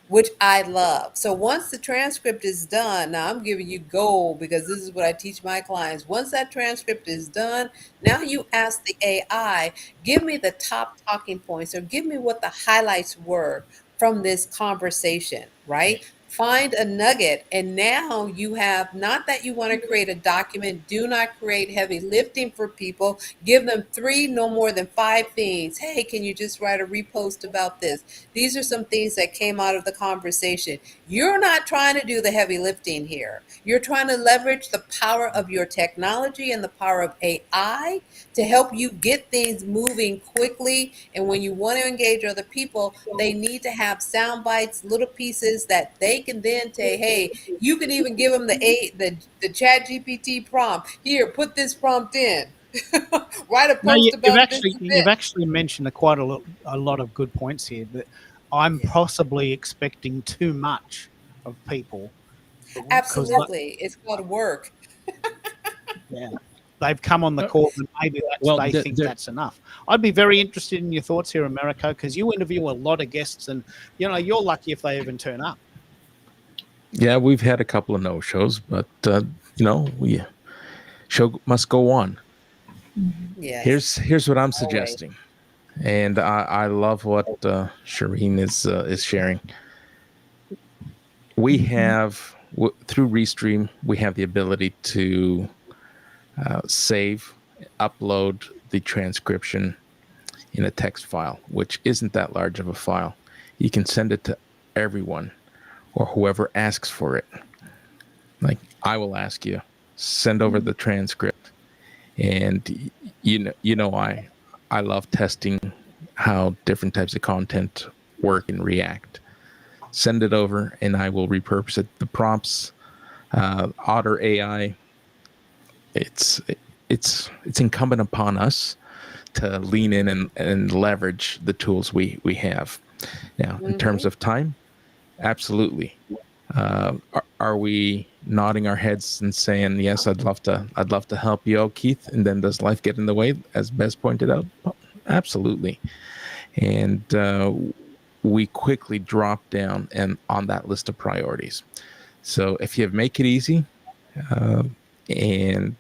which I love. So once the transcript is done, now I'm giving you gold because this is what I teach my clients. Once that transcript is done, now you ask the AI, give me the top talking points or give me what the highlights were from this conversation, right? Find a nugget. And now you have, not that you want to create a document, do not create heavy lifting for people. Give them 3, no more than 5 things. Hey, can you just write a repost about this? These are some things that came out of the conversation. You're not trying to do the heavy lifting here. You're trying to leverage the power of your technology and the power of AI to help you get things moving quickly. And when you want to engage other people, they need to have sound bites, little pieces that they can then say, hey, you can even give them the chat GPT prompt. Here, put this prompt in. Write a No, post about this. you've actually mentioned quite a lot of good points here. That I'm possibly expecting too much of people. 'Cause, Absolutely. It's called work. yeah, they've come on the call and maybe they think that's enough. I'd be very interested in your thoughts here, Americo, because you interview a lot of guests, and you're lucky if they even turn up. Yeah, we've had a couple of no-shows, but we show must go on. Yeah. Here's what I'm suggesting, and I love what Shireen is sharing. We have through Restream, we have the ability to save, upload the transcription in a text file, which isn't that large of a file. You can send it to everyone or whoever asks for it. Like I will ask you, send over the transcript, and I love testing how different types of content work in React. Send it over, and I will repurpose it. The prompts, Otter AI. It's incumbent upon us to lean in and leverage the tools we have. Now, in terms of time, absolutely. Are we nodding our heads and saying, yes, I'd love to help you out, Keith? And then does life get in the way, as Bess pointed out? Absolutely. And we quickly drop down and on that list of priorities. So if you make it easy and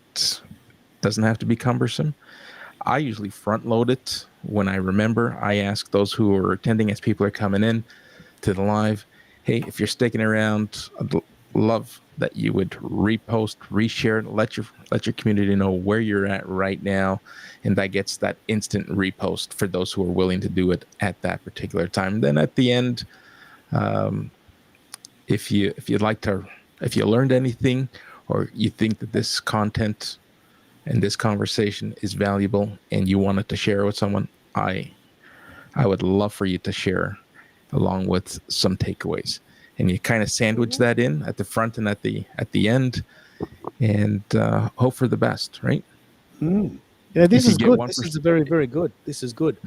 doesn't have to be cumbersome, I usually front load it when I remember. I ask those who are attending as people are coming in to the live, hey, if you're sticking around, I'd love that you would repost, reshare, let your community know where you're at right now, and that gets that instant repost for those who are willing to do it at that particular time. Then at the end, if you learned anything, or you think that this content and this conversation is valuable and you wanted to share with someone, I would love for you to share along with some takeaways. And you kind of sandwich that in at the front and at the end, and hope for the best, right? Yeah, this If you is get good. 1%. This is very, very good. This is good.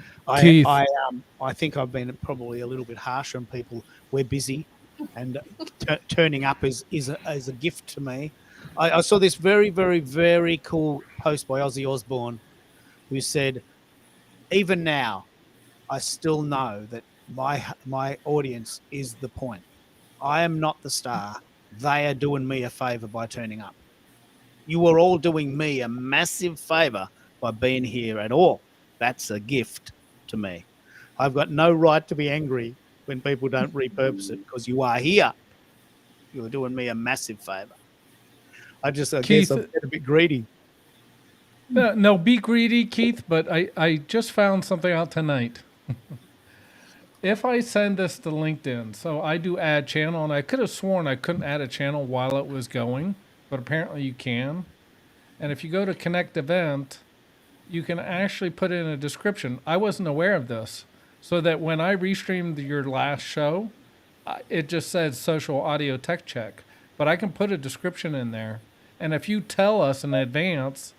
Keith. I think I've been probably a little bit harsh on people. We're busy, and turning up is a gift to me. I saw this very, very, very cool post by Ozzy Osbourne, who said, "Even now, I still know that my audience is the point. I am not the star. They are doing me a favor by turning up. You are all doing me a massive favor by being here at all. That's a gift to me. I've got no right to be angry when people don't repurpose it, because you are here. You're doing me a massive favor." I guess Keith, I'm a bit greedy. No, be greedy, Keith, but I just found something out tonight. If I send this to LinkedIn, so I do add channel, and I could have sworn I couldn't add a channel while it was going, but apparently you can. And if you go to Connect Event, you can actually put in a description. I wasn't aware of this, so that when I restreamed your last show, it just said Social Audio Tech Check. But I can put a description in there. And if you tell us in advance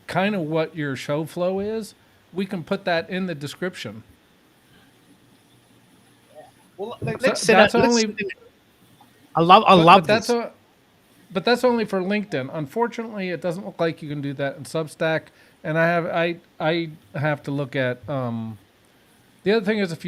kind of what your show flow is, we can put that in the description. Well, So let's set that's up. only. I love But this. but that's only for LinkedIn. Unfortunately, it doesn't look like you can do that in Substack. And I have to look at the other thing is if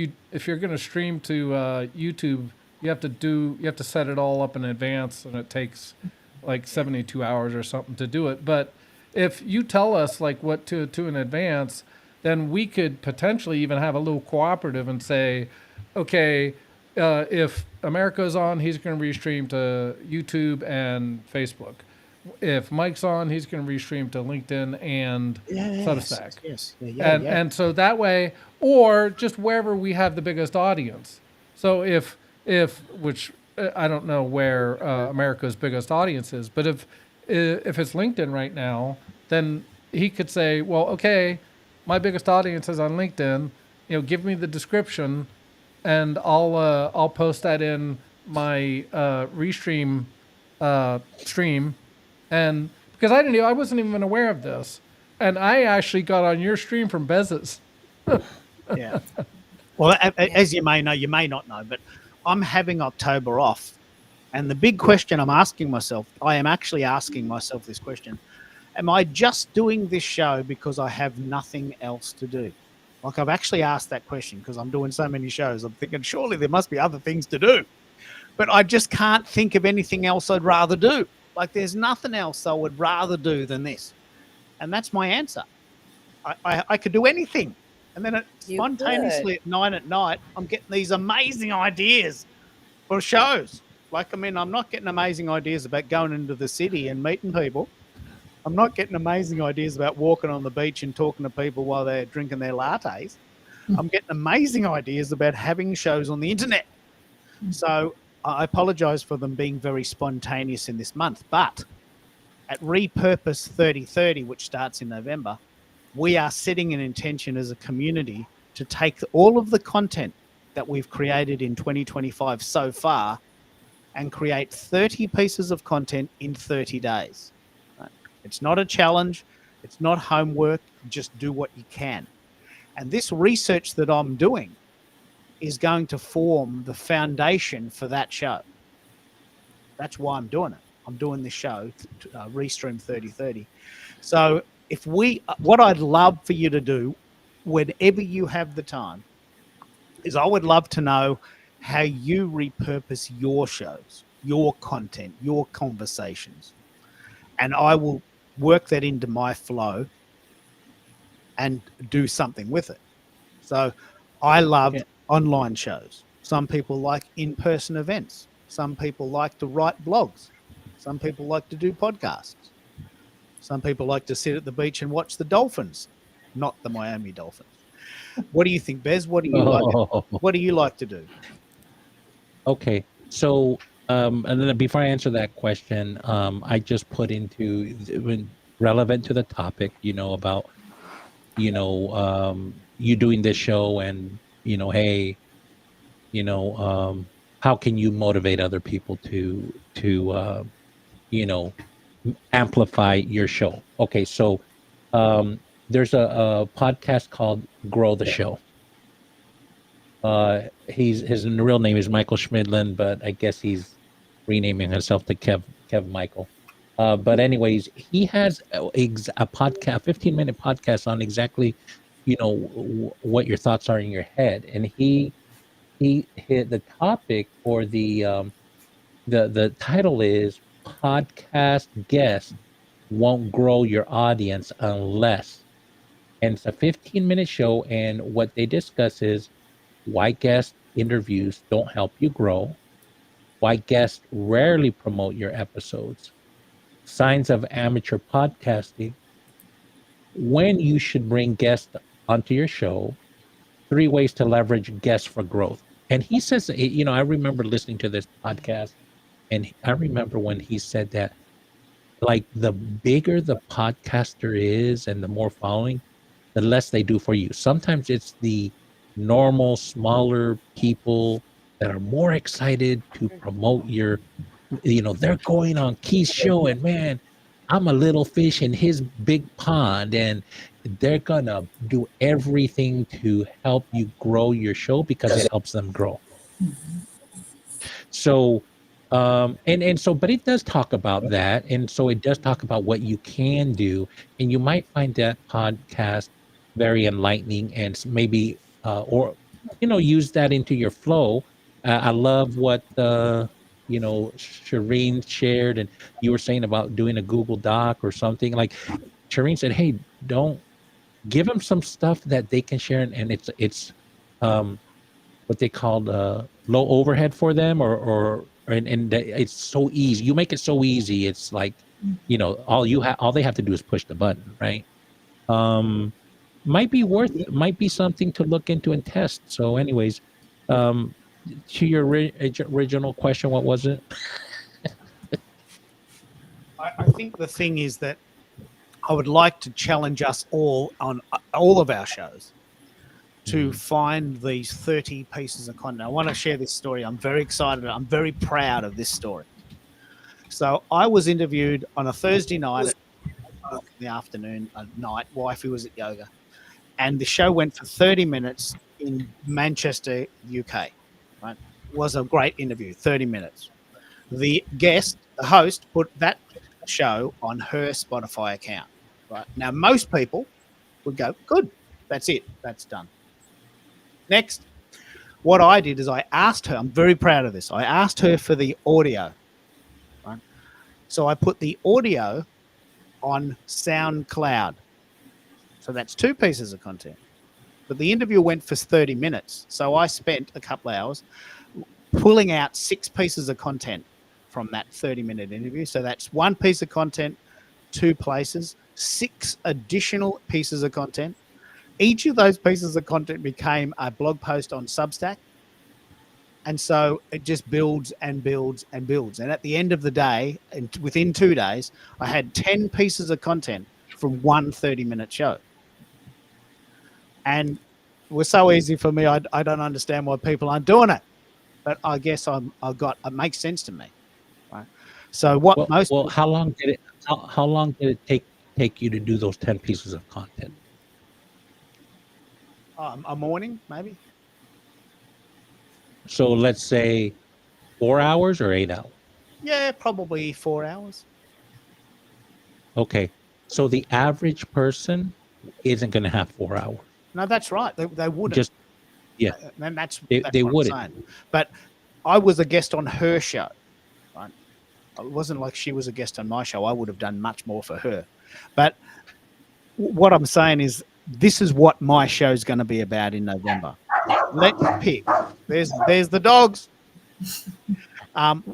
you're going to stream to YouTube, you have to set it all up in advance, and it takes like 72 hours or something to do it. But if you tell us like what to in advance, then we could potentially even have a little cooperative and say, okay, if America's on, he's going to restream to YouTube and Facebook. If Mike's on, he's going to restream to LinkedIn and Substack. Yes. And so that way, or just wherever we have the biggest audience. So if which I don't know where America's biggest audience is, but if it's LinkedIn right now, then he could say, well, okay, my biggest audience is on LinkedIn. Give me the description, and I'll post that in my restream stream. And because I wasn't even aware of this, and I actually got on your stream from Bezos. Yeah. Well, as you may know, you may not know, but I'm having October off. And the big question I'm asking myself, I am actually asking myself this question: am I just doing this show because I have nothing else to do? Like, I've actually asked that question because I'm doing so many shows. I'm thinking, surely there must be other things to do. But I just can't think of anything else I'd rather do. Like, there's nothing else I would rather do than this. And that's my answer. I could do anything. And then spontaneously at 9 at night, I'm getting these amazing ideas for shows. Like, I mean, I'm not getting amazing ideas about going into the city and meeting people. I'm not getting amazing ideas about walking on the beach and talking to people while they're drinking their lattes. I'm getting amazing ideas about having shows on the internet. So I apologize for them being very spontaneous in this month. But at Repurpose 3030, which starts in November, we are setting an intention as a community to take all of the content that we've created in 2025 so far and create 30 pieces of content in 30 days. Right? It's not a challenge. It's not homework. Just do what you can. And this research that I'm doing is going to form the foundation for that show. That's why I'm doing it. I'm doing this show, Restream 3030. So what I'd love for you to do whenever you have the time is I would love to know how you repurpose your shows, your content, your conversations. And I will work that into my flow and do something with it. So I love online shows. Some people like in-person events. Some people like to write blogs. Some people like to do podcasts. Some people like to sit at the beach and watch the dolphins, not the Miami Dolphins. What do you think, Bez? What do you like to do? Okay, so and then before I answer that question, I just put into relevant to the topic, about you doing this show and hey, how can you motivate other people to amplify your show? Okay, so there's a podcast called Grow the Show. His real name is Michael Schmidlin, but I guess he's renaming himself to Kev Michael. But anyways, he has a podcast, 15-minute podcast on exactly, what your thoughts are in your head. And he hit the topic, or the title is Podcast Guest Won't Grow Your Audience Unless. And it's a 15-minute show. And what they discuss is why guest interviews don't help you grow, why guests rarely promote your episodes, signs of amateur podcasting, when you should bring guests onto your show, 3 ways to leverage guests for growth. And he says, I remember listening to this podcast, and I remember when he said that, like, the bigger the podcaster is and the more following, the less they do for you. Sometimes it's the normal, smaller people that are more excited to promote your, they're going on Keith's show, and man, I'm a little fish in his big pond, and they're gonna do everything to help you grow your show because it helps them grow. So but it does talk about that, and so it does talk about what you can do, and you might find that podcast very enlightening, and maybe use that into your flow. I love what Shireen shared, and you were saying about doing a Google Doc or something. Like Shireen said, hey, don't give them some stuff that they can share, and it's what they call low overhead for them, and it's so easy. You make it so easy. It's like, all they have to do is push the button, right? Might be something to look into and test. So anyways, to your original question, what was it? I think the thing is that I would like to challenge us all on all of our shows to find these 30 pieces of content. I want to share this story. I'm very excited. I'm very proud of this story. So I was interviewed on a Thursday night in the afternoon, night. Wifey was at yoga. And the show went for 30 minutes in Manchester, UK. Right? It was a great interview, 30 minutes. The host, put that show on her Spotify account. Right? Now, most people would go, good, that's it, that's done. Next, what I did is I asked her, I'm very proud of this, I asked her for the audio. Right? So I put the audio on SoundCloud. So that's 2 pieces of content. But the interview went for 30 minutes. So I spent a couple of hours pulling out 6 pieces of content from that 30-minute interview. So that's 1 piece of content, 2 places, 6 additional pieces of content. Each of those pieces of content became a blog post on Substack. And so it just builds and builds and builds. And at the end of the day, and within 2 days, I had 10 pieces of content from one 30-minute show. and it was so easy for me. I don't understand why people aren't doing it, but I guess it makes sense to me, right? So what Well, most well, how long did it take you to do those 10 pieces of content? a morning maybe. So let's say 4 hours or 8 hours. Yeah, probably 4 hours. Okay. So the average person isn't going to have 4 hours. No, that's right. They wouldn't. Just yeah, And that's they what I'm wouldn't. saying. But I was a guest on her show, right? It wasn't like she was a guest on my show. I would have done much more for her. But what I'm saying is, this is what my show's going to be about in November. Let's pick. There's the dogs.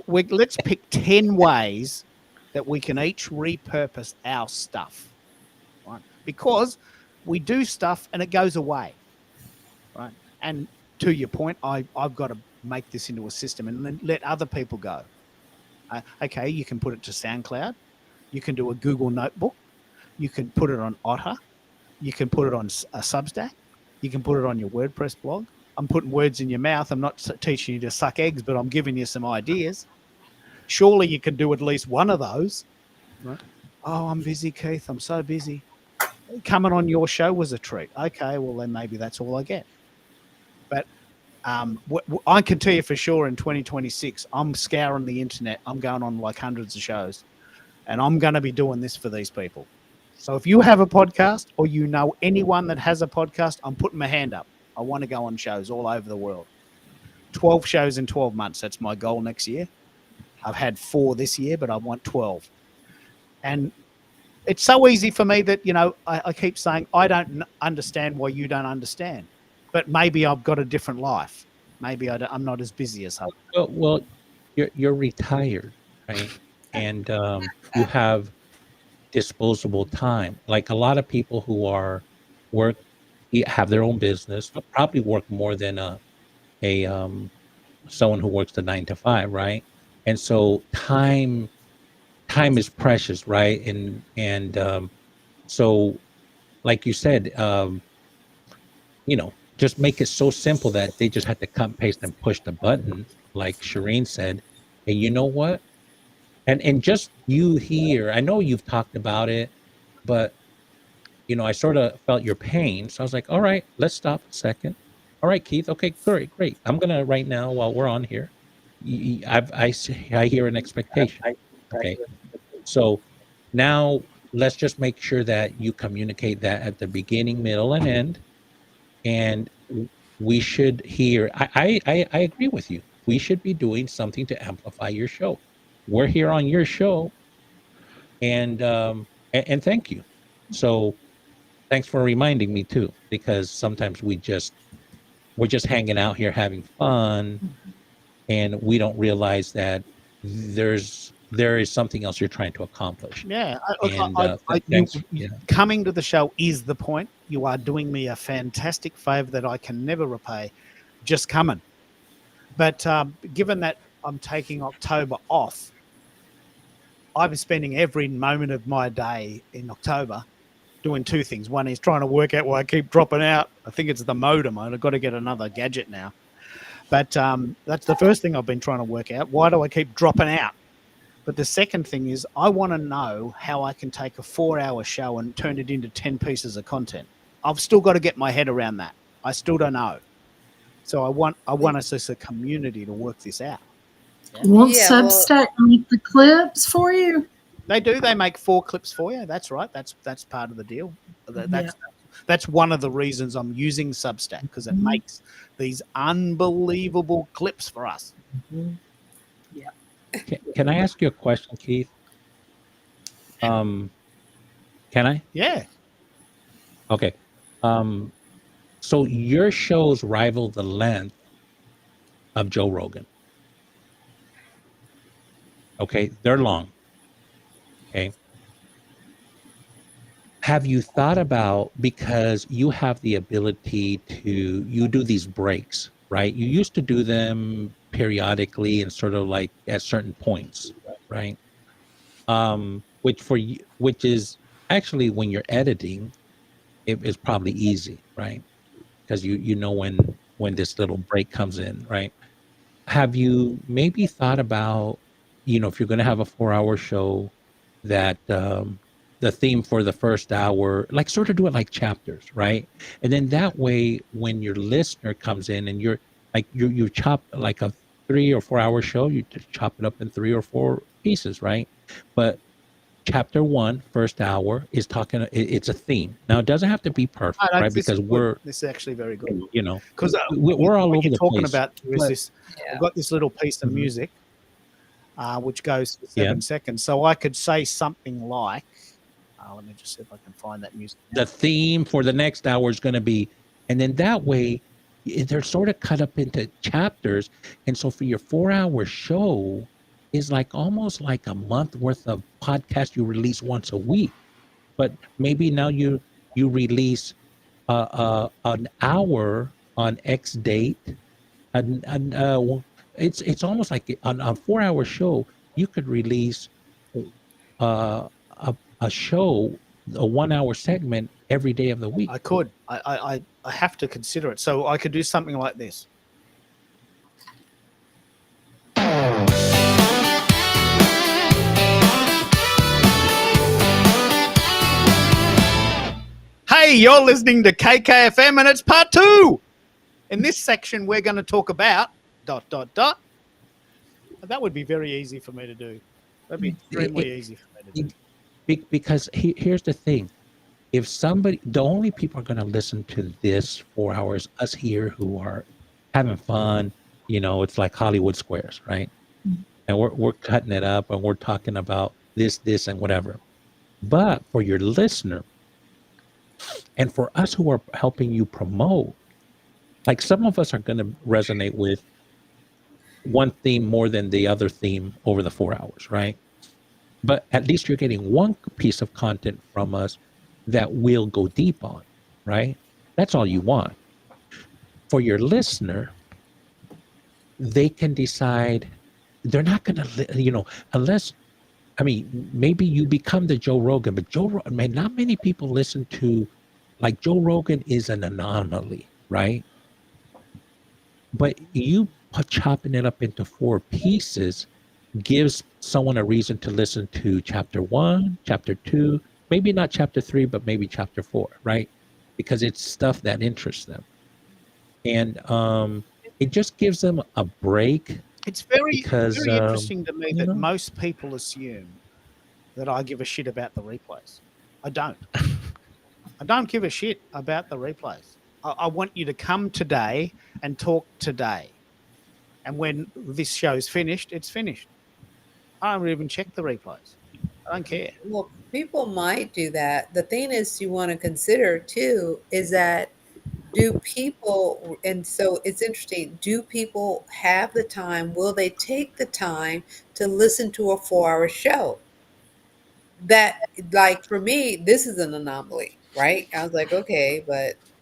Let's pick 10 ways that we can each repurpose our stuff, right? Because we do stuff and it goes away, right? And to your point, I've got to make this into a system and then let other people go. Okay, you can put it to SoundCloud. You can do a Google Notebook. You can put it on Otter. You can put it on a Substack. You can put it on your WordPress blog. I'm putting words in your mouth. I'm not teaching you to suck eggs, but I'm giving you some ideas. Surely you can do at least one of those. Right? Oh, I'm busy, Keith. I'm so busy. Coming on your show was a treat. Okay, well, then maybe that's all I get. But I can tell you for sure in 2026, I'm scouring the internet. I'm going on like hundreds of shows, and I'm going to be doing this for these people. So if you have a podcast or you know anyone that has a podcast, I'm putting my hand up. I want to go on shows all over the world. 12 shows in 12 months. That's my goal next year. I've had 4 this year, but I want 12. And it's so easy for me that, I keep saying, I don't understand why you don't understand. But maybe I've got a different life. Maybe I'm not as busy as her. Well, you're retired, right? And you have disposable time. Like a lot of people who have their own business, but probably work more than someone who works the 9 to 5, right? And so time is precious, right? And so, like you said, just make it so simple that they just have to cut and paste and push the button, like Shireen said. And you know what? And just you here, I know you've talked about it, but I sort of felt your pain. So I was like, all right, let's stop a second. All right, Keith. Okay, great. I'm gonna right now while we're on here. I hear an expectation. Okay, so now let's just make sure that you communicate that at the beginning, middle, and end. And we should hear. I agree with you. We should be doing something to amplify your show. We're here on your show, and thank you. So thanks for reminding me too, because sometimes we're just hanging out here having fun, and we don't realize that there is something else you're trying to accomplish. Yeah. Thanks. Coming to the show is the point. You are doing me a fantastic favor that I can never repay. Just coming. But given that I'm taking October off, I'm spending every moment of my day in October doing 2 things. One is trying to work out why I keep dropping out. I think it's the modem. I've got to get another gadget now. But that's the first thing I've been trying to work out. Why do I keep dropping out? But the second thing is I want to know how I can take a 4-hour show and turn it into 10 pieces of content. I've still got to get my head around that. I still don't know. So I want us as a community to work this out. Won't Substack make the clips for you? They do. They make 4 clips for you. That's right. That's part of the deal. That's one of the reasons I'm using Substack, because it makes these unbelievable clips for us. Yeah. Can I ask you a question, Keith? Can I? Yeah. Okay. So your shows rival the length of Joe Rogan. Okay, they're long. Okay. Have you thought about, because you have the ability you do these breaks, right? You used to do them periodically and sort of like at certain points, right? Which is actually, when you're editing, it is probably easy, right? because you know when this little break comes in, right? Have you maybe thought about, if you're going to have a 4-hour show, that the theme for the first hour, like sort of do it like chapters, right? And then that way, when your listener comes in and you chop like a 3 or 4 hour show, you just chop it up in 3 or 4 pieces, right? But chapter 1, first hour, is talking. It's a theme. Now it doesn't have to be perfect, No, right? this Because is good. we're This is actually very good because because we're all what over you're the talking place. about is But this. Yeah. I've got this little piece of Mhm. music, which goes for Yeah. 7 seconds. So I could say something like, let me just see if I can find that music. the theme for the next hour is going to be, and then that way they're sort of cut up into chapters, and so for your 4-hour show is like almost like a month worth of podcast you release once a week, but maybe now you release an hour on X date, and it's almost like on a 4-hour show you could release uh, a show, a 1-hour segment every day of the week. I could. I have to consider it. So I could do something like this. Hey, you're listening to KKFM and it's part 2. In this section, we're going to talk about ... That would be very easy for me to do. That'd be extremely easy for me to do. Because here's the thing. If the only people are going to listen to this 4 hours, us here who are having fun, it's like Hollywood Squares, right? And we're cutting it up and we're talking about this, and whatever. But for your listener and for us who are helping you promote, like some of us are going to resonate with one theme more than the other theme over the 4 hours, right? But at least you're getting one piece of content from us that we'll go deep on, right? That's all you want. For your listener, they can decide they're not going to, unless, maybe you become the Joe Rogan, but not many people listen to, like Joe Rogan is an anomaly, right? But you chopping it up into 4 pieces gives someone a reason to listen to chapter 1, chapter 2, maybe not chapter 3, but maybe chapter 4, right? Because it's stuff that interests them. And it just gives them a break. It's very because, interesting to me that know. most people assume that I give a shit about the replays. I don't. I don't give a shit about the replays. I want you to come today and talk today. And when this show's finished, it's finished. I don't even check the replays. I don't care. Well, people might do that. The thing is, you want to consider too is that do people, and so it's interesting, do people have the time? Will they take the time to listen to a 4-hour show? That, like, for me, this is an anomaly, right? I was like, okay,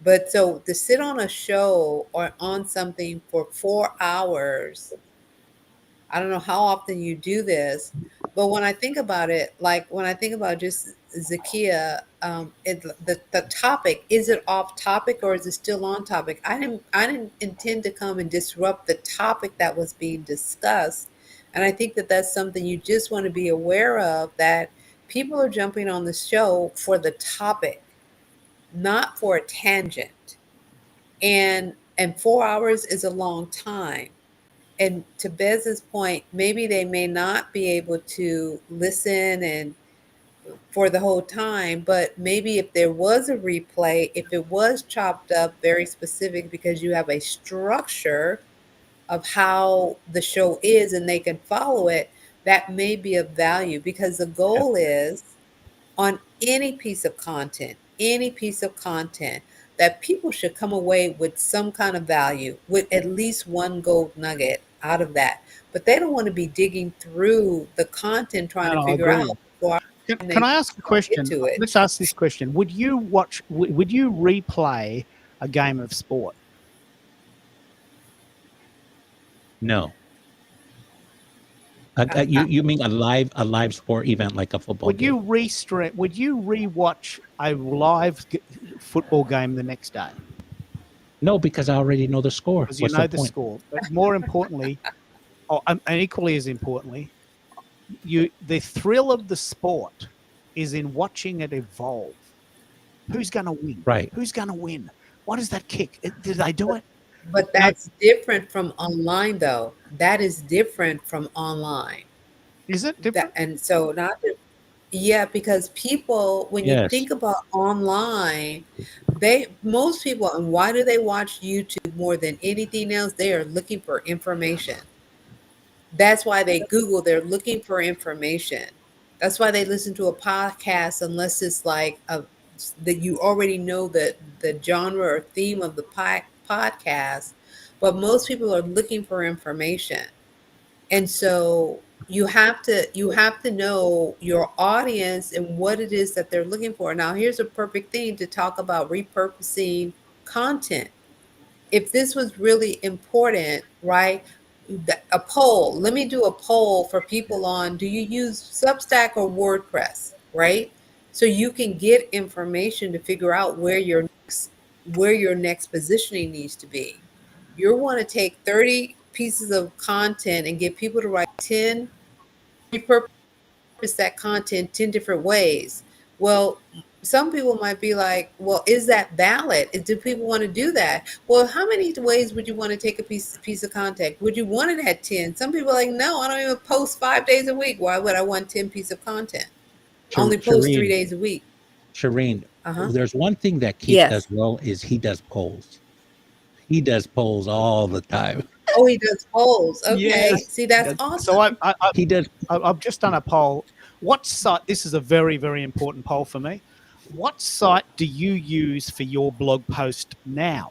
but so to sit on a show or on something for 4 hours, I don't know how often you do this, but when I think about it, like when I think about just Zakia, the topic, is it off topic or is it still on topic? I didn't intend to come and disrupt the topic that was being discussed, and I think that that's something you just want to be aware of, that people are jumping on the show for the topic, not for a tangent, and 4 hours is a long time. And to Bez's point, maybe they may not be able to listen and for the whole time, but maybe if there was a replay, if it was chopped up very specific because you have a structure of how the show is and they can follow it, that may be of value, because the goal is on any piece of content, that people should come away with some kind of value, with at least one gold nugget out of that. But they don't want to be digging through the content trying to I figure agree. out. Can I ask a question? To it. Let's ask this question. Would you replay a game of sport? No. You mean a live sport event like a football Would game? you restream? Would you rewatch a live football game the next day? No, because I already know the score. because you What's know the the point? score. But more importantly, and equally as importantly, the thrill of the sport is in watching it evolve. Who's going to win? Right. Who's going to win? What is that kick? Did they do it? But You know, that's different from online, though. That is different from online. is it different? And so not to, yeah, because people, when you Yes. think about online, most people, and why do they watch YouTube more than anything else? They are looking for information. That's why they Google, they're looking for information. That's why they listen to a podcast unless it's like that you already know the genre or theme of the podcast. But most people are looking for information. And so you have to know your audience and what it is that they're looking for. Now, here's a perfect thing to talk about repurposing content. If this was really important, right? A poll. Let me do a poll for people on, do you use Substack or WordPress, right? So you can get information to figure out where your next positioning needs to be. You want to take 30 pieces of content and get people to write 10, repurpose that content 10 different ways. Well, some people might be like, well, is that valid? Do people want to do that? Well, how many ways would you want to take a piece of content? Would you want it at 10? Some people are like, no, I don't even post 5 days a week. Why would I want 10 pieces of content? I only post 3 days a week. Shireen, there's one thing that Keith Yes. does well is he does polls. He does polls all the time. Oh, he does polls. Okay. Yes. See, that's awesome. So He does. I've just done a poll. What site? This is a very, very important poll for me. What site do you use for your blog post now?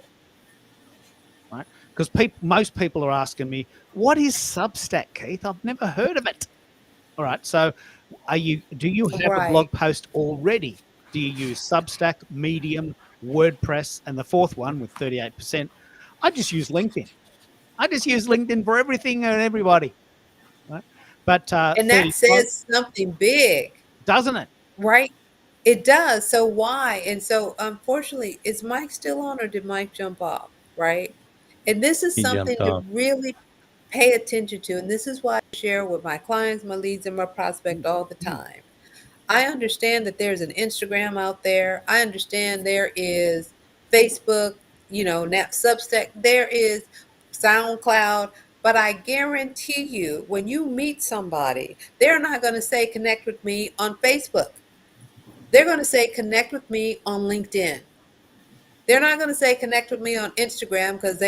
Right? Because most people are asking me, what is Substack, Keith? I've never heard of it. All right. So do you have a blog post already? Do you use Substack, Medium, WordPress, and the fourth one with 38%? I just use LinkedIn. I just use LinkedIn for everything and everybody. Right? But and that says something big, doesn't it? Right? It does. So why? And so unfortunately, is Mike still on or did Mike jump off? Right? And this is something to really pay attention to. And this is why I share with my clients, my leads, and my prospect all the time. I understand that there's an Instagram out there. I understand there is Facebook, now Substack, there is SoundCloud. But I guarantee you, when you meet somebody, they're not going to say connect with me on Facebook. They're going to say connect with me on LinkedIn. They're not going to say connect with me on Instagram because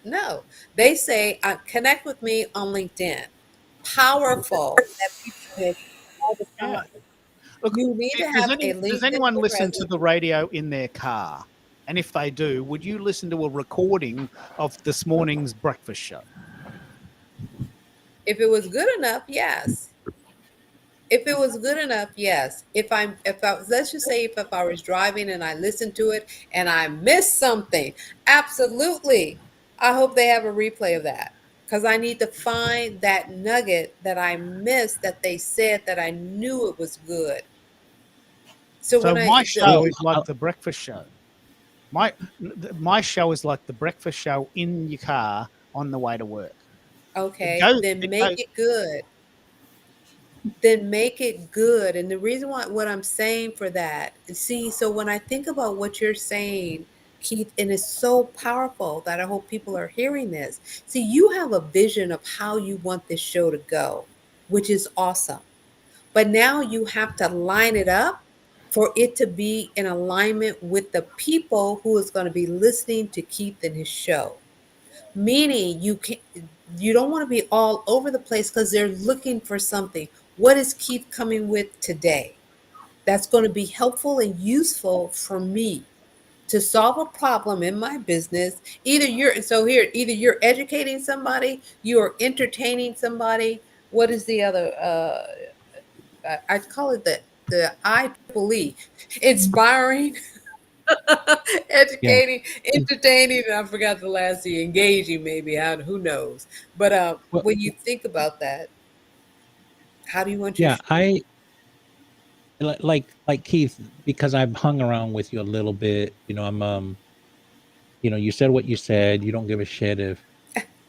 No. They say connect with me on LinkedIn. Powerful that people make all the time. Look, you need to have a LinkedIn. Does anyone listen to the radio in their car? And if they do, would you listen to a recording of this morning's breakfast show? If it was good enough, yes. If it was good enough, yes. Let's just say if I was driving and I listened to it and I missed something, absolutely. I hope they have a replay of that because I need to find that nugget that I missed that they said that I knew it was good. So my show is like the breakfast show. My show is like the breakfast show in your car on the way to work. Okay, then make it good. Then make it good. And the reason why, what I'm saying for that, see, so when I think about what you're saying, Keith, and it's so powerful that I hope people are hearing this. See, you have a vision of how you want this show to go, which is awesome. But now you have to line it up for it to be in alignment with the people who is going to be listening to Keith and his show. Meaning you don't want to be all over the place because they're looking for something. What is Keith coming with today that's going to be helpful and useful for me to solve a problem in my business? Either you're educating somebody, you are entertaining somebody. What is the other? I call it the IEEE, inspiring, educating, entertaining, and I forgot the last C, engaging maybe, who knows. But when you think about that, how do you want your I like Keith, because I've hung around with you a little bit, I'm you said what you said. You don't give a shit if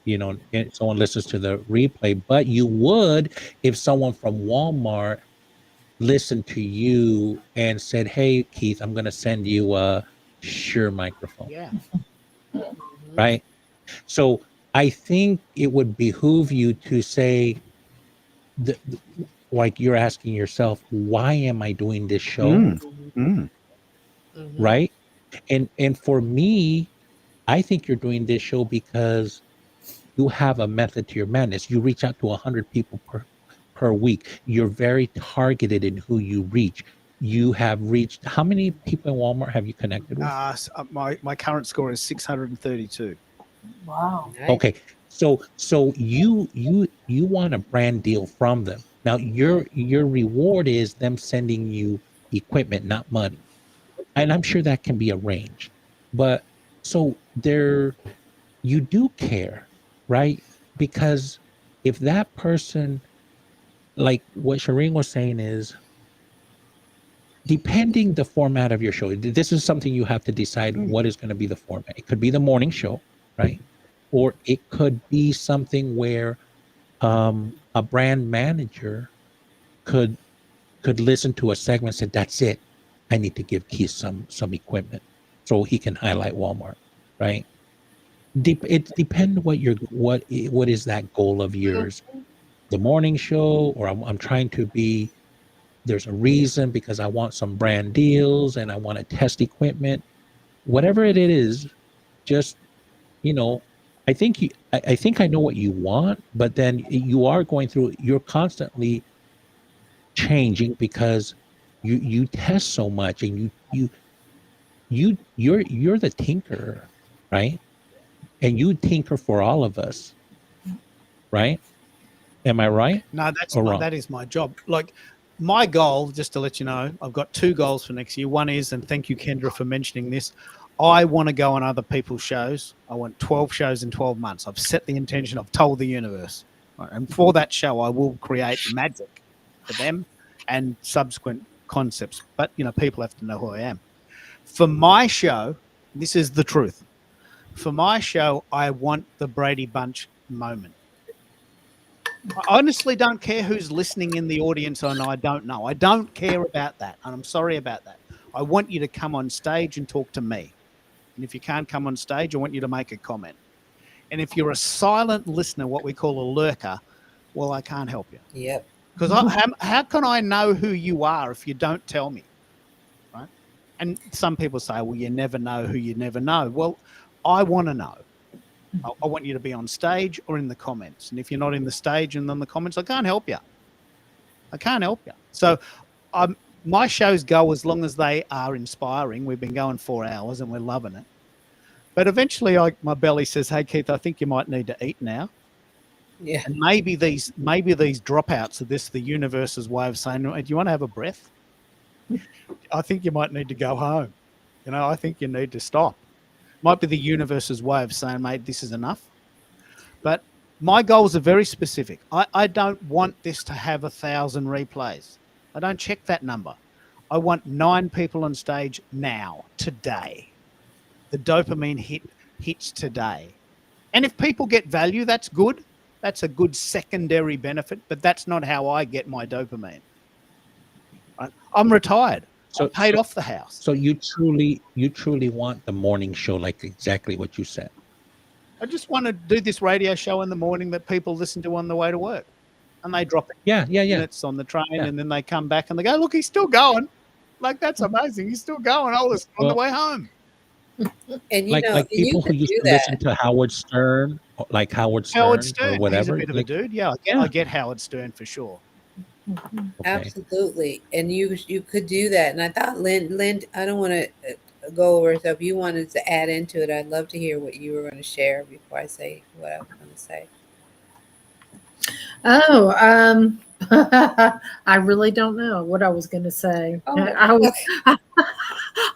if someone listens to the replay, but you would if someone from Walmart listened to you and said, "Hey, Keith, I'm going to send you a Shure microphone." Yeah. Right? So I think it would behoove you to say, like you're asking yourself, why am I doing this show? Mm. Right? And for me, I think you're doing this show because you have a method to your madness. You reach out to 100 people per week. You're very targeted in who you reach. You have reached, how many people in Walmart have you connected with? My current score is 632. Wow. Nice. Okay, so you want a brand deal from them. Now your reward is them sending you equipment, not money, and I'm sure that can be arranged. But so you do care, right? Because if that person, like what Shireen was saying, is depending the format of your show. This is something you have to decide what is going to be the format. It could be the morning show, right? Or it could be something where a brand manager could listen to a segment and say, "That's it. I need to give Keith some equipment so he can highlight Walmart," right? It depends what is that goal of yours. The morning show, or I'm trying to be. There's a reason because I want some brand deals and I want to test equipment. Whatever it is, just I think I know what you want, but then you are going through. You're constantly changing because you test so much, and you're the tinkerer, right? And you tinker for all of us, right? Am I right? No, or wrong? that is my job. Like my goal, just to let you know, I've got 2 goals for next year. One is, and thank you, Kendra, for mentioning this, I want to go on other people's shows. I want 12 shows in 12 months. I've set the intention. I've told the universe. And for that show, I will create magic for them and subsequent concepts. But, people have to know who I am. For my show, this is the truth. For my show, I want the Brady Bunch moment. I honestly don't care who's listening in the audience, and I don't know. I don't care about that, and I'm sorry about that. I want you to come on stage and talk to me. And if you can't come on stage, I want you to make a comment. And if you're a silent listener, what we call a lurker, well, I can't help you. Yep. Because how can I know who you are if you don't tell me? Right? And some people say, well, you never know who you never know. Well, I want to know. I want you to be on stage or in the comments. And if you're not in the stage and in the comments, I can't help you. I can't help you. So my shows go as long as they are inspiring. We've been going 4 hours and we're loving it. But eventually my belly says, hey, Keith, I think you might need to eat now. Yeah. And maybe these dropouts of this, the universe's way of saying, do you want to have a breath? I think you might need to go home. I think you need to stop. Might be the universe's way of saying, mate, this is enough. But my goals are very specific. I don't want this to have 1,000 replays. I don't check that number. I want 9 people on stage now, today. The dopamine hits today. And if people get value, that's good. That's a good secondary benefit, but that's not how I get my dopamine. I'm retired. I paid off the house. So you truly want the morning show, like exactly what you said. I just want to do this radio show in the morning that people listen to on the way to work. And they drop it. Yeah. Minutes on the train, and then they come back and they go, look, he's still going. Like, that's amazing. He's still going. I was on the way home. And like people who used to listen to Howard Stern, like Howard Stern or whatever. He's a bit of a dude. Yeah, I get Howard Stern for sure. Okay. Absolutely. And you could do that. And I thought, Lynn, I don't want to go over stuff. You wanted to add into it. I'd love to hear what you were going to share before I say what I was going to say. Oh, I really don't know what I was going to say.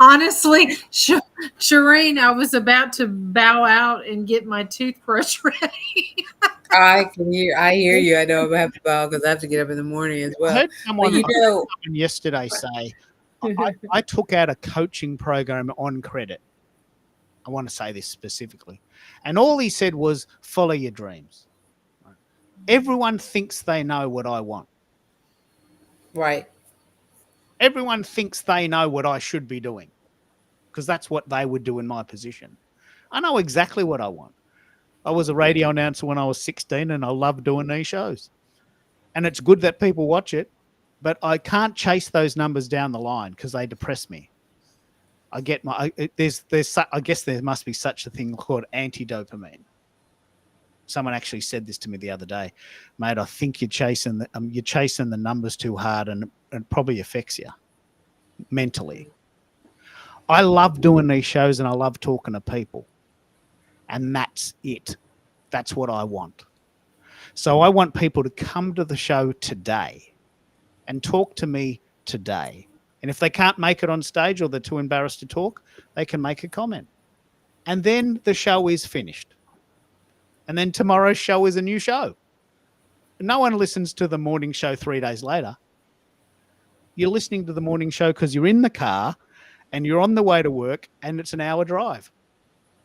Honestly, Shireen, I was about to bow out and get my toothbrush ready. I hear you. I know I'm going to have to bow because I have to get up in the morning as well. I heard someone yesterday say, I took out a coaching program on credit. I want to say this specifically. And all he said was, follow your dreams. Everyone thinks they know what I want. Right. Everyone thinks they know what I should be doing because that's what they would do in my position. I know exactly what I want. I was a radio announcer when I was 16 and I love doing these shows. And it's good that people watch it, but I can't chase those numbers down the line because they depress me. I get I guess there must be such a thing called anti-dopamine. Someone actually said this to me the other day, mate. I think you're chasing the numbers too hard, and it probably affects you mentally. I love doing these shows and I love talking to people, and that's it. That's what I want. So I want people to come to the show today and talk to me today. And if they can't make it on stage or they're too embarrassed to talk, they can make a comment. And then the show is finished. And then tomorrow's show is a new show. No one listens to the morning show 3 days later. You're listening to the morning show because you're in the car and you're on the way to work and it's an hour drive.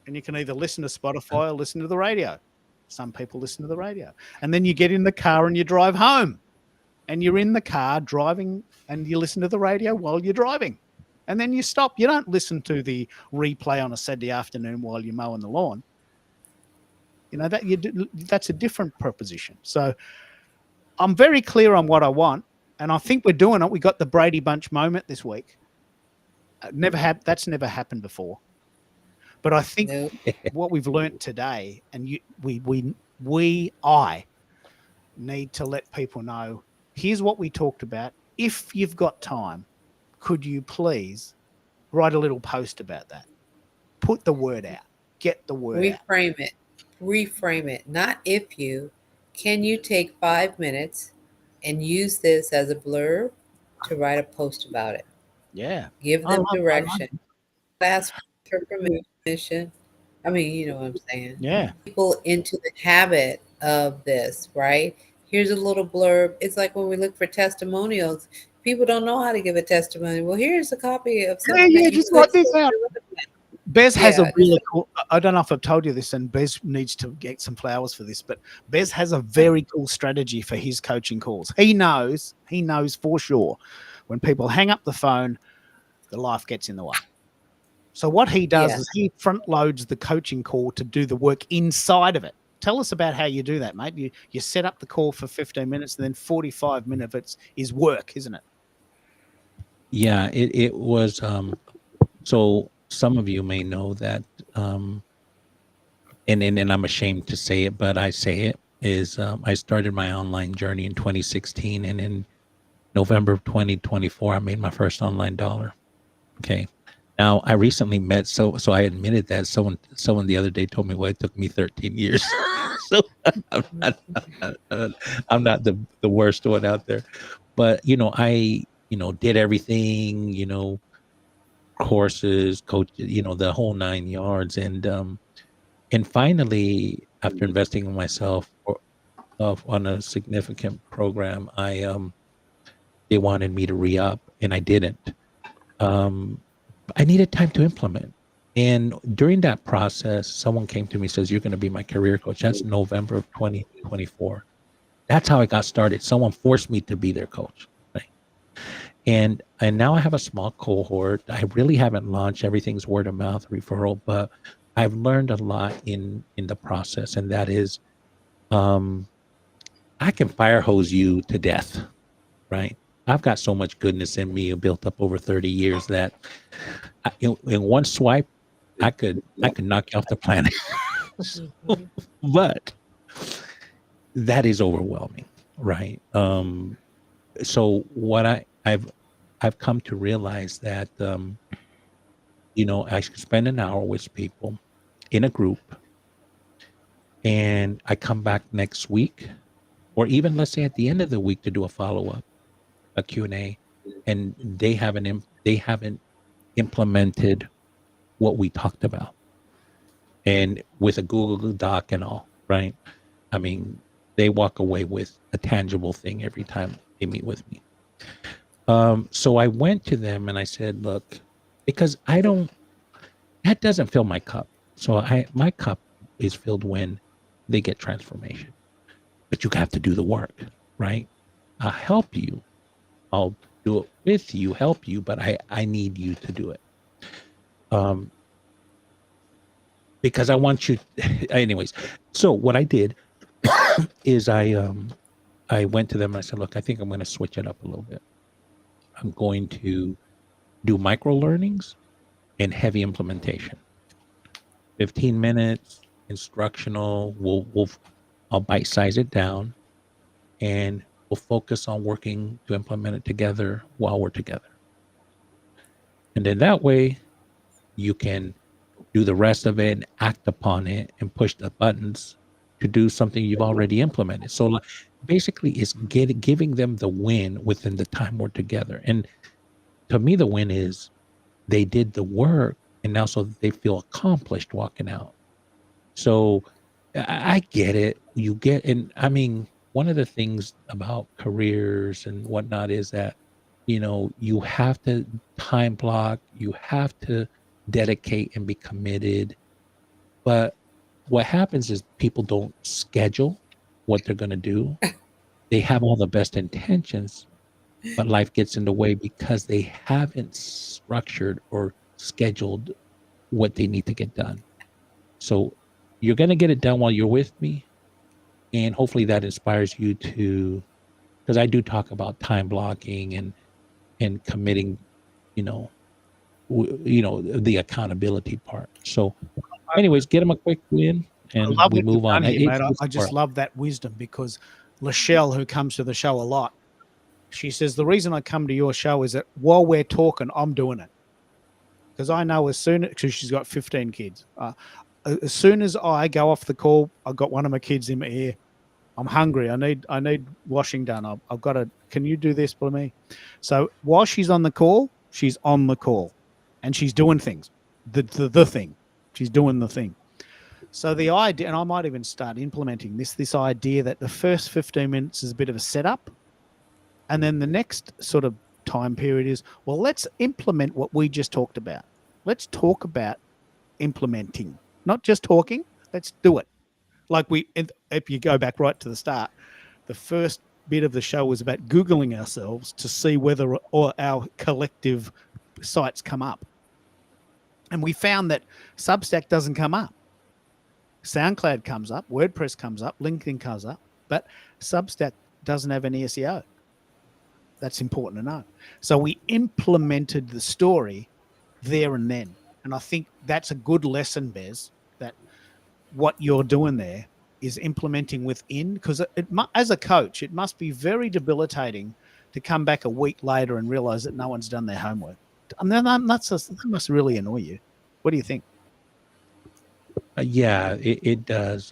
And you can either listen to Spotify or listen to the radio. Some people listen to the radio. And then you get in the car and you drive home. And you're in the car driving and you listen to the radio while you're driving. And then you stop. You don't listen to the replay on a Saturday afternoon while you're mowing the lawn. You know, that's a different proposition. So I'm very clear on what I want. And I think we're doing it. We got the Brady Bunch moment this week. That's never happened before. But I think what we've learnt today, and I need to let people know, here's what we talked about. If you've got time, could you please write a little post about that? Put the word out. Get the word out. Reframe it. Not if you. Can you take 5 minutes and use this as a blurb to write a post about it? Yeah. Give them direction. Ask for permission. I mean, you know what I'm saying? Yeah. People into the habit of this, right? Here's a little blurb. It's like when we look for testimonials, people don't know how to give a testimony. Well, here's a copy of something. Yeah, just write this out. Bez has a really cool, I don't know if I've told you this, and Bez needs to get some flowers for this, but Bez has a very cool strategy for his coaching calls. He knows for sure when people hang up the phone, the life gets in the way. So what he does is he front loads the coaching call to do the work inside of it. Tell us about how you do that, mate. You set up the call for 15 minutes and then 45 minutes is work, isn't it? Yeah, it was. So some of you may know that, and I'm ashamed to say it, but I say it, is I started my online journey in 2016, and in November of 2024, I made my first online dollar. Okay. Now, I recently met, so I admitted that someone the other day told me, well, it took me 13 years. So I'm not the worst one out there. But, I, did everything, courses, coach, the whole 9 yards. And finally, after investing in myself on a significant program, they wanted me to re-up, and I didn't. I needed time to implement. And during that process, someone came to me and says, you're going to be my career coach. That's November of 2024. That's how I got started. Someone forced me to be their coach. Right? And now I have a small cohort. I really haven't launched. Everything's word of mouth referral, but I've learned a lot in the process. And that is, I can fire hose you to death, right? I've got so much goodness in me built up over 30 years that in one swipe, I could knock you off the planet. But that is overwhelming, right? So what I've come to realize that, I should spend an hour with people in a group, and I come back next week, or even let's say at the end of the week to do a follow-up, a Q&A, and they haven't implemented what we talked about, and with a Google Doc and all, right? I mean, they walk away with a tangible thing every time they meet with me. So I went to them and I said, look, because I that doesn't fill my cup. So my cup is filled when they get transformation. But you have to do the work, right? I'll help you. I'll do it with you, help you, but I need you to do it. Because I want you anyways. So what I did is I went to them and I said, look, I think I'm going to switch it up a little bit. I'm going to do micro learnings and heavy implementation. 15 minutes, instructional. I'll bite size it down, and we'll focus on working to implement it together while we're together. And then that way, you can do the rest of it and act upon it and push the buttons to do something you've already implemented. So like, basically, it's giving them the win within the time we're together. And to me, the win is they did the work, and now so they feel accomplished walking out. So I get it. You get, and I mean, one of the things about careers and whatnot is that, you know, you have to time block, you have to dedicate and be committed. But what happens is people don't schedule what they're going to do. They have all the best intentions, but life gets in the way because they haven't structured or scheduled what they need to get done. So you're going to get it done while you're with me. And hopefully that inspires you to, because I do talk about time blocking and committing, you know, the accountability part. So anyways, get them a quick win and we move on. Here, mate. I just love that wisdom, because Lachelle, who comes to the show a lot, she says, the reason I come to your show is that while we're talking, I'm doing it. Because I know because she's got 15 kids. As soon as I go off the call, I've got one of my kids in my ear. I'm hungry. I need washing done. I've got to. Can you do this for me? So while she's on the call, she's on the call, and she's doing things. The thing. She's doing the thing. So the idea, and I might even start implementing this idea that the first 15 minutes is a bit of a setup, and then the next sort of time period is, well, let's implement what we just talked about. Let's talk about implementing. Not just talking, let's do it. Like if you go back right to the start, the first bit of the show was about Googling ourselves to see whether or our collective sites come up. And we found that Substack doesn't come up. SoundCloud comes up, WordPress comes up, LinkedIn comes up, but Substack doesn't have any SEO. That's important to know. So we implemented the story there and then. And I think that's a good lesson, Bez, that what you're doing there is implementing within, because as a coach, it must be very debilitating to come back a week later and realize that no one's done their homework. And then that must really annoy you. What do you think? Yeah, it does.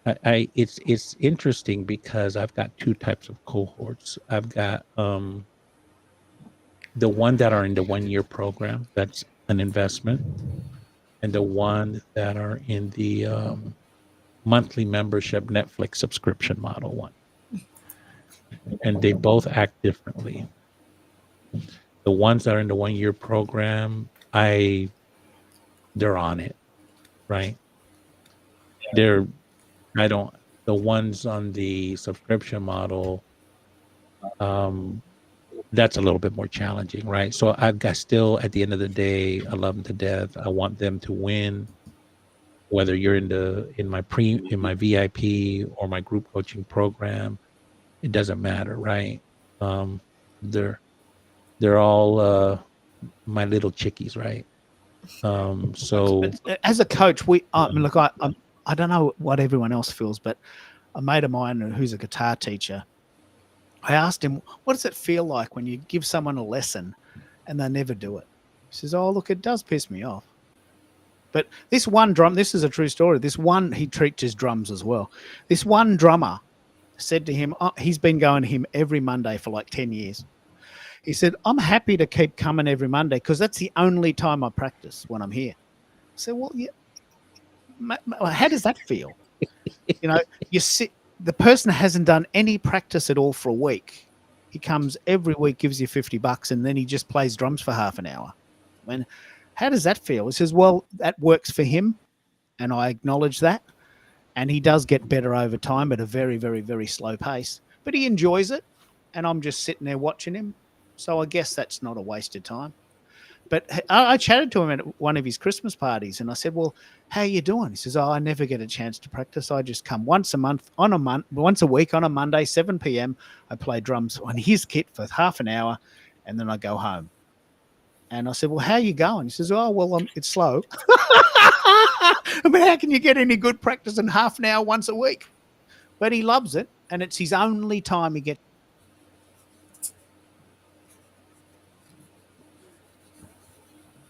It's interesting because I've got two types of cohorts. I've got the one that are in the 1 year program, that's an investment, and the one that are in the monthly membership Netflix subscription model one. And they both act differently. The ones that are in the 1 year program, they're on it, right? The ones on the subscription model, that's a little bit more challenging, right? So I've got still, at the end of the day, I love them to death. I want them to win, whether you're in my VIP or my group coaching program, it doesn't matter, right? They're all my little chickies, right? So as a coach, I don't know what everyone else feels, but a mate of mine who's a guitar teacher, I asked him, what does it feel like when you give someone a lesson and they never do it? He says, oh, look, it does piss me off. But this one this is a true story. He teaches drums as well. This one drummer said to him, he's been going to him every Monday for like 10 years. He said, I'm happy to keep coming every Monday because that's the only time I practice when I'm here. I said, well, yeah, how does that feel? You sit, the person hasn't done any practice at all for a week. He comes every week, gives you $50, and then he just plays drums for half an hour. I mean, how does that feel? He says, well, that works for him. And I acknowledge that. And he does get better over time at a very, very, very slow pace, but he enjoys it. And I'm just sitting there watching him. So I guess that's not a waste of time. But I chatted to him at one of his Christmas parties, and I said, well, how you doing? He says, oh, I never get a chance to practice. I just come once a week on a Monday, 7 p.m. I play drums on his kit for half an hour, and then I go home. And I said, well, how you going? He says, oh, well, it's slow. I mean, how can you get any good practice in half an hour once a week? But he loves it, and it's his only time he gets.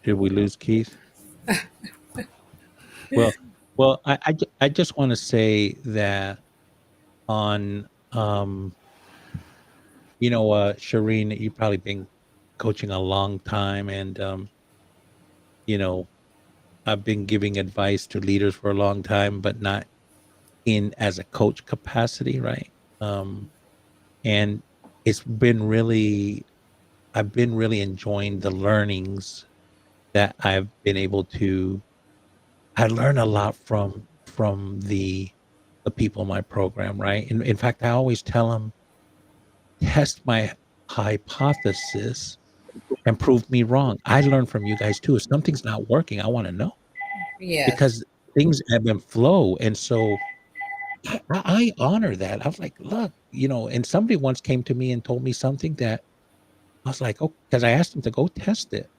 Did we lose Keith? Well, I just want to say that on, Shireen, you've probably been coaching a long time, and I've been giving advice to leaders for a long time, but not in as a coach capacity, right? And I've been really enjoying the learnings that I've been able to. I learn a lot from the people in my program, right? In fact, I always tell them, test my hypothesis and prove me wrong. I learn from you guys too. If something's not working, I want to know, Yes. because things ebb and flow. And so I honor that. I was like, look, and somebody once came to me and told me something that I was like, oh, because I asked them to go test it.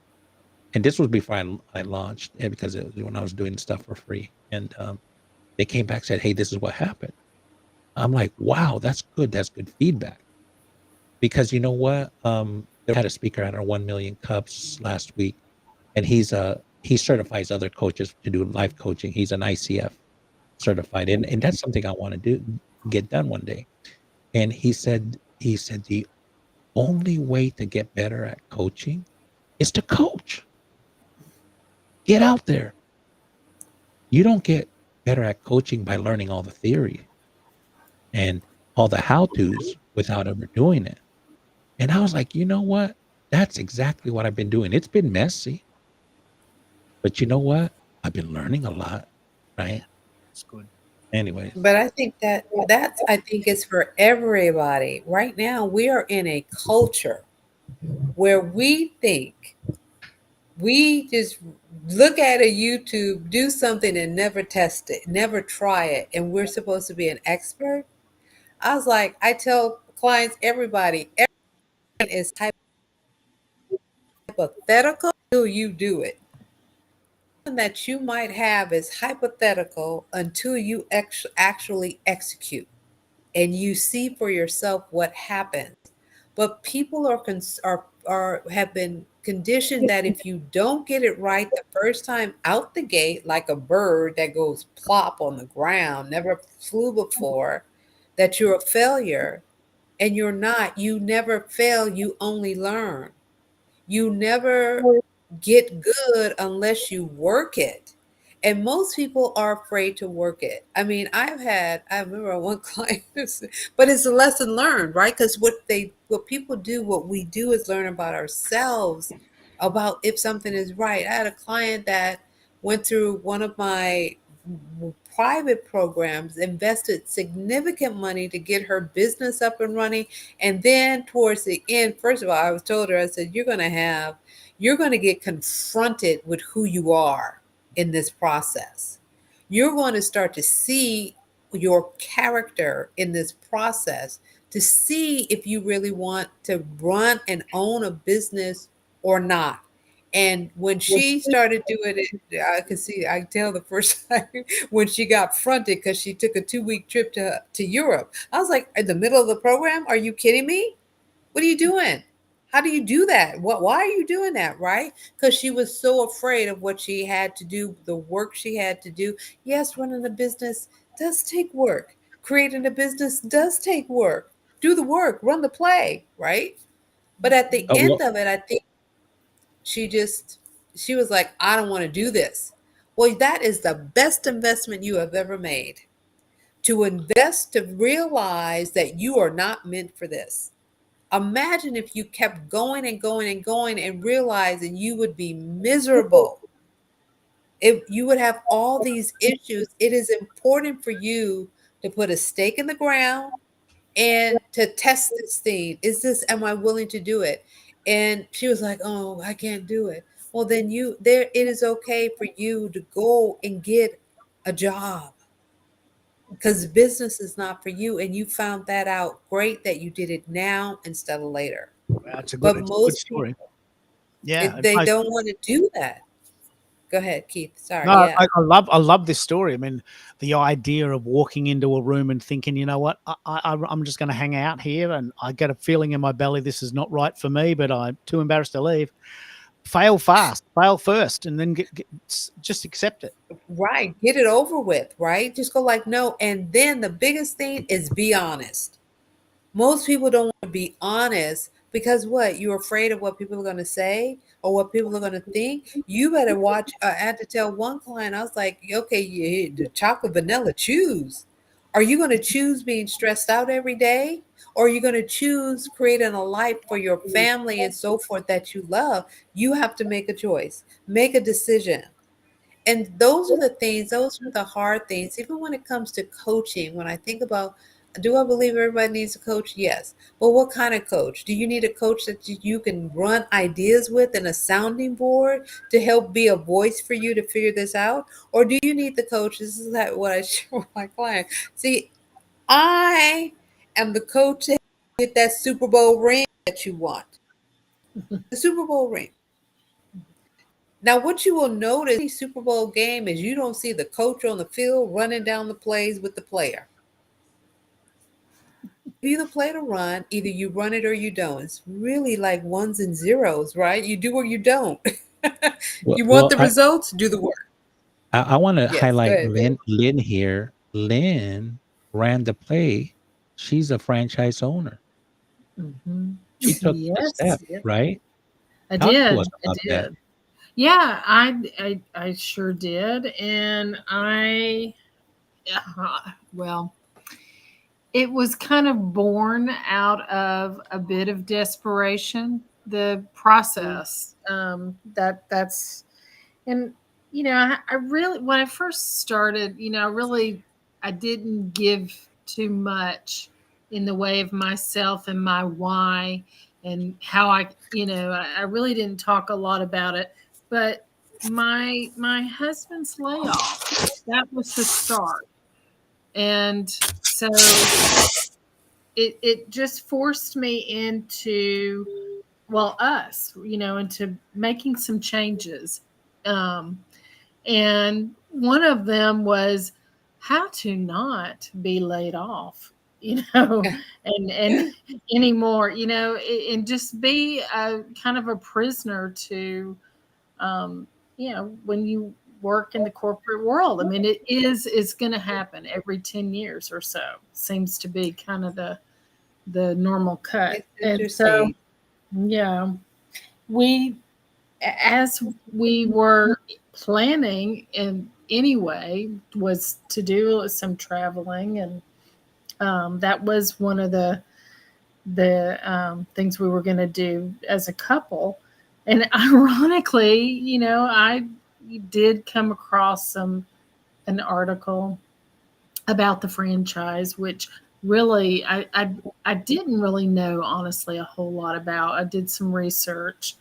And this was before I launched, and because it was when I was doing stuff for free. And they came back and said, hey, this is what happened. I'm like, wow, that's good. That's good feedback. Because you know what? They had a speaker at our 1 Million Cups last week, and he certifies other coaches to do life coaching. He's an ICF certified, and that's something I want to get done one day. And he said the only way to get better at coaching is to coach. Get out there. You don't get better at coaching by learning all the theory and all the how-tos without ever doing it. And I was like, you know what? That's exactly what I've been doing. It's been messy, but you know what? I've been learning a lot, right? It's good. Anyways. But I think I think it's for everybody. Right now, we are in a culture where we think we just look at a YouTube, do something and never test it, never try it, and we're supposed to be an expert. I was like, I tell clients, everything is hypothetical until you do it. That you might have is hypothetical until you actually execute and you see for yourself what happens. But people have been conditioned that if you don't get it right the first time out the gate, like a bird that goes plop on the ground, never flew before, that you're a failure. And you're not. You never fail. You only learn. You never get good unless you work it. And most people are afraid to work it. I mean, I remember one client, but it's a lesson learned, right? Because what we do is learn about ourselves, about if something is right. I had a client that went through one of my private programs, invested significant money to get her business up and running. And then towards the end, first of all, I told her, I said, you're going to get confronted with who you are in this process. You're going to start to see your character in this process to see if you really want to run and own a business or not. And when she started doing it, I can tell the first time when she got fronted because she took a 2-week trip to Europe. I was like, in the middle of the program, are you kidding me? What are you doing? How do you do that? Why are you doing that, right? Because she was so afraid of what she had to do, the work she had to do. Yes, running a business does take work. Creating a business does take work. Do the work, run the play, right? But at the end of it, I think she was like, I don't want to do this. Well, that is the best investment you have ever made. To invest, to realize that you are not meant for this. Imagine if you kept going and going and going and realizing you would be miserable. If you would have all these issues, it is important for you to put a stake in the ground and to test this thing. Am I willing to do it? And she was like, oh, I can't do it. Well, then it is okay for you to go and get a job, because business is not for you. And you found that out. Great that you did it now instead of later. That's a But good, most story. people, Yeah, they don't want to do that. Go ahead, Keith. Sorry. No, Yeah. I love this story. I mean, the idea of walking into a room and thinking, you know what, I'm just going to hang out here, and I get a feeling in my belly this is not right for me, but I'm too embarrassed to leave. Fail fast, fail first, and then just accept it. Right. Get it over with, right? Just go like, no. And then the biggest thing is be honest. Most people don't want to be honest because what? You're afraid of what people are going to say or what people are going to think. You better watch. I had to tell one client, I was like, okay, the chocolate vanilla, choose. Are you going to choose being stressed out every day? Or are you going to choose creating a life for your family and so forth that you love? You have to make a choice, make a decision. And those are the things, those are the hard things. Even when it comes to coaching, when I think about, do I believe everybody needs a coach? Yes. But what kind of coach? Do you need a coach that you can run ideas with and a sounding board to help be a voice for you to figure this out? Or do you need the coach? This is what I share with my client. See, I am the coach to get that Super Bowl ring that you want. The Super Bowl ring. Now, what you will notice in the Super Bowl game is you don't see the coach on the field running down the plays with the player. You either play to run, either you run it or you don't. It's really like ones and zeros, right? You do or you don't. You want the results, do the work. I want to Yes, highlight go ahead, Lynn here. Lynn ran the play. She's a franchise owner. Mhm. She took the Yes, step, yes. right? I Talk to did. us I about that. did. Yeah, I sure did. And well, it was kind of born out of a bit of desperation, the process. That's, and, I really, when I first started, I didn't give too much in the way of myself and my why and how I really didn't talk a lot about it. But my husband's layoff, that was the start. And so it just forced me into, well, us, into making some changes. Um, and one of them was how to not be laid off, and anymore, and just be a kind of a prisoner to, when you work in the corporate world. I mean, it's going to happen every 10 years or so. Seems to be kind of the normal cut. It's And so, yeah, as we were planning and anyway was to do some traveling, and that was one of the things we were going to do as a couple. And ironically, I did come across an article about the franchise, which really I didn't really know, honestly, a whole lot about. I did some research.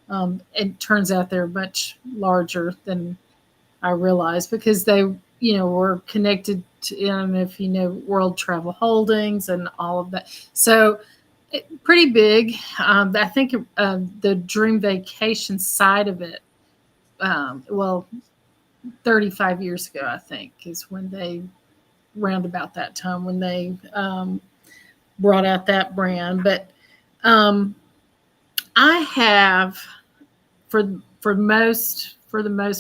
It turns out they're much larger than I realized, because they, were connected to, I don't know if you know, World Travel Holdings and all of that. So pretty big. I think the Dream Vacation side of it, 35 years ago, I think, is when they, round about that time, when they brought out that brand. But I have, for the most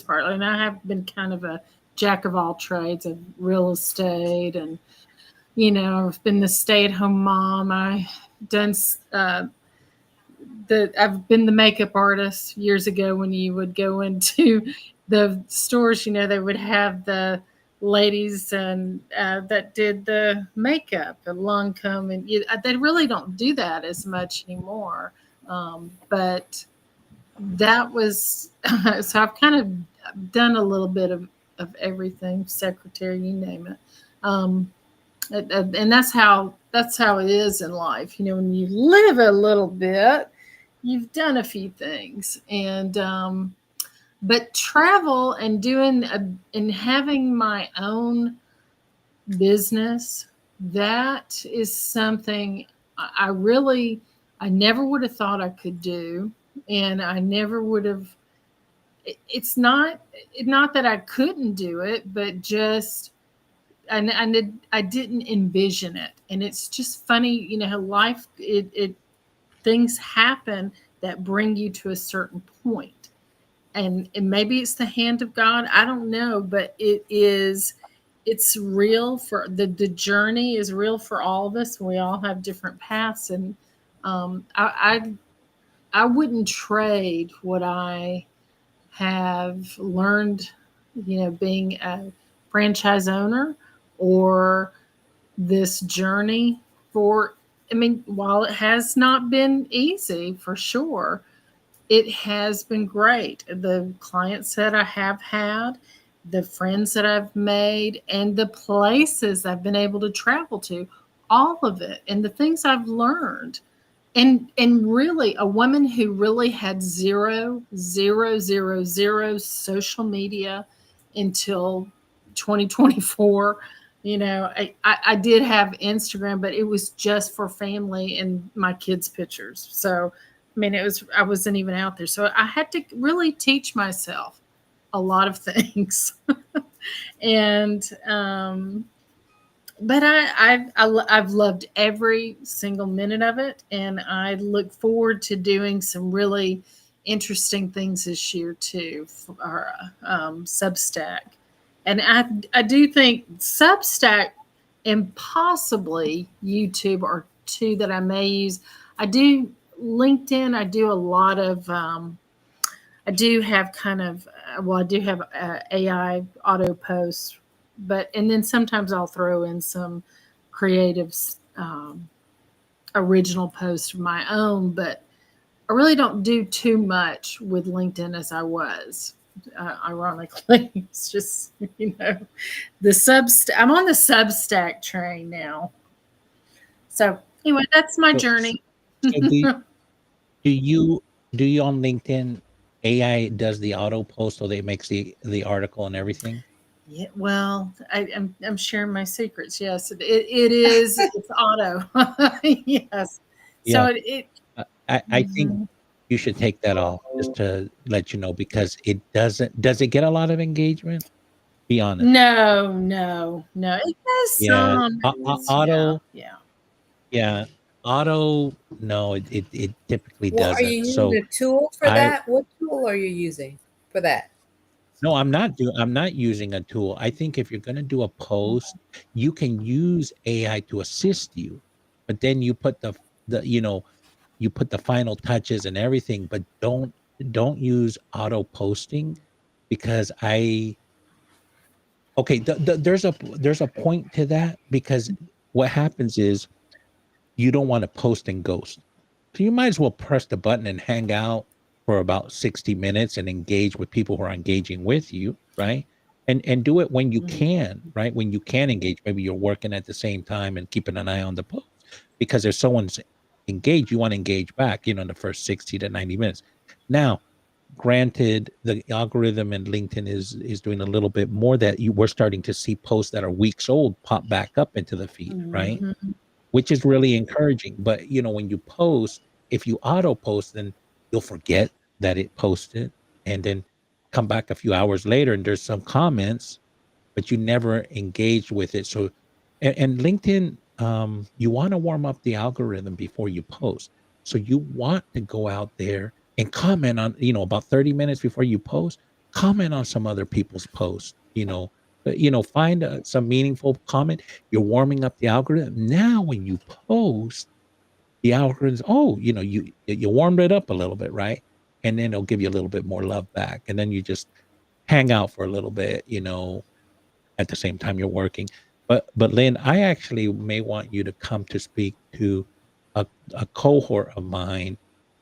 part, and I have been kind of a jack of all trades of real estate, and I've been the stay-at-home mom. I've been the makeup artist years ago. When you would go into the stores, they would have the ladies and that did the makeup, the Lancome, and they really don't do that as much anymore. But that was so I've kind of done a little bit of everything, secretary, you name it. And that's how it is in life. You know, when you live a little bit, you've done a few things. And but travel and and having my own business, that is something I never would have thought I could do. And I never would have, it's not that I couldn't do it, but just, I didn't envision it. And it's just funny, you know, how life, things happen that bring you to a certain point. And maybe it's the hand of God. I don't know, but it's real for the journey is real for all of us. We all have different paths. And I wouldn't trade what I have learned, you know, being a franchise owner or this journey while it has not been easy for sure, it has been great. The clients that I have had, the friends that I've made, and the places I've been able to travel to, all of it, and the things I've learned. And really, a woman who really had zero social media until 2024. You know, I did have Instagram, but it was just for family and my kids' pictures. So, I mean, I wasn't even out there. So I had to really teach myself a lot of things. And, but I've loved every single minute of it. And I look forward to doing some really interesting things this year too, for our Substack. And I do think Substack and possibly YouTube are two that I may use. I do LinkedIn. I do a lot of, I do have AI auto posts, and then sometimes I'll throw in some creative, original posts of my own, but I really don't do too much with LinkedIn as I was. Ironically, it's just, you know, I'm on the Substack train now. So anyway, that's my journey. So do you on LinkedIn, AI does the auto post, so they makes the article and everything? Yeah, well, I'm sharing my secrets. Yes, it is. It's auto. Yes. Yeah. So I think you should take that off, just to let you know, because it doesn't. Does it get a lot of engagement? Be honest. No. It does Yeah. some. Auto. Yeah. Auto. No, it typically Well, doesn't. are you using So a tool for that? What tool are you using for that? no, I'm not using a tool. I think if you're going to do a post, you can use AI to assist you, but then you put you put the final touches and everything, but don't use auto posting, because there's a point to that, because what happens is you don't want to post and ghost. So you might as well press the button and hang out for about 60 minutes and engage with people who are engaging with you, right? And do it when you can, right? When you can engage, maybe you're working at the same time and keeping an eye on the post, because if someone's engaged, you want to engage back, in the first 60 to 90 minutes. Now, granted, the algorithm in LinkedIn is doing a little bit more, that we're starting to see posts that are weeks old pop back up into the feed, right? Which is really encouraging. But when you post, if you auto post, then you'll forget that it posted, and then come back a few hours later and there's some comments, but you never engaged with it. So, and LinkedIn, you want to warm up the algorithm before you post. So you want to go out there and comment on, about 30 minutes before you post, comment on some other people's posts, find some meaningful comment. You're warming up the algorithm. Now, when you post, the algorithms, you warmed it up a little bit, right? And then it'll give you a little bit more love back. And then you just hang out for a little bit, at the same time you're working. But Lynn, I actually may want you to come to speak to a cohort of mine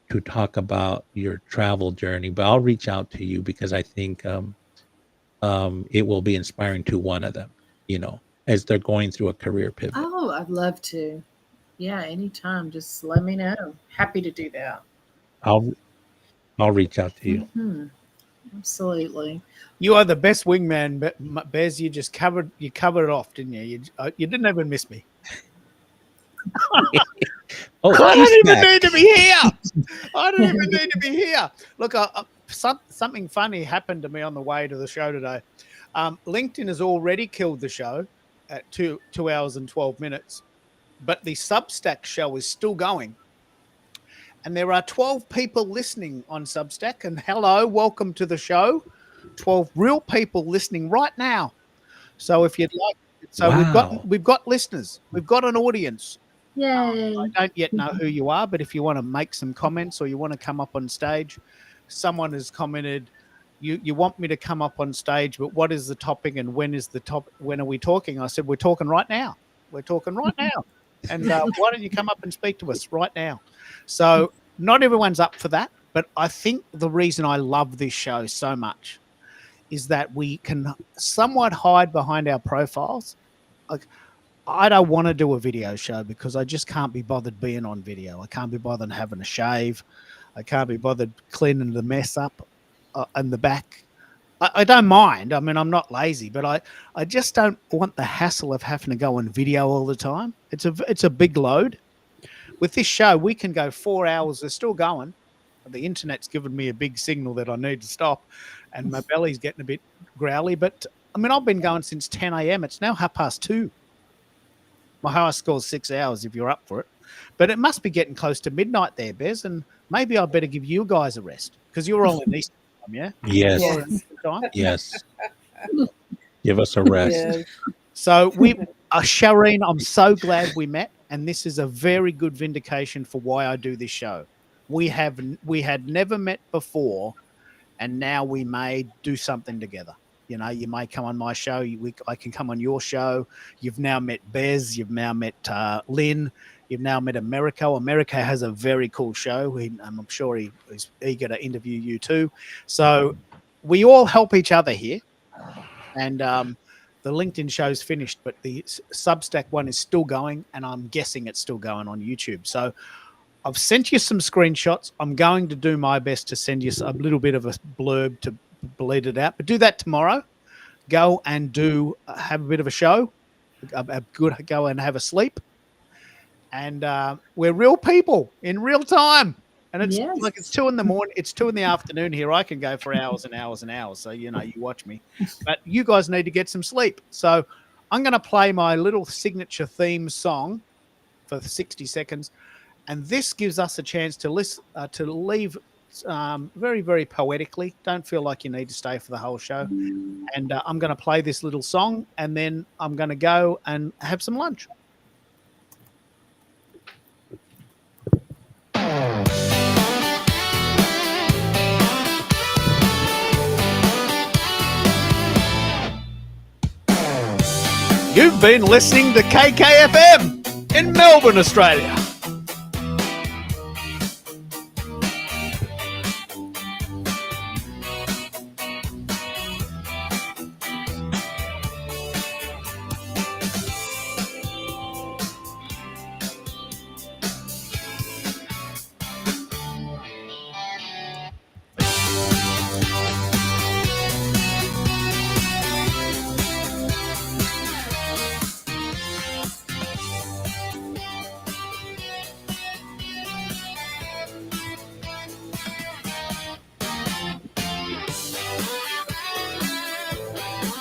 to talk about your travel journey. But I'll reach out to you because I think it will be inspiring to one of them, you know, as they're going through a career pivot. Oh, I'd love to. Yeah, anytime. Just let me know. Happy to do that. I'll reach out to you. Mhm. Absolutely. You are the best wingman, Bez. You just covered it off, didn't you? You didn't even miss me. Oh, I he's don't even back. need to be here. I don't even need to be here. Look, something funny happened to me on the way to the show today. LinkedIn has already killed the show at 2 hours and 12 minutes, but the Substack show is still going. And there are 12 people listening on Substack. And hello, welcome to the show. 12 real people listening right now. So if you'd like, Wow. we've got listeners. We've got an audience. Yay. I don't yet know who you are, but if you want to make some comments or you want to come up on stage, someone has commented, you want me to come up on stage, but what is the topic and when are we talking? I said, we're talking right now. We're talking right now. And why don't you come up and speak to us right now? So not everyone's up for that, but I think the reason I love this show so much is that we can somewhat hide behind our profiles. Like, I don't want to do a video show because I just can't be bothered being on video. I can't be bothered having a shave. I can't be bothered cleaning the mess up in the back. I don't mind. I mean, I'm not lazy, but I just don't want the hassle of having to go on video all the time. It's a big load. With this show, we can go 4 hours. They're still going. The internet's given me a big signal that I need to stop, and my belly's getting a bit growly. But I mean, I've been going since 10 a.m. It's now 2:30. My highest score is 6 hours if you're up for it. But it must be getting close to midnight there, Bez, and maybe I better give you guys a rest because you're all in Eastern time, yeah? Yes. You're in Eastern time? Yes. Give us a rest. Yes. So Shireen, I'm so glad we met, and this is a very good vindication for why I do this show. We had never met before, and now we may do something together. You know, you may come on my show. I can come on your show. You've now met Bez. You've now met Lynn. You've now met Americo. Americo has a very cool show. I'm sure he's eager to interview you too. So we all help each other here. And the LinkedIn show's finished, but the Substack one is still going, and I'm guessing it's still going on YouTube. So I've sent you some screenshots. I'm going to do my best to send you a little bit of a blurb to bleed it out, but do that tomorrow. Go and have a bit of a show. Go and have a sleep. And we're real people in real time. And it's Yes. like it's 2 a.m. It's 2 p.m. here. I can go for hours and hours and hours. So, you watch me. But you guys need to get some sleep. So I'm going to play my little signature theme song for 60 seconds. And this gives us a chance to leave very, very poetically. Don't feel like you need to stay for the whole show. And I'm going to play this little song, and then I'm going to go and have some lunch. You've been listening to KKFM in Melbourne, Australia.